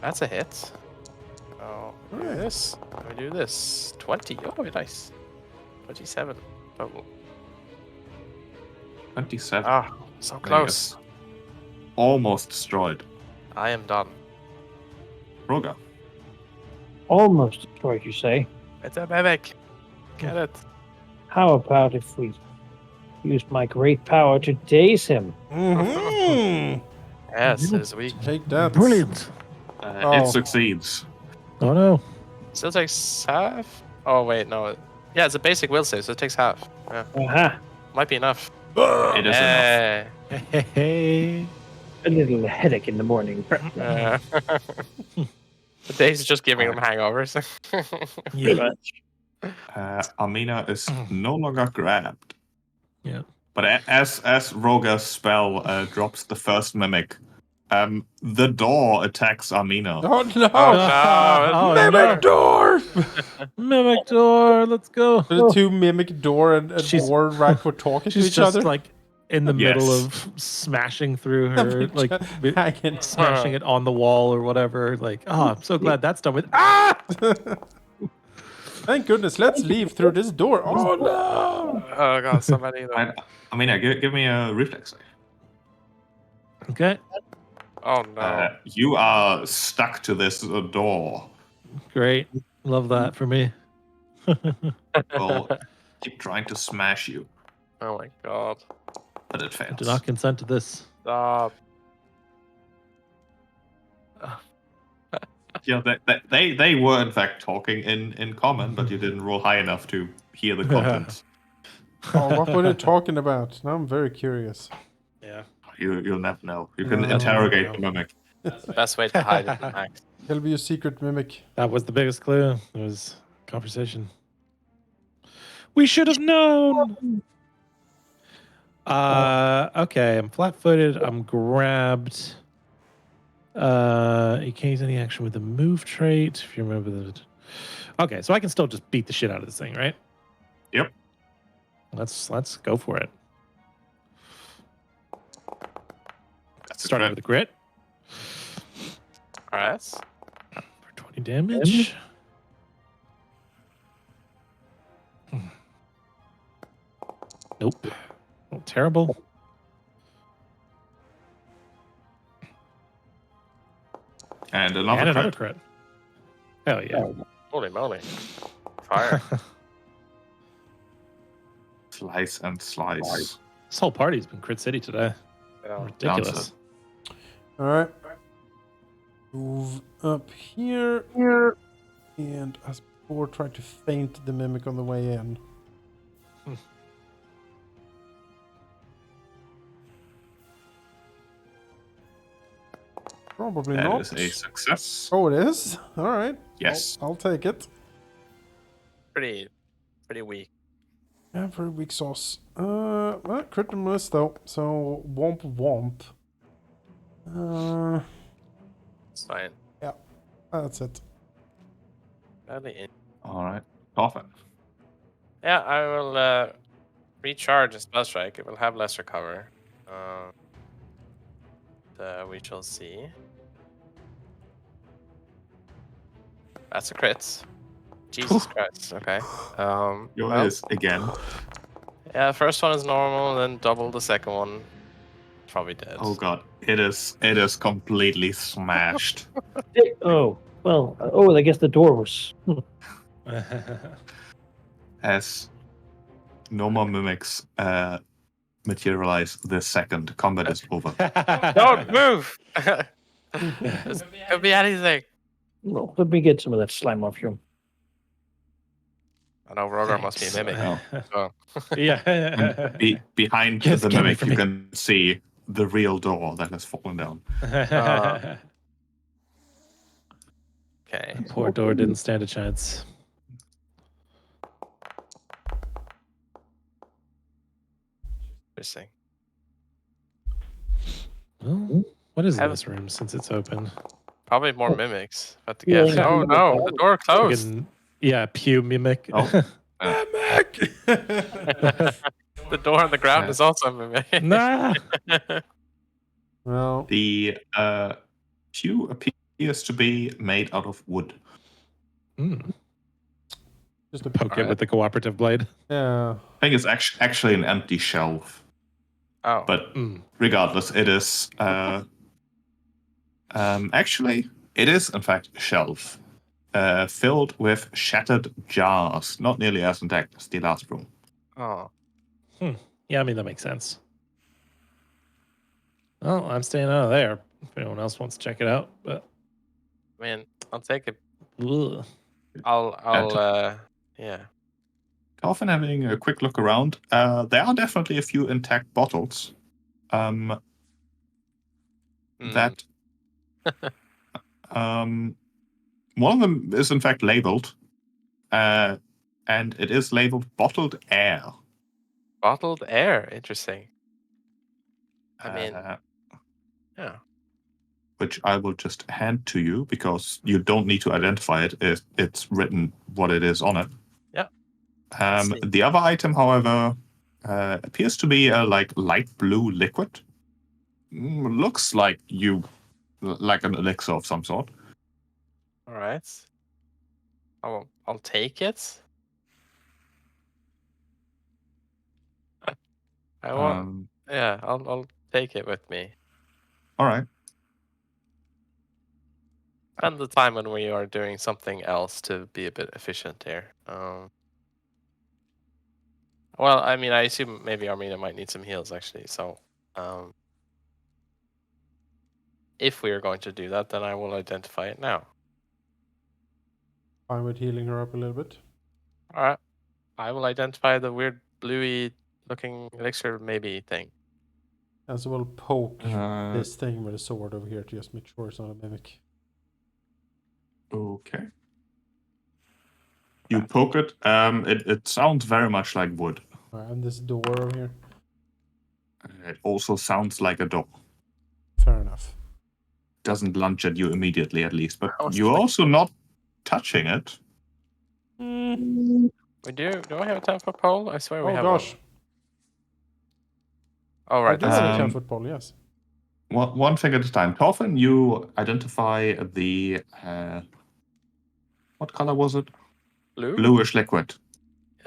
That's a hit. Oh, we do Alright. this. We do this. 20. Oh, nice. 27 total. 27. Ah, so close. Almost destroyed. I am done. Roga. Almost destroyed, you say? It's a mimic. Get it. How about if we use my great power to daze him? Mm-hmm. Yes, it is weak. Take that. Brilliant. Oh. It succeeds. Oh no. Still takes half? Oh, wait, no. Yeah, it's a basic will save, so it takes half. Yeah, Aha! might be enough. It is enough. Hey. A little headache in the morning. The day's just giving them hangovers. Pretty much. Amina is no longer grabbed. Yeah. But as Roga's spell drops the first mimic, the door attacks Amina. Oh no! Oh, no. Mimic door! Mimic door. Let's go. The two mimic door and She's- door right for talking to She's each just other. like in the Yes. middle of smashing through her, like hanging. smashing it on the wall or whatever. Like, oh, I'm so glad that's done with. Ah! Thank goodness. Let's leave through this door. Oh no! Oh, God, somebody. Though. Amina, give me a reflex save. Okay. Oh, no. You are stuck to this door. Great. Love that for me. Will keep trying to smash you, Oh, my God. but it I fails. do not consent to this. Stop. Yeah, they were in fact talking in common, but you didn't roll high enough to hear the content. Oh, what were they talking about? Now I'm very curious. Yeah. You'll never know. You can No. interrogate the mimic. That's the best way to hide it, Max. It'll be a secret mimic. That was the biggest clue. It was conversation. We should have known. Okay, I'm flat-footed. I'm grabbed. You can't use any action with the move trait. If you remember the. Okay, so I can still just beat the shit out of this thing, right? Yep. Let's go for it. That's Starting with a grit All right. for 20 damage. Nope. Oh, terrible. And another And another crit. crit. Hell yeah. Holy moly. Fire. Slice and slice. This whole party's been Crit City today. Yeah. Ridiculous. All right. Move up here. And as before, try to feint the mimic on the way in. Probably That not. is a success. Oh, it is? All right. Yes. I'll take it. Pretty weak. Yeah, very weak sauce. Well, critical miss though. So womp womp. It's fine. That's it. Badly in. All right. Coffin. Yeah, I will recharge a spell strike. It will have less recover. We shall see. That's a crit. Jesus Christ. Okay. Your Well, is again. yeah, first one is normal, then double the second one. Probably dead. Oh god. It is completely smashed. Oh, well. I guess the door was. As no more mimics materialize this second, combat is over. Don't move! This could be anything. Well, let me get some of that slime off you. I know Rogar must be a mimic. Oh. So. Yeah. And behind Yes, the get away mimic, from you me. can see the real door that has fallen down. Okay. Poor door didn't stand a chance. Interesting. Well, what is in Have- this room since it's open? Probably more Oh. mimics. But Feeling again, oh good no, about the it. door closed. Fucking, yeah, pew mimic. Oh. Mimic! The door on the ground is also a mimic. Nah. Well, The pew appears to be made out of wood. Mm. just a Poke it Alright. with the cooperative blade. yeah. I think it's actually an empty shelf, Oh, but Mm. regardless, it is actually it is in fact a shelf filled with shattered jars, not nearly as intact as the last room. oh. Yeah, I mean, that makes sense. Well, I'm staying out of there if anyone else wants to check it out. But Man, I'll take it. ugh. Yeah. Often having a quick look around, there are definitely a few intact bottles. Mm. That one of them is in fact labeled, and it is labeled bottled air. Bottled air. Interesting. I mean, uh, yeah. which I will just hand to you because you don't need to identify it. It's written what it is on it. Yeah. Let's see. The other item, however, appears to be a light blue liquid. Looks like an elixir of some sort. All right. I'll take it. I want. Yeah, I'll take it with me. All right. Spend the time when we are doing something else to be a bit efficient here. Well, I mean, I assume maybe Armina might need some heals actually. So, if we are going to do that, then I will identify it now. Fine with healing her up a little bit. All right. I will identify the weird bluey looking elixir maybe thing. As well poke Uh, this thing with a sword over here to just make sure it's not a mimic. Okay. You poke it. It sounds very much like wood. Alright, and this door over here. It also sounds like a door. Fair enough. Doesn't lunge at you immediately, at least. But I was you're like- also not touching it. We do. Do I have a 10-foot pole? I swear we Oh have gosh. one. Oh I right, do that's have a me. 10-foot pole, yes. One thing at a time. Torfin, you identify the what color was it? Blue. Bluish liquid.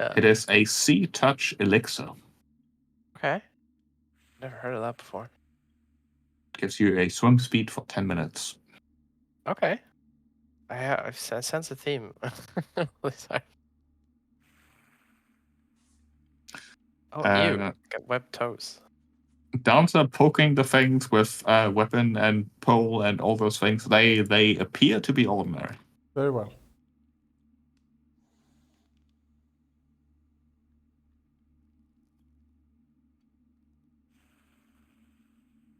Yeah. It is a sea touch elixir. Okay. Never heard of that before. Gives you a swim speed for 10 minutes. Okay. I sense a theme. Sorry. Oh, ew. Got webbed toes. Dancer poking the things with weapon and pole and all those things, they appear to be ordinary. Very well.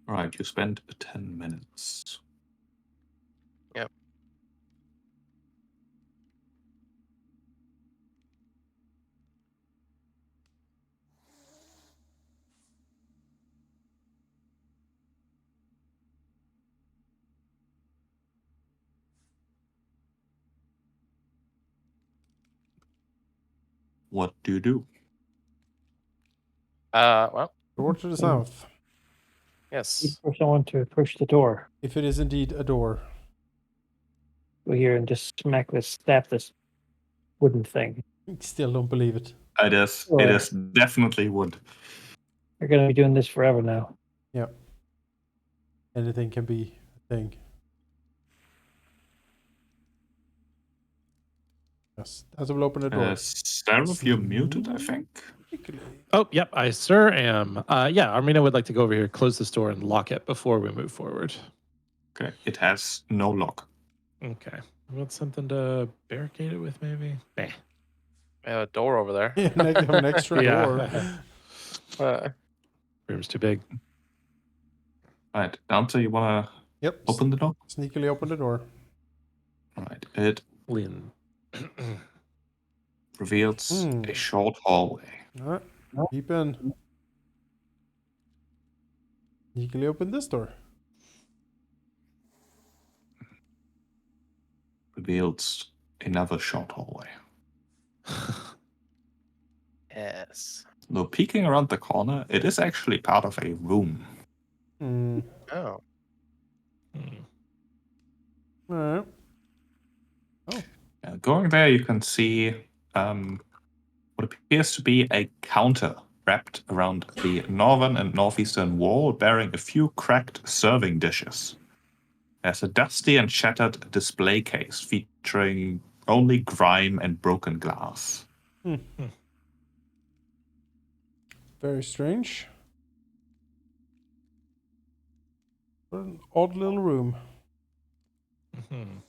Right, you spend 10 minutes. Yep. What do you do? Well, Door to the south. yes. For someone to push the door. If it is indeed a door. Go here and just stab this wooden thing. Still don't believe it. It is definitely wood. They're going to be doing this forever now. Yep. Anything can be a thing. Yes. As will open the door. Seraph, you're muted, I think. Oh, yep, I sir am. Yeah, Armina would like to go over here, close this door, and lock it before we move forward. Okay, it has no lock. Okay. Want something to barricade it with, maybe? Nah. We have a door over there. An extra Yeah. door. Room's too big. Right, Dancer, you wanna Yep. open the door? Sneakily open the door. Right, it Lynn. reveals a short hallway. Alright. Keep in. Sneakily open this door. reveals another short hallway. Yes. Though peeking around the corner, it is actually part of a room. Hmm. Oh. Alright. Going there, you can see what appears to be a counter wrapped around the northern and northeastern wall, bearing a few cracked serving dishes. There's a dusty and shattered display case featuring only grime and broken glass. Very strange. What an odd little room. Mhm.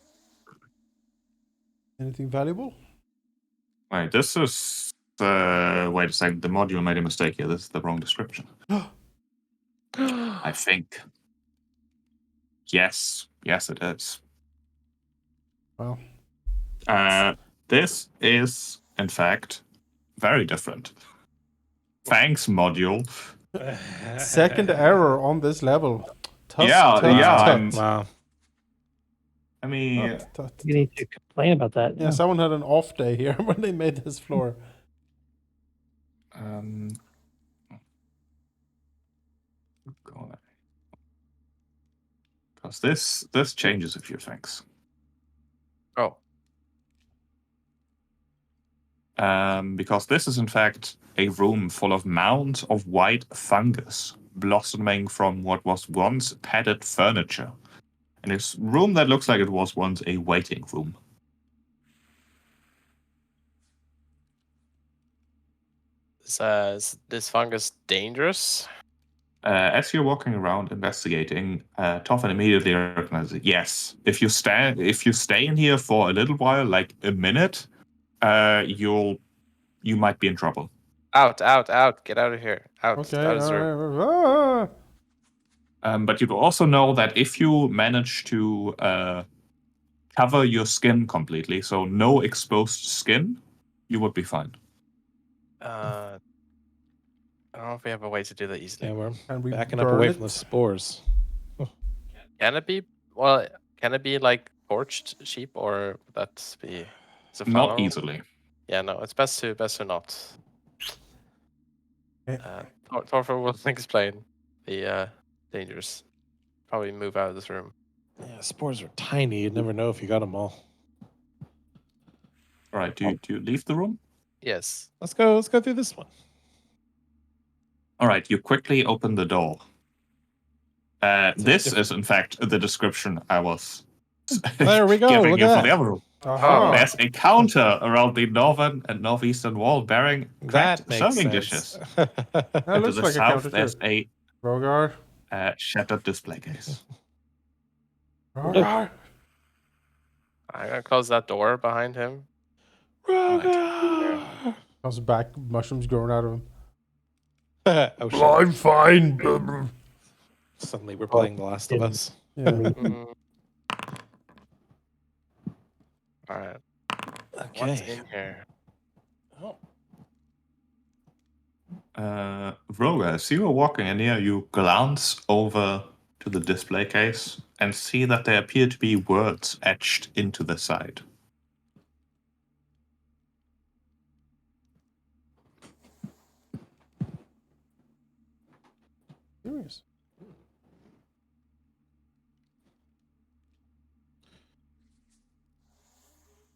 Anything valuable? Wait, this is. Wait a second, the module made a mistake here. This is the wrong description. I think. Yes, it is. Well, This is, in fact, very different. Thanks, module. second error on this level. Yeah, I'm- Wow. I mean, You need to complain about that. Yeah, someone had an off day here when they made this floor. Because this changes a few things. Oh. Because this is in fact a room full of mounds of white fungus blossoming from what was once padded furniture. And it's a room that looks like it was once a waiting room. Is this fungus dangerous? As you're walking around investigating, Toffin immediately recognizes it. Yes, if you stay in here for a little while, like a minute, you might be in trouble. Out! Get out of here! Out! Okay, Out of this room. alright. But you also know that if you manage to cover your skin completely, so no exposed skin, you would be fine. I don't know if we have a way to do that easily. Yeah, we're Can we backing up burn away it? from the spores. Can it be? Well, can it be like torched sheep, or would that be? Is it Not flammable? easily. Yeah, no. It's best to not. Okay. Torfer will explain the dangers. Probably move out of this room. Yeah, spores are tiny. You'd never know if you got them all. All right, do you leave the room? Yes. Let's go through this one. All right, you quickly open the door. This is, in fact, the description I was There we go. giving Look you at for that. the other room. Aha. There's a counter around the northern and northeastern wall bearing cracked That makes serving sense. dishes. That And to looks the like a south, counter there's too. a Rogar. shattered display case. Rogar. I'm gonna close that door behind him. Rogar! Comes back, mushrooms growing out of him. Oh, shit. I'm fine. Suddenly we're playing The Last of Us. Yeah. Mm. All right. What's Okay. in here? Oh. Roga, as you are walking in here, you glance over to the display case and see that there appear to be words etched into the side. Serious.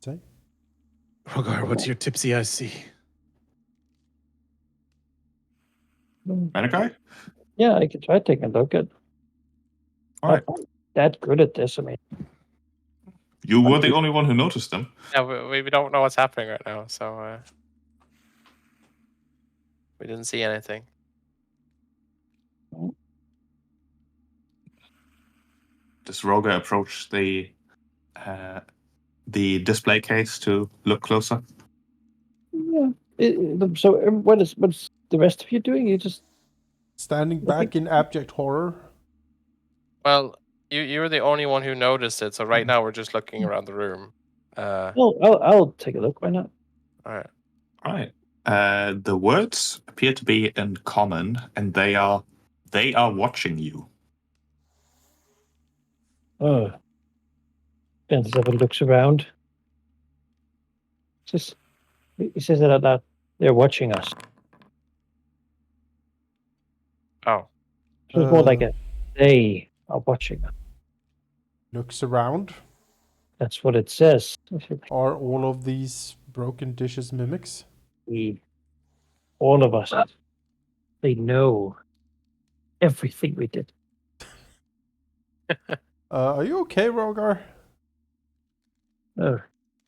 Say. Rogar, what's your tipsy eyes see? Manikai? Yeah, I could try taking a look at. All right. I'm not that good at this. I mean, You were the only one who noticed them. Yeah, we don't know what's happening right now, so we didn't see anything. Does Roga approach the display case to look closer? yeah. So, what's the rest of you doing? You just Standing back in abject horror. Well, you were the only one who noticed it, so right now we're just looking around the room. I'll take a look. Why not? All right. All right. The words appear to be in common, and they are watching you. It Stands up and looks around. He says it out loud. They're watching us. Oh, So it's more like Uh, a they are watching us. Looks around. That's what it says. Are all of these broken dishes mimics? All of us. They know everything we did. Are you okay, Rogar? Oh,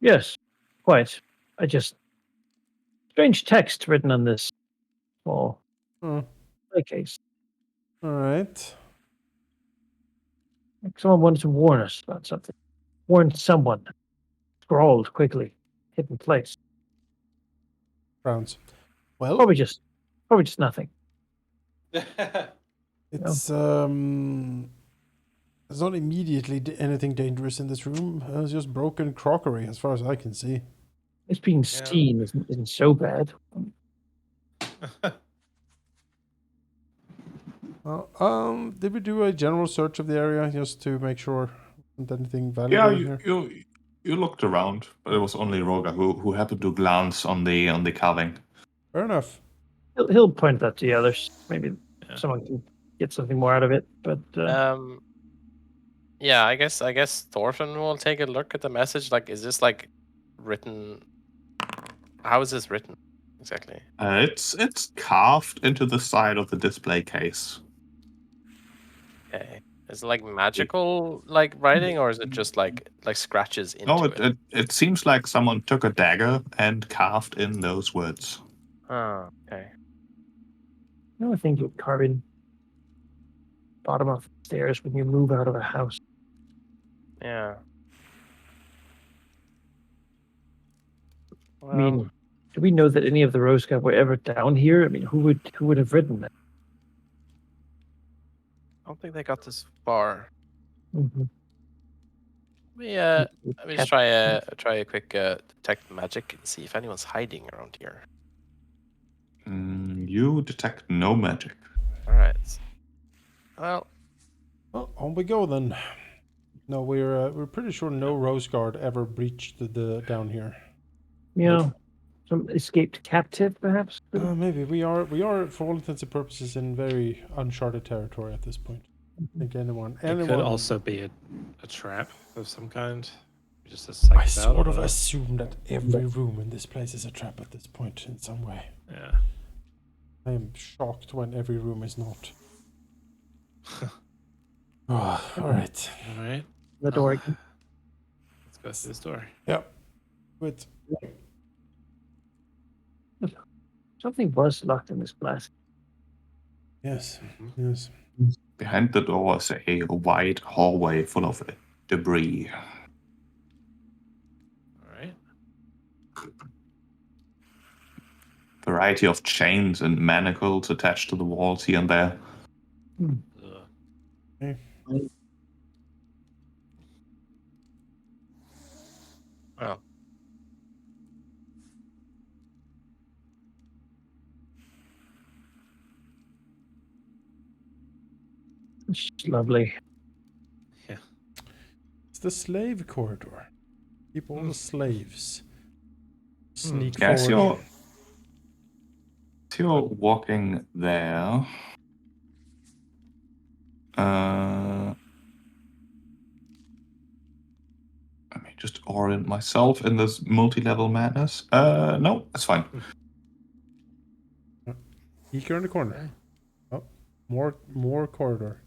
yes, quite. I just strange text written on this small case. All right. Like someone wanted to warn us about something. Warn someone. Scrawled quickly, hit in place. Rounds. Well, Probably just nothing. it's there's not immediately anything dangerous in this room. It's just broken crockery, as far as I can see. It's being seen isn't so bad. Did we do a general search of the area just to make sure isn't anything valuable Yeah, in here? you looked around, but it was only Roga who happened to glance on the carving. Fair enough. He'll point that to the others. Maybe someone can get something more out of it. But yeah, I guess Thorfinn will take a look at the message. Like, is this like written? How is this written exactly? It's carved into the side of the display case. Okay, is it like magical like writing, or is it just like scratches into No, it? it seems like someone took a dagger and carved in those words. Oh, okay. I think you're carving bottom of the stairs when you move out of a house. Yeah. I mean, do we know that any of the Rose Guard were ever down here? I mean, who would have written that? I don't think they got this far. Mm-hmm. Let me just try a quick detect magic and see if anyone's hiding around here. You detect no magic. All right. Well, On we go then. No, we're pretty sure no Rose Guard ever breached the down here. Yeah, some escaped captive, perhaps. Maybe we are for all intents and purposes in very uncharted territory at this point. I think anyone It could also be a trap of some kind. Just a psyched I out, sort of don't know. assume that every room in this place is a trap at this point in some way. Yeah. I am shocked when every room is not. All right. All right. The door. Let's go through this door. Yep. Wait. Something was locked in this glass. Yes. Yes. Behind the door is a wide hallway full of debris. All right. Variety of chains and manacles attached to the walls here and there. Okay. well, It's lovely. Yeah. It's the slave corridor. Keep all the slaves. Sneak Yeah, as forward. you're walking there. Let me just orient myself in this multi-level madness. No, that's fine. Peek around the corner. Oh, more corridor.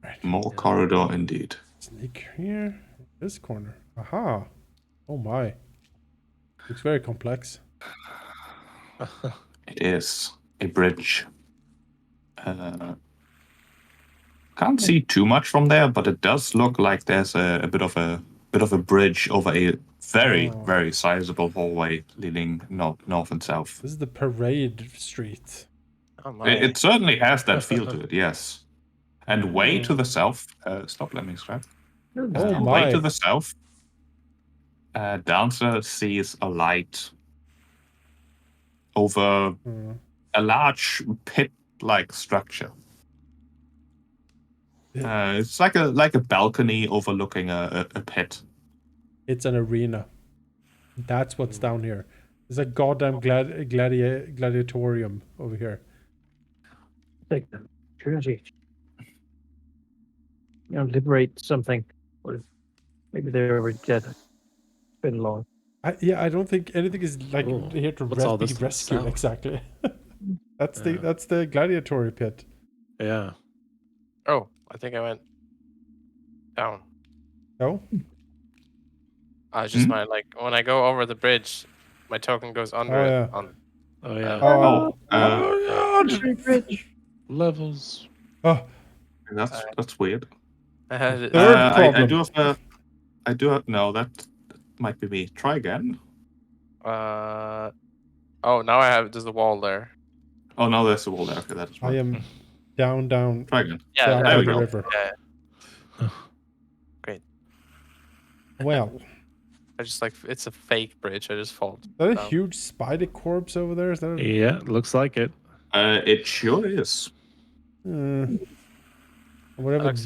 Right. More corridor indeed. Sneak here. This corner. Aha. Oh my. Looks very complex. It is a bridge. Can't see too much from there, but it does look like there's a bit of a bridge over a very sizable hallway leading north and south. This is the parade street. oh my. It certainly has that feel to it, yes. And way to the south, stop, let me scrap. Oh Way my. to the south, Dancer sees a light over a large pit-like structure. It's like a balcony overlooking a pit. It's an arena. That's what's down here. There's a goddamn gladiatorium over here. Take them. Jersey. Liberate something. Or maybe they were dead. It's been long. I don't think anything is like Ooh, here to what's all be this to the rescued south? exactly. That's Yeah. the gladiatory pit. Yeah. Oh, I think I went down. No? I just Hmm? my like when I go over the bridge, my token goes under Oh, it. yeah. Oh yeah. Oh, Rich. Levels. oh, That's weird. third I problem. do have I do have no. That might be me. Try again. Oh, now I have there's a wall there. Oh no, there's a wall there. Okay, that is I right. am down, Try again. Yeah, down there by we the go. river. Yeah. Great. Well, I just like it's a fake bridge. I just fall is that a down. huge spider corpse over there? Is that a, Yeah, looks like it. It sure is. looks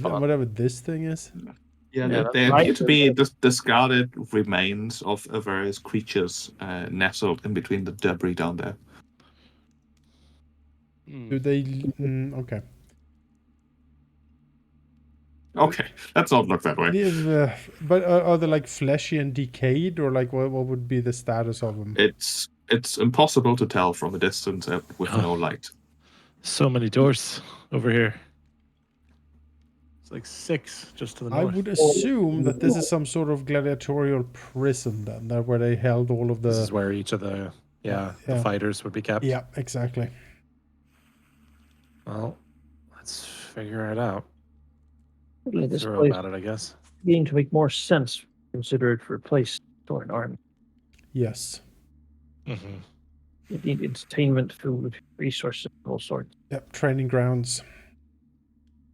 fun. whatever this thing is? Yeah, Yeah, they right. appear to be discarded remains of various creatures nestled in between the debris down there. Do they? Okay. Okay, let's not look that way. But are they like fleshy and decayed, or like what would be the status of them? It's impossible to tell from a distance with no light. So many doors over here. It's like 6 just to the I north. would assume that this is some sort of gladiatorial prison, then, that where they held all of This the. is where each of the Yeah. the fighters would be kept. Yeah, exactly. Well, let's figure it out. Really, this Thorough place about it, I guess. beginning to make more sense. Consider it for a place for an army. Yes. Mm-hmm. You need entertainment, food, resources of all sorts. Yep. Training grounds.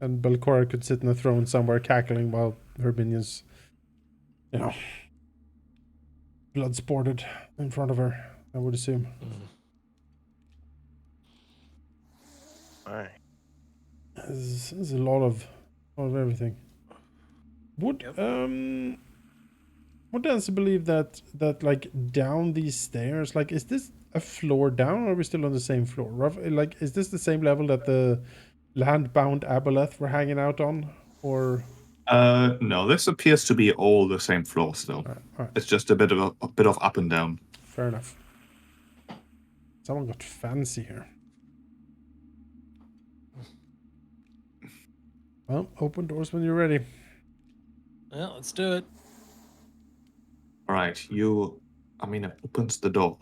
And Belcora could sit in a throne somewhere, cackling while her minions, blood sported in front of her. I would assume. All right. There's a lot of everything. Would else believe that like down these stairs, like, is this a floor down, or are we still on the same floor? Like, is this the same level that the land-bound aboleth were hanging out on, or? No, this appears to be all the same floor still. All right. It's just a bit of up and down. Fair enough. Someone got fancy here. Well, open doors when you're ready. Well, let's do it. All right, it opens the door,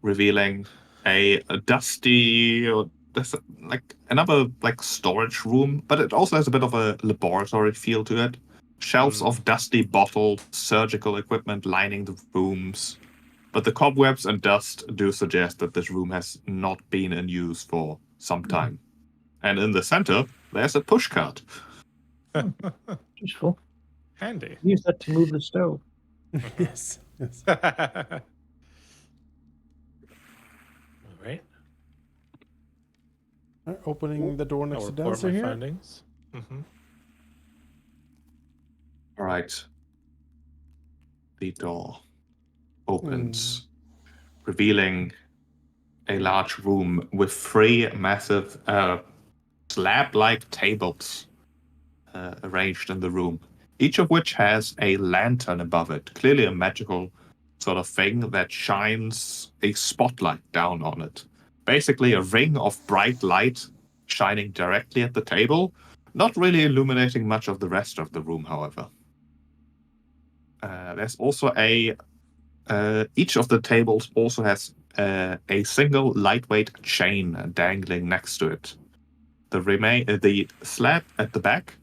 revealing a dusty, like another like storage room, but it also has a bit of a laboratory feel to it. Shelves of dusty bottles, surgical equipment lining the rooms, but the cobwebs and dust do suggest that this room has not been in use for some time. And in the center, there's a pushcart. Useful. Handy. Use that to move the stove. Yes. All right. Opening the door next I'll to report Dancer my here. findings. Mm-hmm. All right. The door opens, revealing a large room with 3 massive slab-like tables arranged in the room, each of which has a lantern above it, clearly a magical sort of thing that shines a spotlight down on it. Basically a ring of bright light shining directly at the table, not really illuminating much of the rest of the room, however. There's also each of the tables also has a single lightweight chain dangling next to it. The slab at the back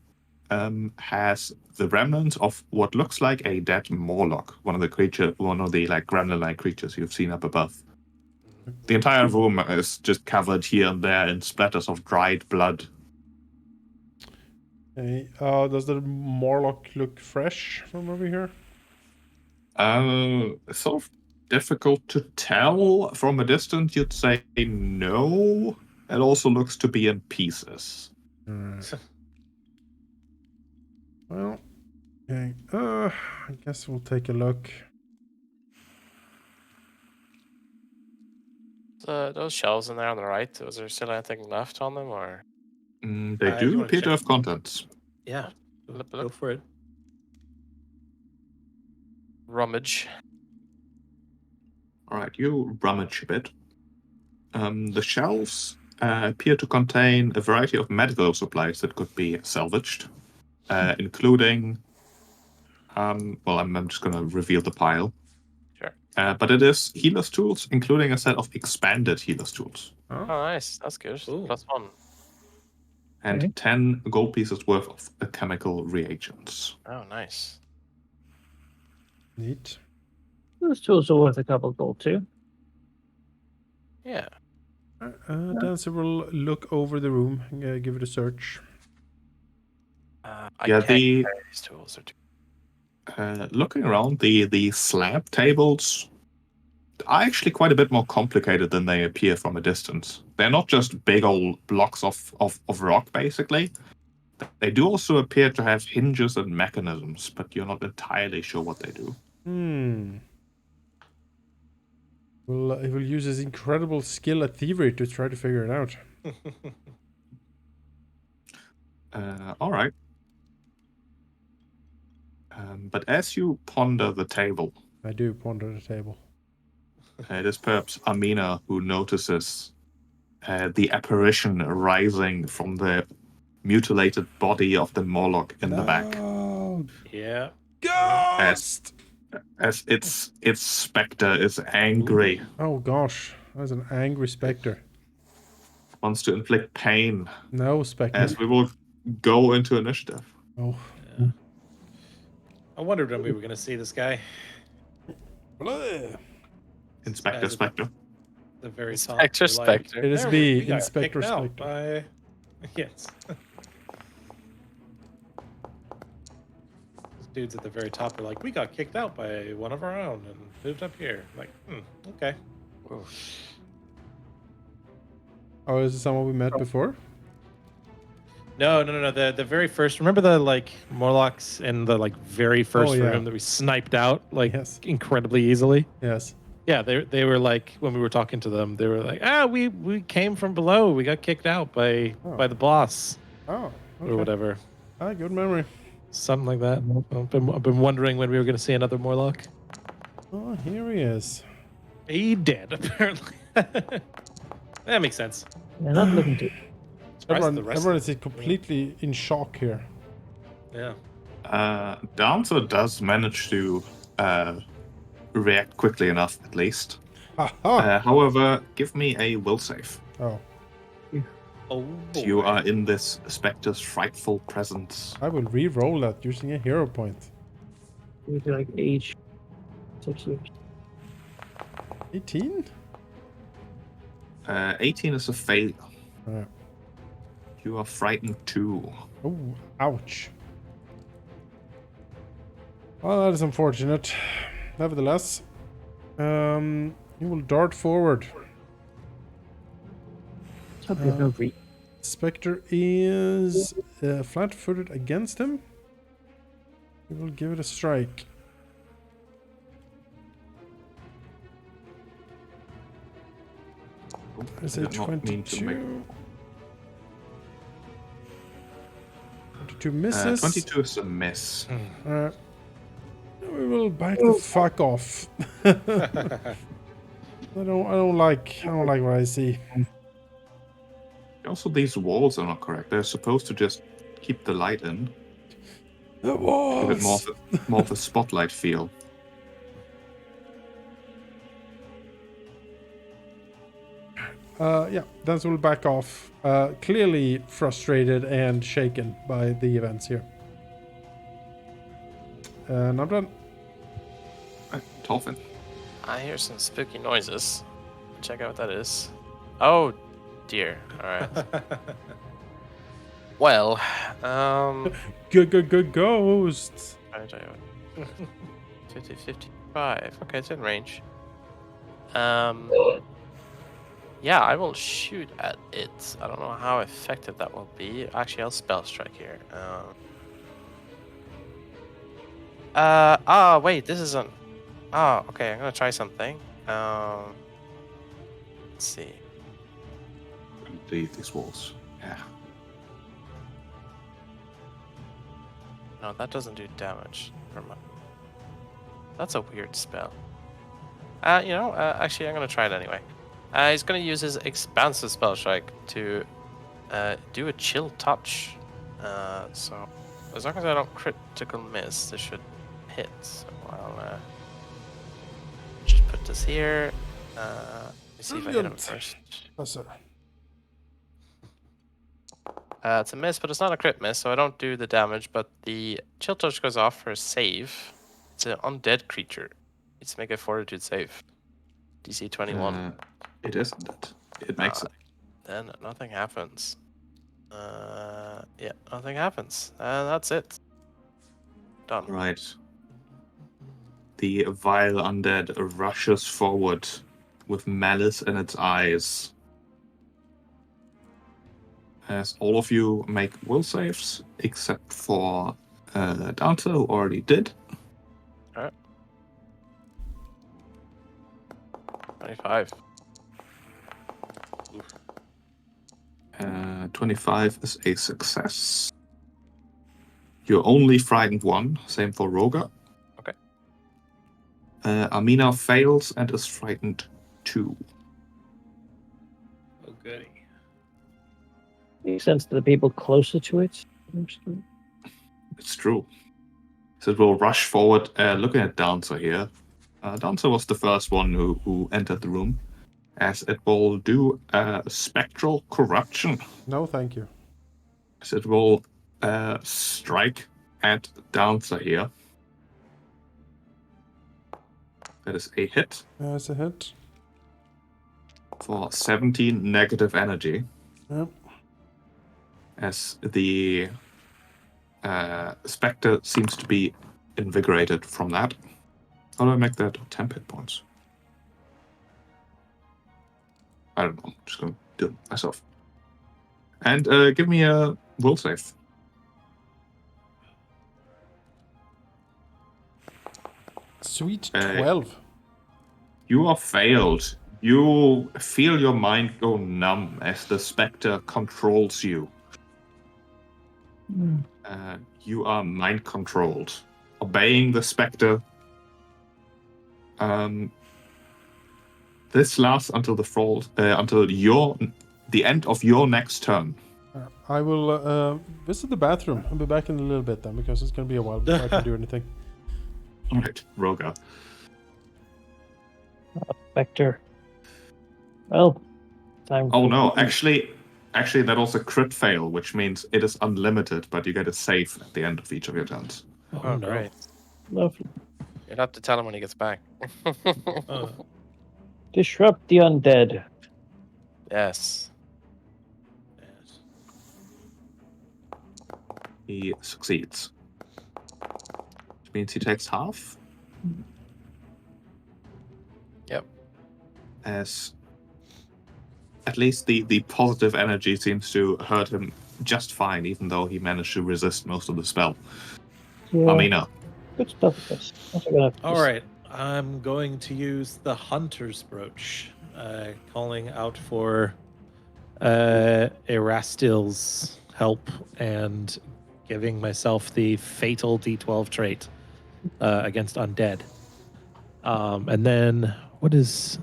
has the remnants of what looks like a dead Morlock, one of the like gremlin-like creatures you've seen up above. The entire room is just covered here and there in splatters of dried blood. Okay. Does the Morlock look fresh from over here? It's sort of difficult to tell from a distance. You'd say no. It also looks to be in pieces. Well, okay. I guess we'll take a look. Those shelves in there on the right, was there still anything left on them, or? They You do wanna appear to check? have contents. Yeah. Look, Go look. for it. Rummage. All right, you rummage a bit. The shelves appear to contain a variety of medical supplies that could be salvaged, including. Well, I'm just going to reveal the pile. Sure. But it is healer's tools, including a set of expanded healer's tools, Oh, Oh, nice. That's good. Ooh. +1. and Okay. 10 gold pieces worth of chemical reagents. Oh, nice. neat. Those tools are worth a couple of gold too. Yeah. Dancer will look over the room and give it a search. I Yeah, can't the carry these tools. They're too... looking around, the slab tables are actually quite a bit more complicated than they appear from a distance. They're not just big old blocks of rock, basically. They do also appear to have hinges and mechanisms, but you're not entirely sure what they do. Well, he will use his incredible skill at thievery to try to figure it out. All right. But as you ponder the table, I do ponder the table. it is perhaps Amina who notices the apparition rising from the mutilated body of the Morlock in the back. Yeah. Ghost! As its specter is angry, Oh gosh, that's an angry specter. wants to inflict pain, No specter. as we will go into initiative. Oh. Yeah. I wondered when we were going to see this guy. Blah. Inspector Guys at Spectre. The very top. Spectre, We're like, Spectre. It is "There, me, we got Inspector kicked out Spectre. by-" Yes. Those dudes at the very top are like, we got kicked out by one of our own and moved up here. I'm like, okay. Oh, is it someone we met before? No. The very first. Remember the like Morlocks in the like very first Oh, yeah. room that we sniped out like Yes. incredibly easily. Yes. Yeah, they were like when we were talking to them, they were like, we came from below. We got kicked out by the boss Oh, okay. or whatever, Good memory. something like that. I've been wondering when we were going to see another Morlock. Oh, here he is. He did apparently. That makes sense. They're not looking to. Surprised the rest Everyone of is completely in shock here. Yeah. Dancer does manage to react quickly enough, at least. Haha! However, give me a will save. Oh, Oh, You boy. are in this specter's frightful presence. I will re-roll that using a hero point. Maybe like age 6 years. 18? 18 is a failure. Uh, You are frightened too. oh, ouch. Well, that is unfortunate. Nevertheless, you will dart forward. So there's no re- Spectre is flat-footed against him. He will give it a strike. Is I it did not mean to 22? 22 misses. 22 is a miss. We will back the fuck off. I don't like what I see. Also, these walls are not correct. They're supposed to just keep the light in. The Give it walls. more of a spotlight feel. Yeah, Dance will back off. Clearly frustrated and shaken by the events here. And I'm done. Tolfin. I hear some spooky noises. Check out what that is. Oh, dear. All right. Well, Ghosts. 50, 55. Okay, it's in range. Yeah, I will shoot at it. I don't know how effective that will be. Actually, I'll spell strike here. Wait, this isn't. Oh, okay. I'm gonna try something. Let's see. Leave these walls. Yeah. No, that doesn't do damage. Never mind. That's a weird spell. Actually, I'm gonna try it anyway. He's gonna use his expansive spell strike to do a chill touch. So as long as I don't critical miss, this should hit. So I'll just put this here. Let me see if I hit him Brilliant. first. Yes, sir. It's a miss, but it's not a crit miss, so I don't do the damage. But the chill touch goes off for a save. It's an undead creature. Needs to make a fortitude save. DC 21. It isn't it. It makes it. Then nothing happens. Yeah, nothing happens. And that's it. Done. Right. The vile undead rushes forward with malice in its eyes. As all of you make will saves, except for Dante, who already did. 25. 25 is a success. You're only frightened 1, same for Roga. Okay. Amina fails and is frightened 2. Oh, goody. Makes sense to the people closer to it. It's true. So it will rush forward. Looking at Dancer here. Dancer was the first one who entered the room. As it will do spectral corruption. No, thank you. As it will strike at Dancer here. That is a hit There's a hit. for 17 negative energy. Yep. As the Spectre seems to be invigorated from that. How do I make that 10 hit points? I don't know. I'm just going to do it myself. And give me a will save. Sweet 12. You are failed. You feel your mind go numb as the Spectre controls you. You are mind controlled. Obeying the Spectre. This lasts until the end of your next turn. I will visit the bathroom. I'll be back in a little bit then, because it's going to be a while before I can do anything. All right, Roga. Vector. Well, time. Oh no, actually, that was a crit fail, which means it is unlimited, but you get a save at the end of each of your turns. Oh, no. great. Lovely. You'll have to tell him when he gets back. Disrupt the undead. Yes. Yes. He succeeds. Which means he takes half. Yep. As at least the positive energy seems to hurt him just fine, even though he managed to resist most of the spell. Yeah, Amina. good stuff. This. All right. I'm going to use the Hunter's Brooch, calling out for Erastil's help and giving myself the fatal D12 trait against undead. And then, what is...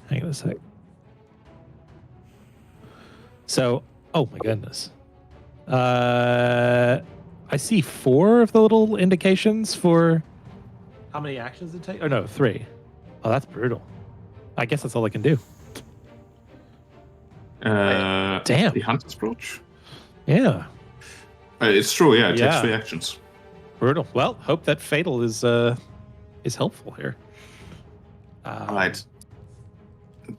Hang on a sec. So, oh my goodness. I see 4 of the little indications for how many actions it takes. Oh no, 3. Oh, that's brutal. I guess that's all I can do. Damn. The Hunter's Brooch? Yeah, It's true, yeah, it takes Yeah. 3 actions. brutal. Well, hope that fatal is helpful here. Right.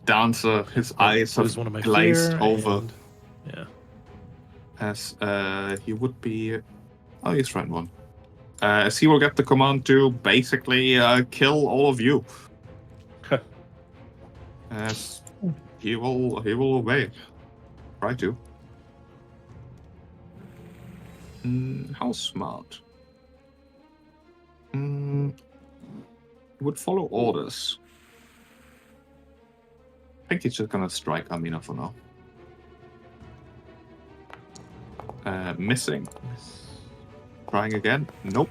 Dancer, his eyes lose have one of my glazed fear over and- yeah. as he would be... Oh, he's frightened 1. As he will get the command to basically kill all of you. As he will obey. Try to. How smart? would follow orders. I think he's just gonna strike Amina for now. Missing. Trying again. Nope.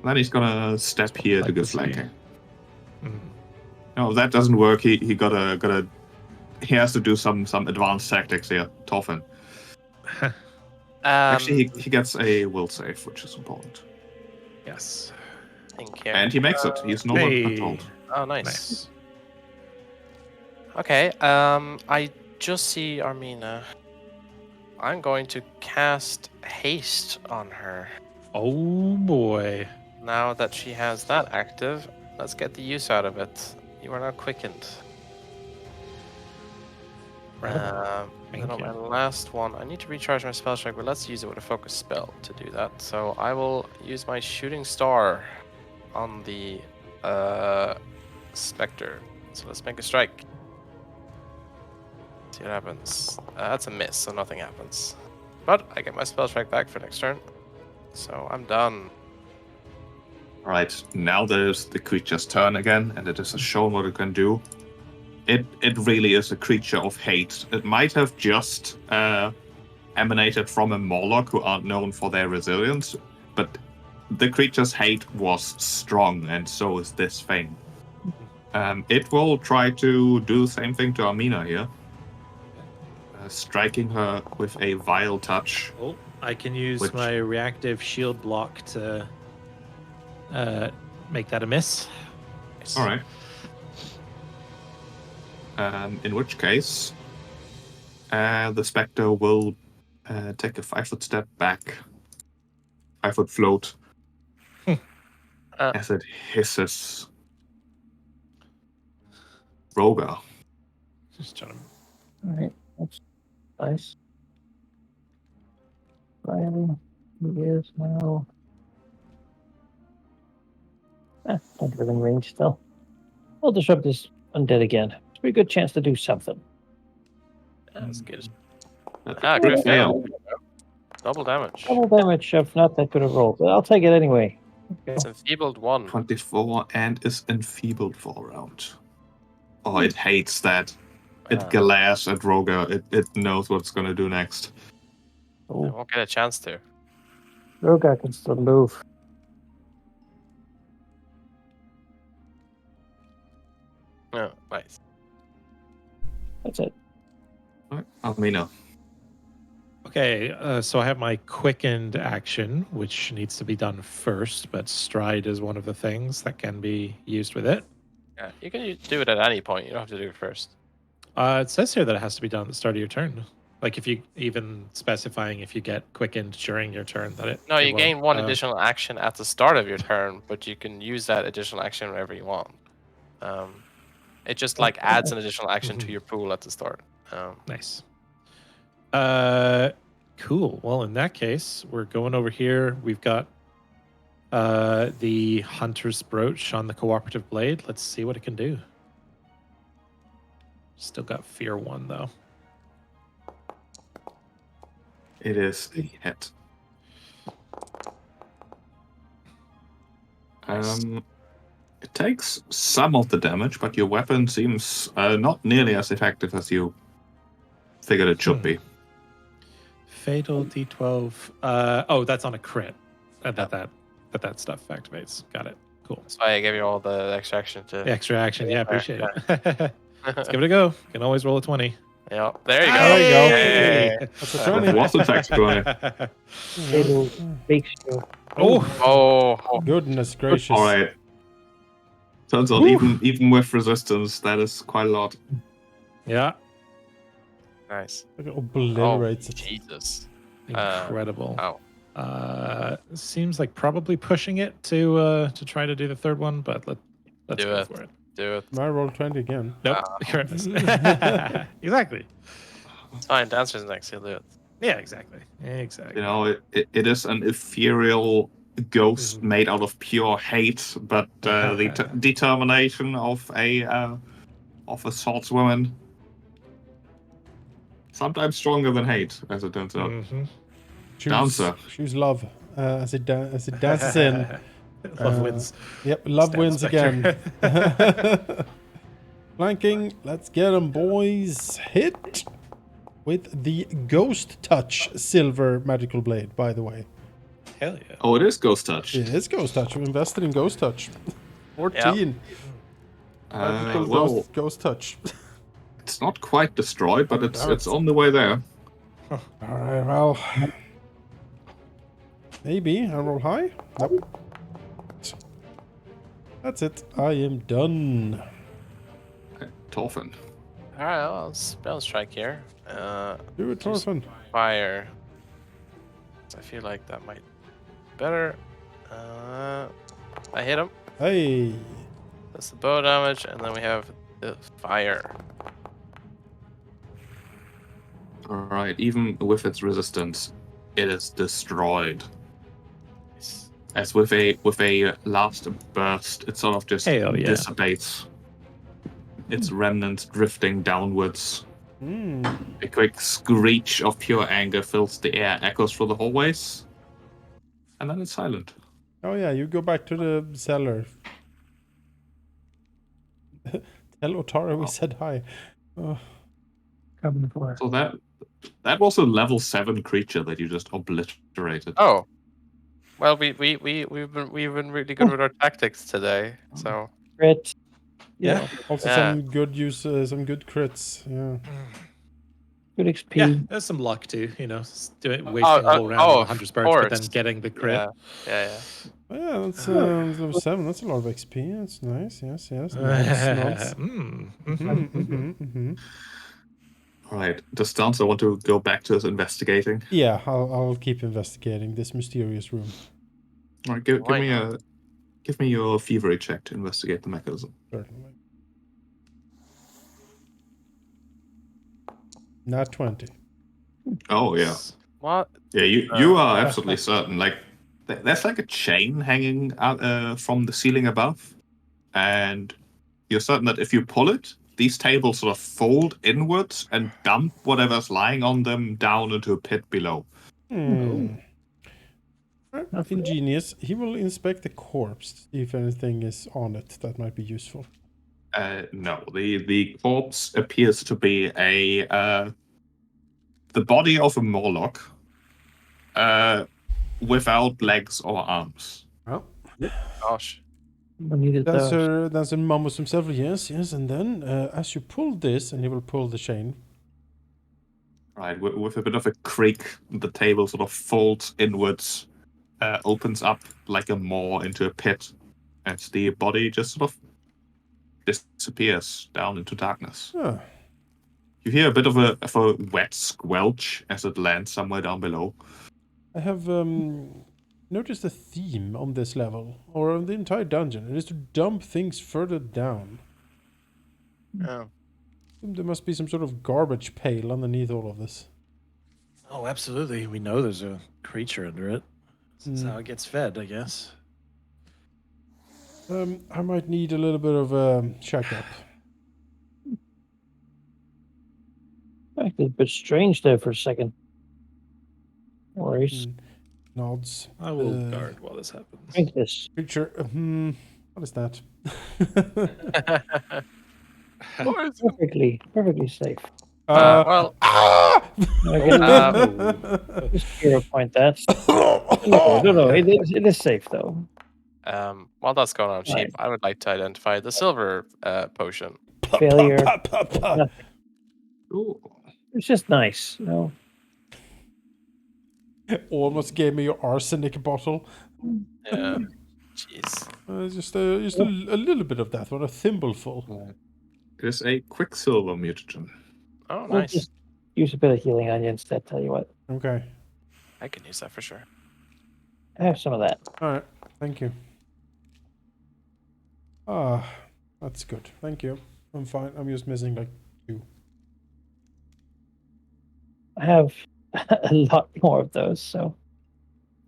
Then he's gonna step here to like go to see. flanking. Mhm. No, that doesn't work. He he has to do some advanced tactics here. Toughen. Actually, he gets a will save, which is important. Yes. Thank you. And he makes it. He's no longer controlled. Oh, nice. Nice. Okay, I just see Armina. I'm going to cast haste on her. Oh boy. Now that she has that active, let's get the use out of it. You are now quickened. Thank Then on you. my last one, I need to recharge my spell strike, but let's use it with a focus spell to do that. So I will use my shooting star on the specter. So let's make a strike. See what happens. That's a miss, so nothing happens. But I get my spell strike back for next turn. So I'm done. Alright, now there's the creature's turn again, and it is shown what it can do. It really is a creature of hate. It might have just emanated from a Moloch who aren't known for their resilience, but the creature's hate was strong, and so is this thing. It will try to do the same thing to Armina here. Striking her with a vile touch. Oh, I can use Which- my reactive shield block to make that a miss. Alright. In which case, the Spectre will take a 5-foot step back. 5-foot float. As it hisses Roga. Just trying to. All right, that's nice. Brian, he is now. Not within range still. I'll disrupt this undead again. It's a pretty good chance to do something. That's good. That's Ah, a crit crit fail. Double damage. Double damage of not that good a roll, but I'll take it anyway. Okay. It's enfeebled 1. 24 and is enfeebled for a round. Oh, it hates that. It Ah. glares at Roga. It knows what it's gonna do next. I Oh, won't get a chance to. Roga can still move. Oh, nice. That's it. Alright, Almina. Okay, so I have my quickened action, which needs to be done first, but stride is one of the things that can be used with it. Yeah, you can do it at any point. You don't have to do it first. It says here that it has to be done at the start of your turn. Like if you even specifying if you get quickened during your turn, that it. No, it you won't, gain one additional action at the start of your turn, but you can use that additional action whenever you want. It just like adds an additional action to your pool at the start. Nice. Cool. Well, in that case, we're going over here. We've got the Hunter's Brooch on the Cooperative Blade. Let's see what it can do. Still got Fear 1, though. It is a hit. It takes some of the damage, but your weapon seems not nearly as effective as you figured it should be. Fatal D12. Oh, that's on a crit. That stuff activates. Got it. Cool. That's why I gave you all the extra action to. Extra action. Yeah, appreciate it. Let's give it a go. Can always roll a 20. Yeah, there you go. There you go. Hey. That's a It 20. was a text 20. Fatal makes you. Oh, Goodness gracious. Alright. Turns out even with resistance, that is quite a lot. Yeah. nice. It obliterates it. Jesus. Incredible. Ow. Seems like probably pushing it to try to do the third one, but let's Do go it. for it. Do it. I rolled 20 again. Nope. Correct. Exactly. It's fine. Dancer's next. He'll do it. Yeah, exactly. Exactly. You know, it is an ethereal ghost made out of pure hate, but the determination of a swordswoman sometimes stronger than hate, as it turns out. Mhm. Dancer. Choose love as it dances in. Love wins. Yep, love Stat wins Spectre. again. Flanking, let's get them, boys. Hit with the Ghost Touch Silver Magical Blade, by the way. Hell yeah. Oh, it is Ghost Touch. It is Ghost Touch. We invested in Ghost Touch. 14. Magical Well, Ghost Touch. it's not quite destroyed, but it's Damn it. on the way there. Alright, well. Maybe I roll high? Nope. That's it. I am done. Torfin. All right, well, I'll spell strike here. Do it, Torfin. Fire. I feel like that might be better. I hit him. Hey. That's the bow damage, and then we have the fire. Alright, even with its resistance, it is destroyed. Nice. As with a last burst, it sort of just Hell yeah. dissipates. Its remnants drifting downwards. A quick screech of pure anger fills the air, echoes through the hallways, and then it's silent. Oh yeah, you go back to the cellar. Tell Otara we said hi. Oh, Coming for. So that was a level 7 creature that you just obliterated. Oh. Well, we've been really good with our tactics today. So Crit. Yeah. also Yeah. some good use, some good crits. Yeah. Good XP. Yeah, there's some luck too, you know, wasting a oh, whole round oh, on of 100 birds, but then course. getting the crit. yeah. Oh, yeah, that's level 7. That's a lot of XP. That's nice. Yes. Nods. Alright, does Dancer want to go back to his investigating? Yeah, I'll keep investigating this mysterious room. Alright, give Why me your thievery check to investigate the mechanism. Certainly. Not 20. Oh yeah. What? Yeah, you are absolutely certain. Like, there's like a chain hanging out from the ceiling above, and you're certain that if you pull it, these tables sort of fold inwards and dump whatever's lying on them down into a pit below. Ingenious. He will inspect the corpse to see if anything is on it that might be useful. No, the corpse appears to be the body of a Morlock, without legs or arms. Well, Gosh. We needed those. Dancer mumbles himself, yes, and then as you pull this, and he will pull the chain. Right, with a bit of a creak, the table sort of folds inwards, opens up like a maw into a pit, and the body just sort of disappears down into darkness. Huh. You hear a bit of a wet squelch as it lands somewhere down below. I have noticed a theme on this level, or on the entire dungeon. It is to dump things further down. Yeah. There must be some sort of garbage pail underneath all of this. Oh, absolutely. We know there's a creature under it. That's how it gets fed, I guess. I might need a little bit of a checkup. Acted a bit strange there for a second. No worries. Nods. I will guard while this happens. Drink this. Creature. What is that? Perfectly safe. Well, Just hero point that. No, it is safe though. while that's going on cheap, Right. I would like to identify the silver potion. Failure. Ooh. It's just nice, you know. Almost gave me your arsenic bottle. Yeah. Jeez. Just a little bit of that one, a thimbleful. It is a Quicksilver mutagen. Oh, We'll nice. just use a bit of healing on you instead, tell you what. Okay. I can use that for sure. I have some of that. All right. Thank you. Ah, that's good. Thank you. I'm fine. I'm just missing like 2. I have a lot more of those, so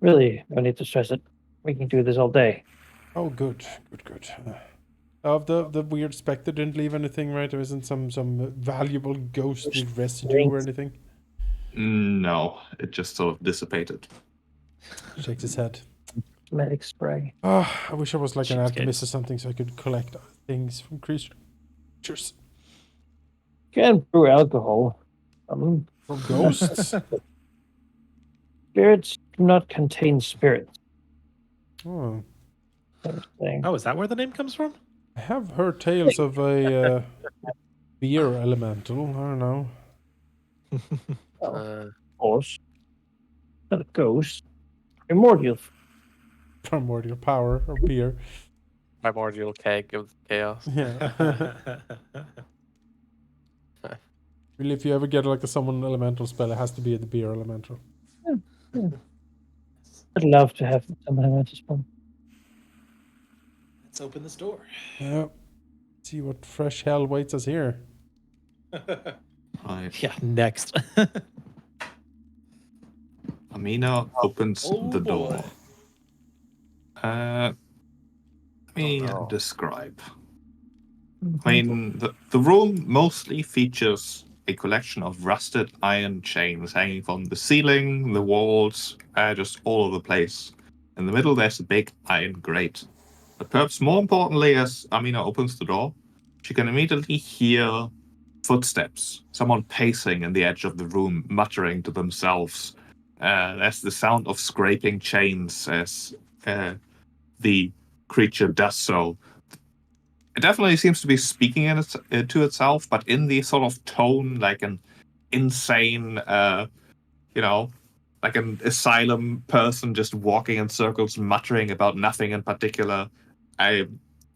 really no need to stress it. We can do this all day. Oh, good. Of the weird spectre didn't leave anything, right? There isn't some valuable ghostly residue or anything. No, it just sort of dissipated. Shakes his head. cosmetic spray. Oh, I wish I was like an Cheapskate. alchemist or something so I could collect things from creatures. Can brew alcohol. From ghosts? Spirits do not contain spirits. Oh. Sort of thing. Oh, is that where the name comes from? I have heard tales of a beer elemental. I don't know. Oh, Uh, of course. Not a ghost. Primordial. Primordial power or beer. primordial keg of chaos. Yeah. Really, if you ever get like a summon elemental spell, it has to be the beer elemental. I'd love to have someone who wants to spawn. Let's open this door. Yeah. See what fresh hell waits us here. Right. Yeah, next. Amina opens Oh, the boy. door. Let me no. describe. Mm-hmm. I mean, the room mostly features a collection of rusted iron chains hanging from the ceiling, the walls, just all over the place. In the middle, there's a big iron grate. But perhaps more importantly, as Amina opens the door, she can immediately hear footsteps, someone pacing in the edge of the room, muttering to themselves. There's the sound of scraping chains as the creature does so. It definitely seems to be speaking to itself, but in the sort of tone like an insane, like an asylum person just walking in circles, muttering about nothing in particular. A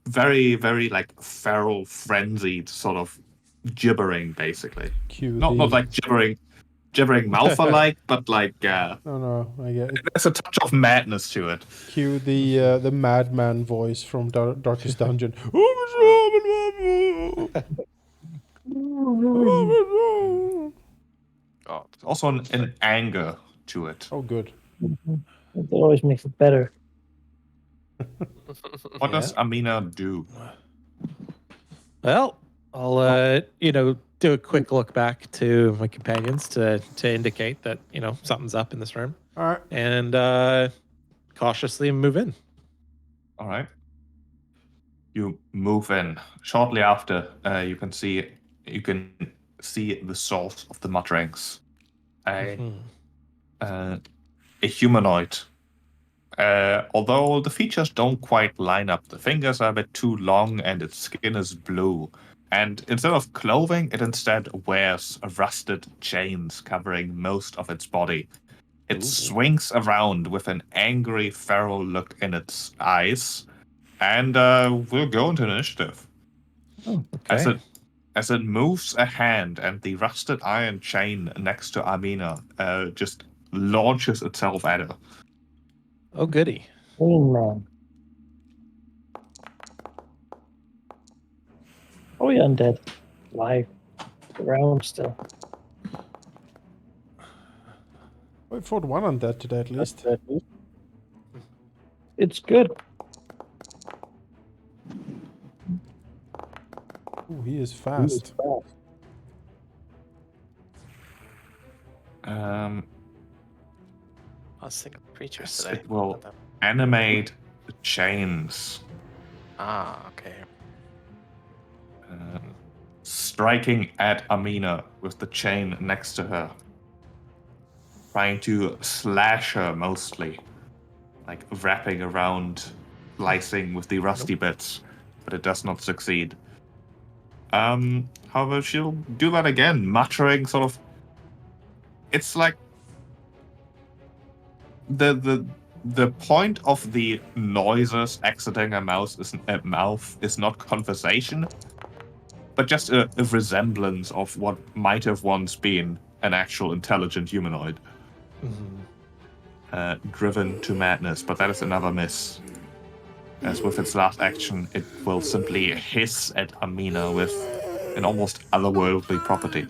very, very like feral, frenzied sort of gibbering, basically. Cue Not the... like gibbering mouth-alike, but like Oh no, I get it. there's a touch of madness to it. Cue the madman voice from Darkest Dungeon. God. There's also an anger to it. Oh, good. That always makes it better. What does Amina do? Well, I'll do a quick look back to my companions to indicate that something's up in this room, All right. and cautiously move in. All right. You move in. Shortly after, you can see the source of the mutterings. Mhm. A humanoid. Although the features don't quite line up, the fingers are a bit too long and its skin is blue. And instead of clothing, it instead wears rusted chains covering most of its body. It swings around with an angry, feral look in its eyes, and we'll go into initiative. Oh, okay. As it moves a hand, and the rusted iron chain next to Amina just launches itself at her. Oh, goody. Green man. Oh, yeah, undead. Live. Around still. We fought one undead today at least. It's good. Ooh, he is fast. I was thinking of creatures Yes, today. it will animate the chains, Okay. striking at Amina with the chain next to her, trying to slash her mostly, like wrapping around, slicing with the rusty bits, but it does not succeed. However, she'll do that again, muttering sort of. It's like the point of the noises exiting her mouth is not conversation, but just a resemblance of what might have once been an actual intelligent humanoid, driven to madness. But that is another miss. As with its last action, it will simply hiss at Amina with an almost otherworldly property,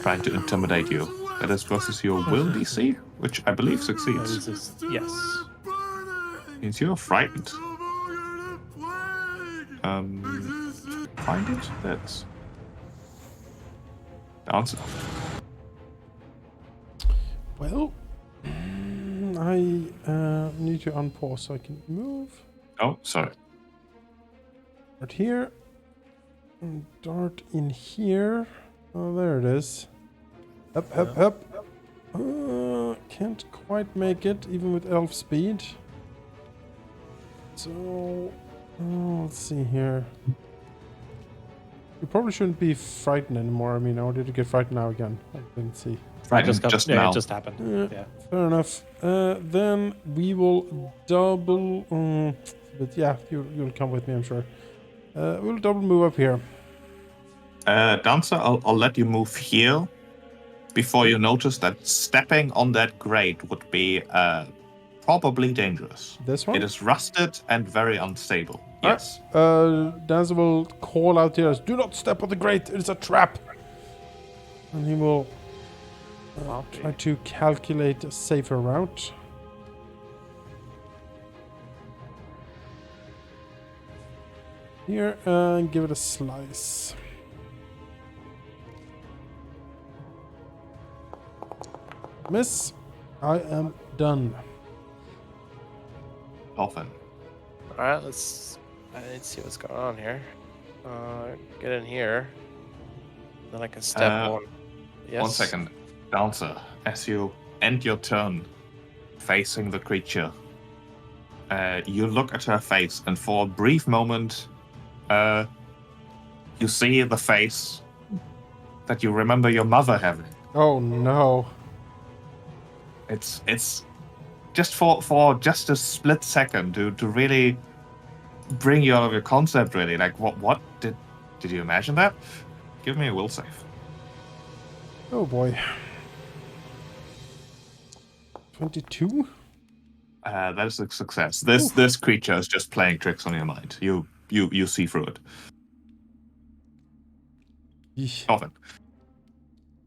trying to intimidate you. That is versus your will DC, which I believe succeeds. Yes. Means you're frightened. Find it? That's the answer. Well, I I need to unpause so I can move. Oh, sorry. Right here. And dart in here. Oh, there it is. Up, up, up. Can't quite make it, even with elf speed. So, let's see here. You probably shouldn't be frightened anymore. I mean, or did you get frightened now again? I didn't see. Right, Just now. It just happened. Yeah. Fair enough. Then we will double. But yeah, you'll come with me, I'm sure. We'll double move up here. Dancer, I'll let you move here before you notice that stepping on that grate would be probably dangerous. This one? It is rusted and very unstable. Yes. Dancer will call out here, "Do not step on the grate, it is a trap!" And he will try to calculate a safer route. Here, and give it a slice. Miss, I am done. Often. Alright, I need to see what's going on here. Get in here. Then I can step on. Yes. 1 second. Dancer, as you end your turn facing the creature, you look at her face, and for a brief moment, you see the face that you remember your mother having. Oh no. It's just for just a split second to really bring you out of your concept, really. Like, what did you imagine that? Give me a will save. Oh boy. 22? That is a success. This creature is just playing tricks on your mind. You see through it. Yeesh. Often.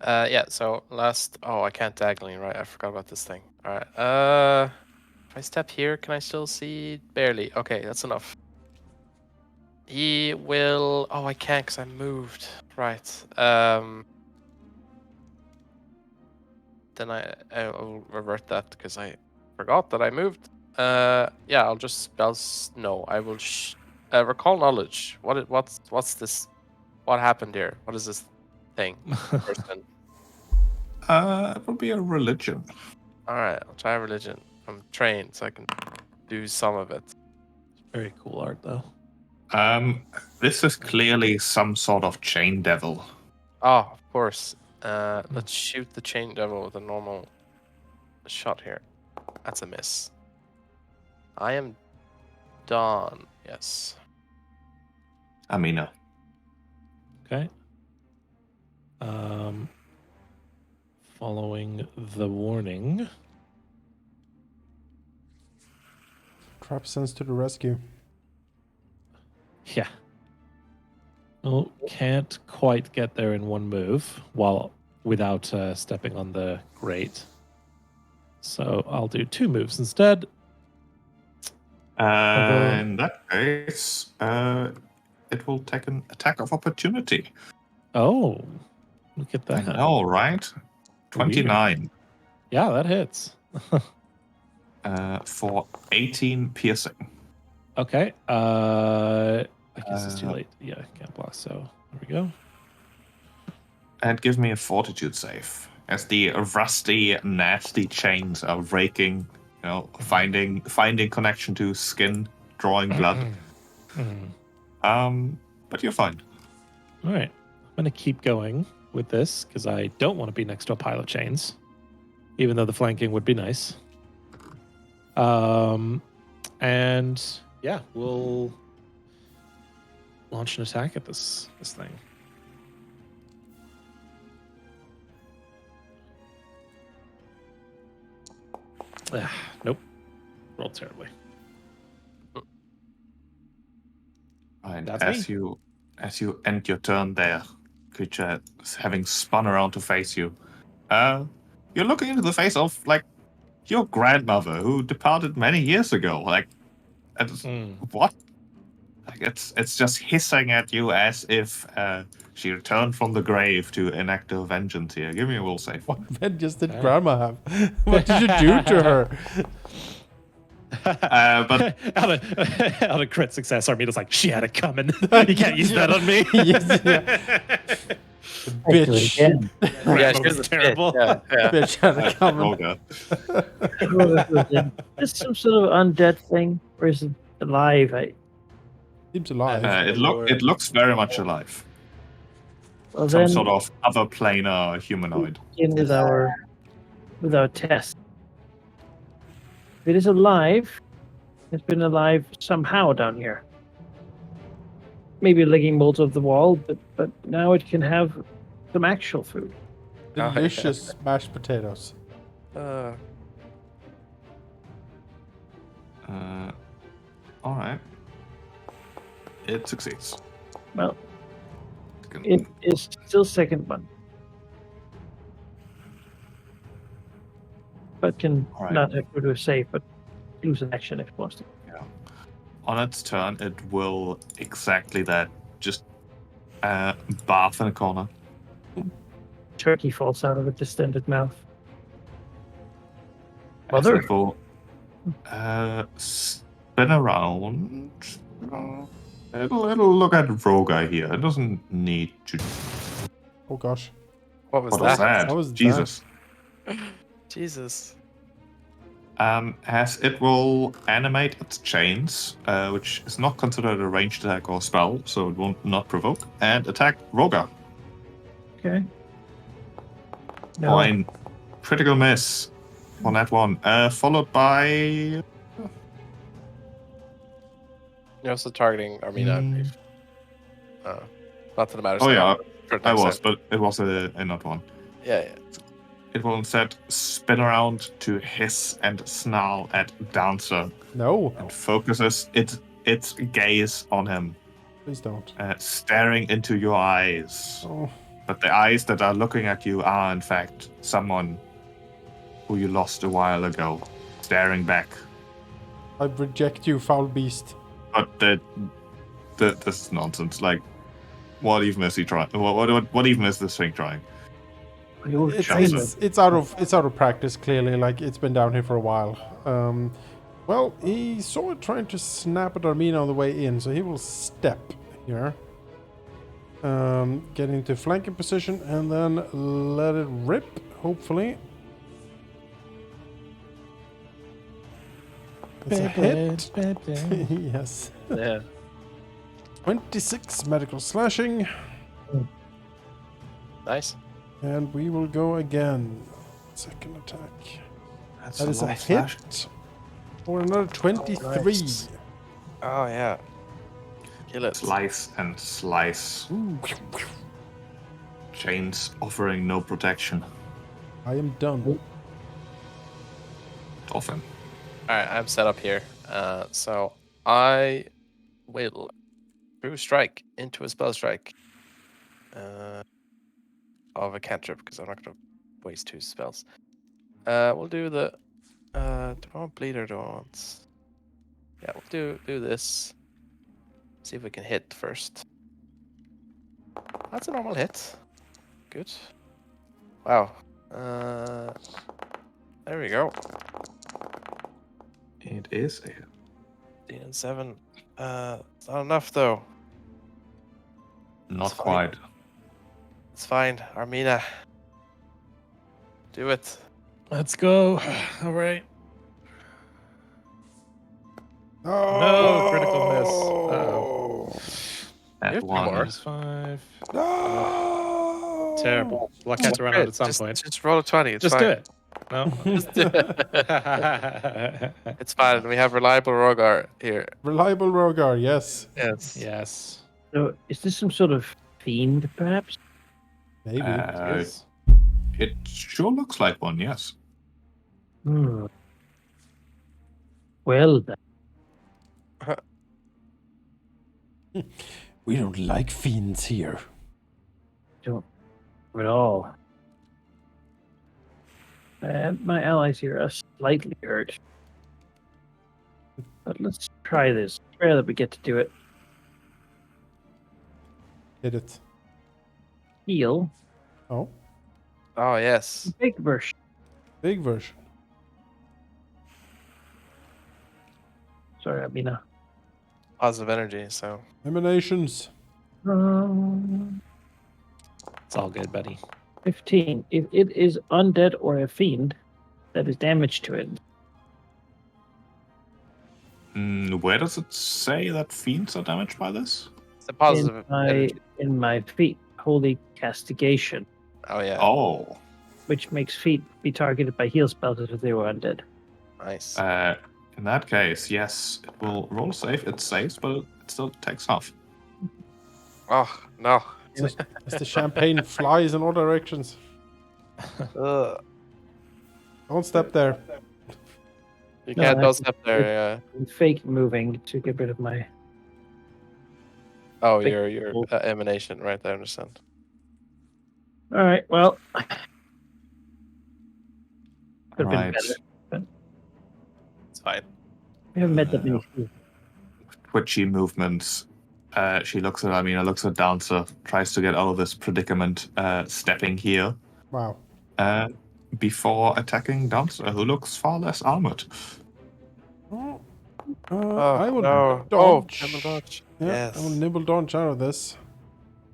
Yeah, so last... Oh, I can't diagonally, right? I forgot about this thing. Alright, if I step here, can I still see? Barely. Okay, that's enough. He will... Oh, I can't because I moved. Right. Then I will revert that because I forgot that I moved. Yeah, I'll just spell... No, I will... recall knowledge. What's this... What happened here? What is this thing? Person. It would be a religion. Alright, I'll try religion. I'm trained, so I can do some of it. Very cool art, though. This is clearly some sort of chain devil. Oh, of course. Let's shoot the chain devil with a normal shot here. That's a miss. I am done. Yes. Amina. Okay. Following the warning. Trap sends to the rescue. Yeah. Well, can't quite get there in one move without stepping on the grate. So I'll do 2 moves instead. In that case, it will take an attack of opportunity. Oh, look at that. I know, right? 29. Yeah, that hits. For 18 piercing. Okay. I guess it's too late. Yeah, I can't block. So there we go. And give me a fortitude save. As the rusty, nasty chains are raking, finding connection to skin, drawing blood. But you're fine. All right. I'm going to keep going with this because I don't want to be next to a pile of chains, even though the flanking would be nice. And yeah, we'll launch an attack at this thing. Nope. Rolled terribly. And That's as you end your turn there, creature having spun around to face you, you're looking into the face of your grandmother who departed many years ago. What? Like it's just hissing at you as if she returned from the grave to enact her vengeance here. Give me a will save. What vengeance did Okay. Grandma have? What did you do to her? But On a crit success, Armina's like, she had it coming. You can't use that on me. Yes, yeah. I do it Bitch. again. Yeah, Grandma she's was a terrible. bitch, yeah. Bitch had it coming. Roga. Is this some sort of undead thing, or is it alive? Seems alive. It looks very much alive. Well, Some then sort of other planar humanoid. begin with our test. If it is alive, it's been alive somehow down here. Maybe licking molds of the wall, but now it can have some actual food. yeah. Delicious mashed potatoes. All right. It succeeds. Well, it is still second one, but can All right. not have to do a save, but lose an action if it wants to. On its turn, it will exactly that. Just bath in a corner. Turkey falls out of a distended mouth. As Mother. it will spin around. It'll look at Roga here. It doesn't need to. Oh gosh. What was What was that? that? What was that? Jesus. Jesus. As it will animate its chains, which is not considered a ranged attack or spell, so it won't not provoke, and attack Roga. Okay. No. Fine. Critical miss on that one. Followed by. You're also targeting Armina. I believe. Not that it matters. Oh, yeah, For I next was, time. but it was a not one. Yeah. It will instead spin around to hiss and snarl at Dancer No. and focuses its gaze on him, Please don't. staring into your eyes. Oh. But the eyes that are looking at you are, in fact, someone who you lost a while ago, staring back. I reject you, foul beast. But this is nonsense. Like, what even is he trying? What even is this thing trying? You're It's, trying it's out of practice, clearly. Like, it's been down here for a while. Well, he saw it trying to snap at Armina on the way in, so he will step here. Get into flanking position and then let it rip, hopefully. It's a hit. Yes. Yeah. 26 medical slashing. Nice. And we will go again. Second attack. That's That is a lot of slash. hit. For another 23. Nice. Oh yeah. Kill it. Slice and slice. Chains offering no protection. I am done. Often. All right, I'm set up here. So I will true strike into a spell strike of a cantrip because I'm not going to waste 2 spells. We'll do the. Do I want bleed or do I want? Yeah, we'll do this. See if we can hit first. That's a normal hit. Good. Wow. There we go. It is a 15 and 7. It's not enough though. not It's fine. quite. It's fine, Armina. Do it. Let's go. All right. Oh, No, critical miss. Uh-oh. That Good one. more. Minus 5. No! Terrible. Luck has to run out at some point. Just roll a 20. It's Just fine. do it. No. It's fine. We have reliable Rogar here. Reliable Rogar, yes. Yes. Yes. So, is this some sort of fiend, perhaps? Maybe. Yes. It sure looks like one, yes. Hmm. Well, then. We don't like fiends here. Don't at all. My allies here are slightly hurt. But let's try this. Pray that we get to do it. Hit it. Heal. Oh, Oh yes. Big version. big version. Sorry, Abina. Positive energy. So Emanations. It's all good, buddy. 15. If it is undead or a fiend, that is damage to it. Where does it say that fiends are damaged by this? it's a positive energy. In my feet, holy castigation, Oh yeah. Oh, which makes feet be targeted by heal spells as if they were undead. Nice. in that case, yes, it will roll safe. It saves, but it still takes off. Oh no. As the champagne flies in all directions. Ugh. Don't step there. You No, can't I don't have step there. I'm fake moving to get rid of my. Oh, Big your hole. emanation, right? I understand. All right. Well, could have been Right. better. It's fine. We haven't met that many. people. Twitchy movements. She looks at Amina, looks at Dancer, tries to get out of this predicament, stepping here, Wow. before attacking Dancer, who looks far less armored. Oh, Oh, I will no. dodge. Camel dodge. Yeah, Yes. I will nibble dodge out of this.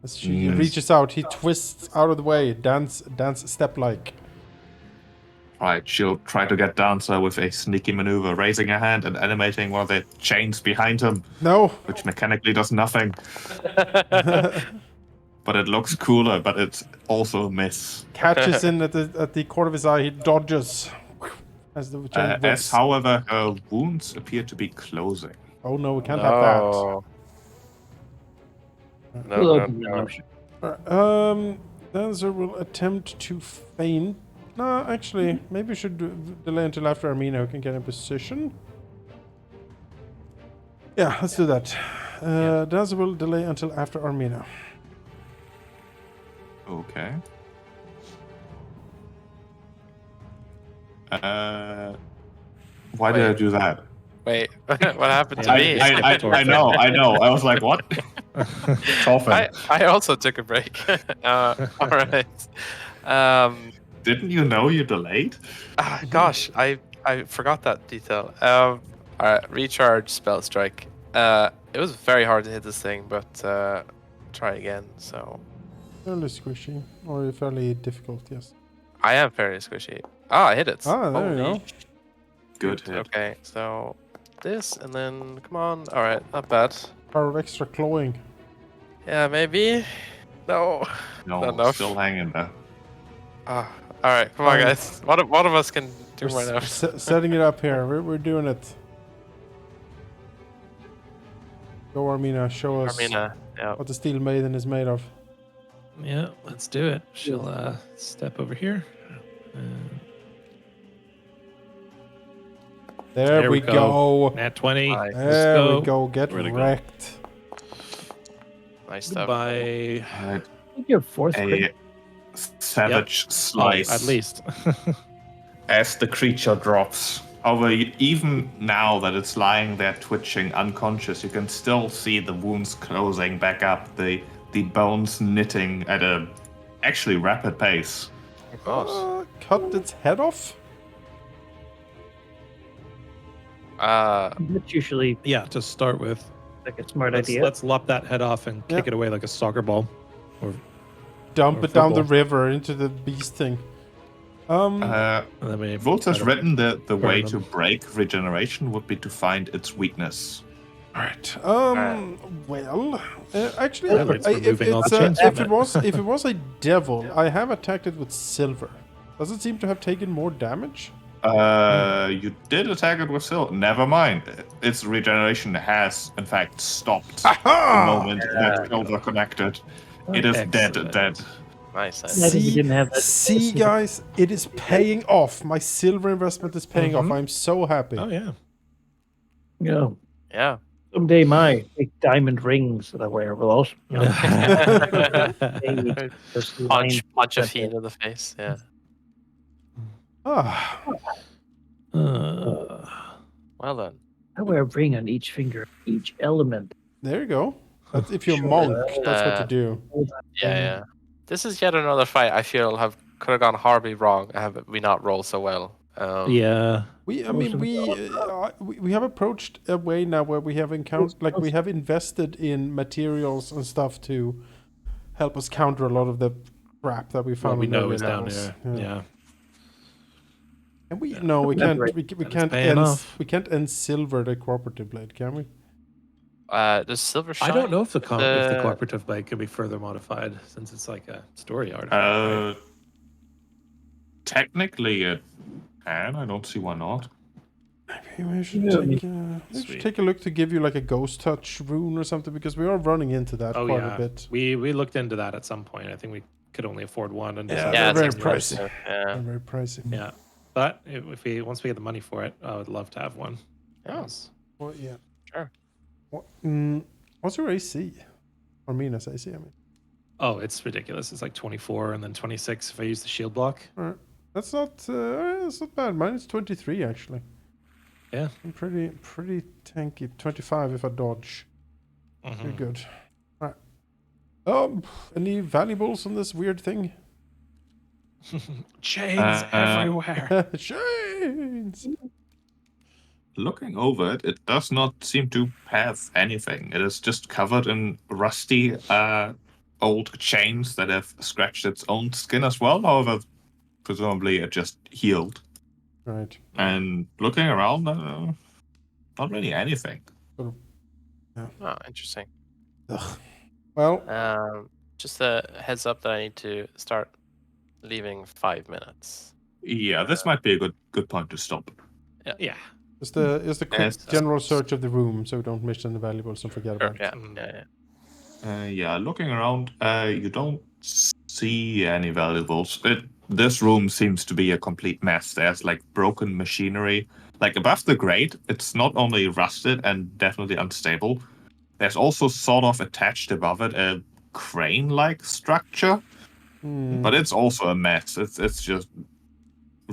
As she Mm. reaches out, he twists out of the way, dance step like. Right, she'll try to get Dancer with a sneaky maneuver, raising her hand and animating one of the chains behind him, No. which mechanically does nothing. But it looks cooler, but it's also a miss. Catches in at the corner of his eye. He dodges as the chain As, whips. however, her wounds appear to be closing. Oh no, we can't have that. No, We'll no, open the no. option. Dancer will attempt to feint. No, actually, maybe we should delay until after Armina can get in position. Yeah, let's do that. Dancer will delay until after Armina. Okay. Why did I do that? Wait, what happened to Yeah, me? I know. I was like, what? Coffin. I also took a break. All right. Didn't you know you delayed? Gosh, I forgot that detail. All right, recharge spell strike. It was very hard to hit this thing, but try again. So Fairly squishy, or fairly difficult, yes. I am fairly squishy. Ah, I hit it. Ah, there you Holy go. Good hit. Okay, so this and then come on. All right, not bad. Power of extra clawing. Yeah, maybe. No. No, Not enough. still hanging there. Ah, all right, come on, Fine. guys. One of us can do We're right now. setting it up here. We're doing it. Go, Armina. Show us Armina, yeah. what the Steel Maiden is made of. Yeah, let's do it. She'll step over here. There we go. Nat 20. Nice. There go. we go. Get Where'd it go? wrecked. Nice stuff. Goodbye. Right. I think your fourth A crit. savage slice. Oh, at least. As the creature drops. However, even now that it's lying there twitching unconscious, you can still see the wounds closing back up, the bones knitting at a actually rapid pace. Of course. Cut its head off? That's usually Yeah, to start with. like a smart Let's, idea. let's lop that head off and Yep. kick it away like a soccer ball. Or Dump Or it down the football. river into the beast thing. and then we Volt has try to- written the way burn to them. break regeneration would be to find its weakness. Alright. Well, actually, Yeah, it's removing all the chains if from it was a devil, I have attacked it with silver. Does it seem to have taken more damage? You did attack it with silver. Never mind. Its regeneration has, in fact, stopped the moment that silver connected. It is Excellent. dead. Nice. I think we didn't have that. See, guys, it is paying off. My silver investment is paying off. I'm so happy. Oh, yeah. Yeah. Yeah. Someday my big diamond rings that I wear will also. Punch a fiend in the face. Yeah. Ah, Well done. I wear a ring on each finger, each element. there you go. That's if you're Sure. monk, that's what you do. Yeah. This is yet another fight I feel could have gone horribly wrong have we not rolled so well. Yeah. We Most of we have approached a way now where we have encountered, like, we have invested in materials and stuff to help us counter a lot of the crap that we What found we in know earlier is down levels. here. Yeah. And we Yeah. no, we can't. Elaborate. We can't paying end. off. We can't end silver the cooperative blade, can we? Does silver shine? I don't know if if the The- cooperative blade can be further modified since it's like a story artifact. Right? Technically, it can. I don't see why not. Maybe we should Yeah. take take a look to give you like a ghost touch rune or something, because we are running into that Oh quite yeah. a bit. We looked into that at some point. I think we could only afford one and Yeah, decided they're Yeah, to very it's take the rest. pricey. Yeah. They're very pricey. Yeah. But if we once we get the money for it, I would love to have one. Oh. Yes. Well, yeah. Sure. What's your AC? Or Mina's AC, I mean. Oh, it's ridiculous. It's like 24 and then 26 if I use the shield block. Alright. That's not bad. Mine is 23 actually. Yeah. I'm pretty tanky. 25 if I dodge. Mhm. Pretty good. Alright. Any valuables on this weird thing? Chains everywhere. Chains! Looking over it, it does not seem to have anything. It is just covered in rusty old chains that have scratched its own skin as well. However, presumably it just healed. Right. And looking around, not really anything. Oh, interesting. Ugh. Well, Just a heads up that I need to start leaving 5 minutes. Yeah, this might be a good point to stop. Yeah. is the quick Yes. general search of the room so we don't miss any valuables and forget Sure, about it. yeah. Looking around, you don't see any valuables. This room seems to be a complete mess. There's like broken machinery. Like above the grate, it's not only rusted and definitely unstable. There's also sort of attached above it a crane-like structure, but it's also a mess. It's just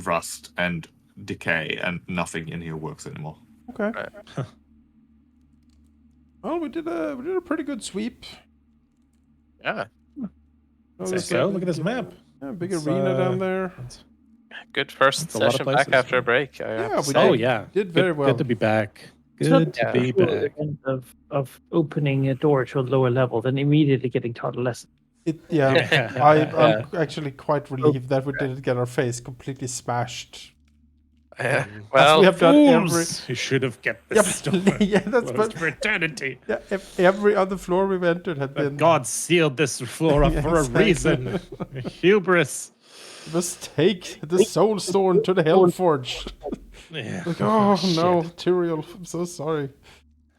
rust and decay, and nothing in here works anymore. Okay. Right. Well, we did a pretty good sweep. Yeah. There's go. a Look at this big, map. big It's, arena down there. Good first That's a lot of session back places, after yeah. a break. I have Yeah, to we say. Oh yeah. Did very well. Good to be back. It's not Good to be the back. end of opening a door to a lower level, then immediately getting taught a lesson. Yeah, I'm actually quite relieved that we didn't get our face completely smashed. Yeah. As Well, we have done every. Fools! You should have kept Yeah, this but- door yeah, that's closed but for eternity. yeah, every other floor we've entered had But been. God sealed this floor up Yeah, for a exactly. reason. Hubris. Must take the soul stone to the Hellforge. Yeah. Like, oh shit. no, Tyrael, I'm so sorry.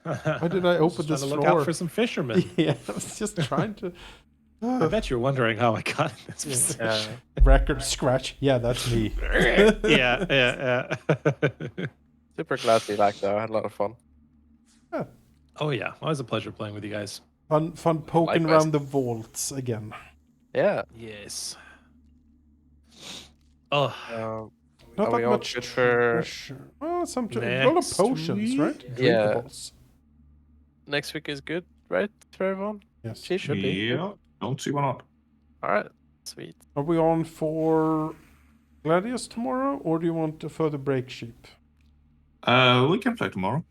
Why did I open Just this trying to look floor? out for some fishermen. Yeah, I was just trying to. I bet you're wondering how I got in this position. Record scratch. Yeah, that's me. yeah. super glad to be back though. I had a lot of fun. Oh yeah, always a pleasure playing with you guys. Fun poking Likewise. around the vaults again. Yeah. Yes. Oh, Not Are that we all much good for pressure. Well, a lot of Next potions, right? week? Yeah. Drinkables. next week is good, right, for everyone? Yes. Cheap? Should be. Yeah, don't see why not. All right. Sweet. Are we on for Gladius tomorrow, or do you want a further break, Sheep? We can play tomorrow.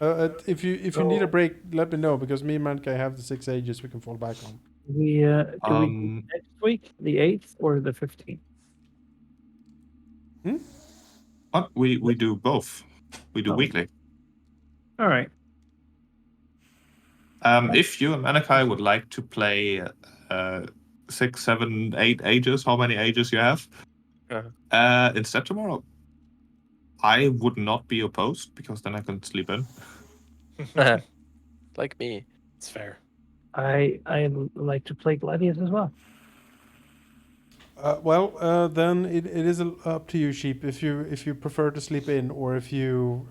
If you need a break, let me know, because me and Mankai have the 6 ages we can fall back on. Do we next week, the 8th or the 15th? What? We do both. We do Oh. weekly. All right. If you and Anakai would like to play 6, 7, 8 ages, how many ages you have, instead tomorrow, I would not be opposed, because then I can sleep in. Like me. it's fair. I like to play Gladius as well. Then it is up to you, Sheep. If you prefer to sleep in, or if you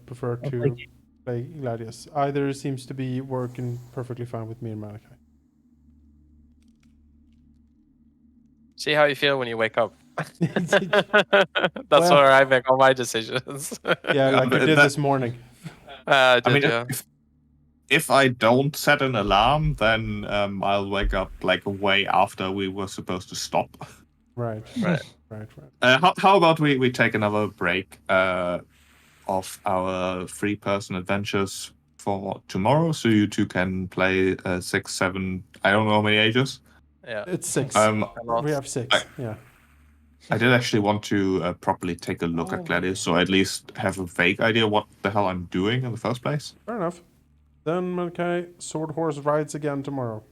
prefer to play Gladius. Either seems to be working perfectly fine with me and Malachi. See how you feel when you wake up. That's Well- where I make all my decisions. Yeah, like you but did that- this morning. I I mean, did, yeah. if I don't set an alarm, then I'll wake up like way after we were supposed to stop. Right. Right. Right. How about we take another break of our 3-person adventures for tomorrow, so you two can play 6, 7. I don't know how many ages. Yeah. It's 6. Um, A lot. We have 6. Yeah. I did actually want to properly take a look at Gladius, so I at least have a vague idea what the hell I'm doing in the first place. Fair enough. Then, Malachi, Sword Horse rides again tomorrow.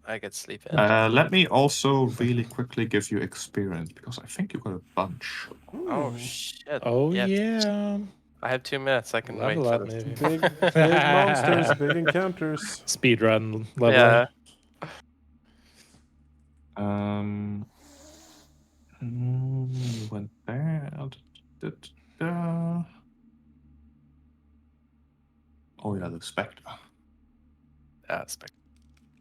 I get sleep in. Let me also really quickly give you experience, because I think you got a bunch. Oh Ooh, shit. Oh Yes. yeah. I have 2 minutes. I can wait Level for up, this. maybe. big monsters, big encounters. Speed run leveling. Yeah. You went there. Da, da, da. Oh yeah, the Spectre.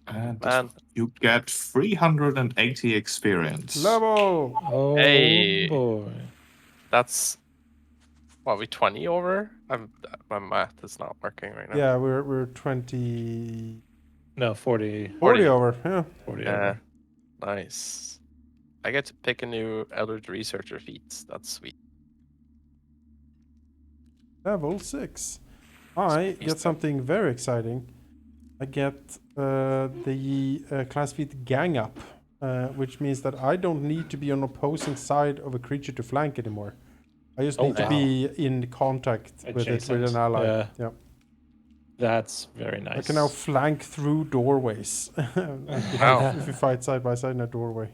And this Man. one. You get 380 experience. Level! Oh Hey. boy. That's what, we 20 over? My math is not working right now. Yeah, we're 20... No, 40. 40 over, yeah. 40 Yeah. over. Nice. I get to pick a new Eldritch Researcher feat. That's sweet. Level 6. I get something very exciting. I get the class feat Gang Up, which means that I don't need to be on opposing side of a creature to flank anymore. I just need to wow. be in contact with it, with an Adjacent, ally. yeah. Yeah. That's very nice. I can now flank through doorways Wow. if you fight side by side in a doorway.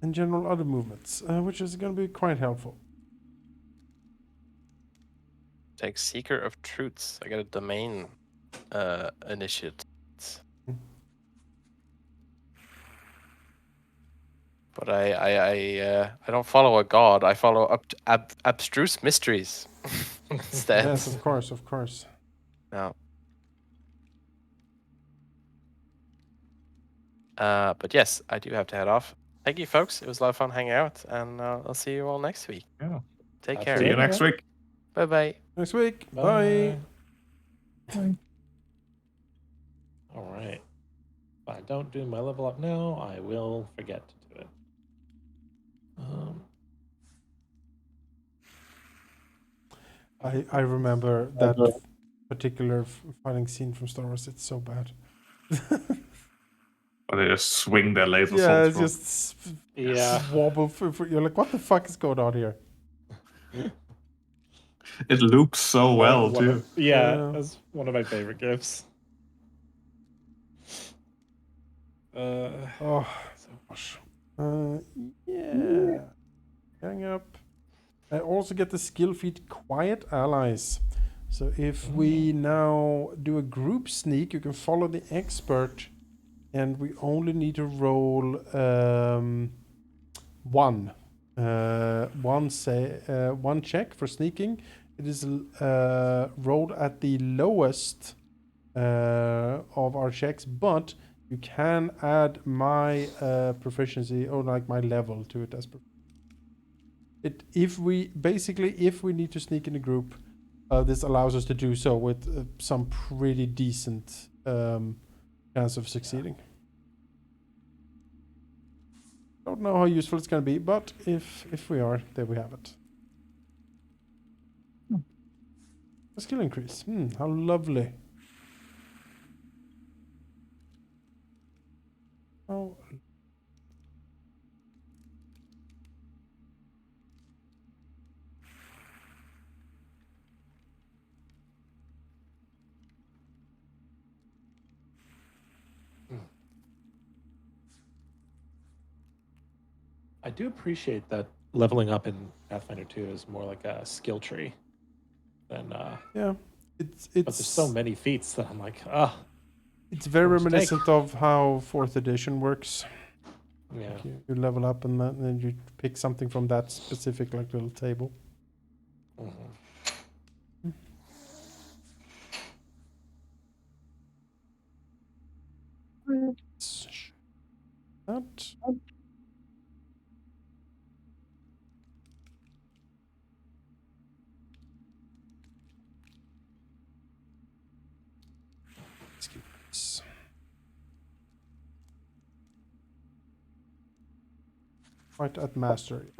And general other movements, which is going to be quite helpful. Take Seeker of Truths. I got a domain initiate. But I don't follow a god. I follow abstruse mysteries instead. Yes, of course, of course. No. But yes, I do have to head off. Thank you, folks. It was a lot of fun hanging out, and I'll see you all next week. Yeah. Take See care. you next week. Bye bye. Next week. Bye. Bye. All right. If I don't do my level up now, I will forget to do it. I remember that particular fighting scene from Star Wars. It's so bad. Or they just swing their laser Yeah, swords it's through. just Yeah. wobble. You're like, what the fuck is going on here? It loops so well One too. of- yeah, Yeah. that's one of my favorite gifts. Oh, gosh. Yeah. Hang up. I also get the skill feat Quiet Allies. So if we now do a group sneak, you can follow the expert, and we only need to roll one check for sneaking. It is rolled at the lowest of our checks, but you can add my proficiency or like my level to it as if we need to sneak in a group, this allows us to do so with some pretty decent chance of succeeding. Don't know how useful it's going to be, but if we are, there we have it. A skill increase. How lovely. Oh. I do appreciate that leveling up in Pathfinder 2 is more like a skill tree than Yeah, it's but there's so many feats that I'm like, it's very Let's reminiscent of how 4th edition works. yeah. Like you level up and then you pick something from that specific like little table. Mhm. That. Right at mastery.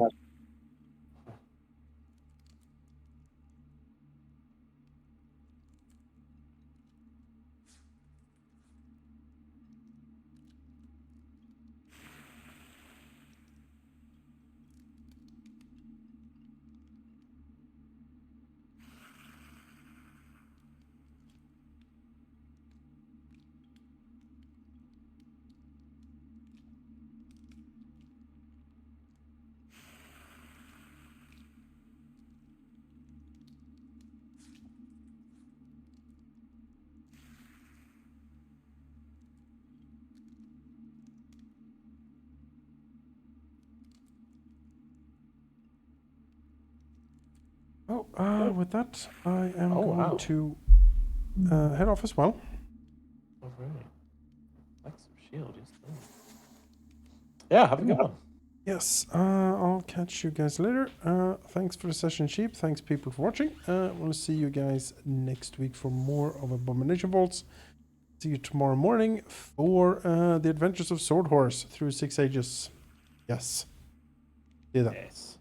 Oh, with that, I am Oh, going wow. to head off as well. All right. Like some shield. Just yeah, have a good one. Yes, I'll catch you guys later. Thanks for the session, Sheep. Thanks, people, for watching. We'll see you guys next week for more of Abomination Vaults. See you tomorrow morning for the Adventures of Sword Horse through 6 Ages. Yes. See you then. Yes.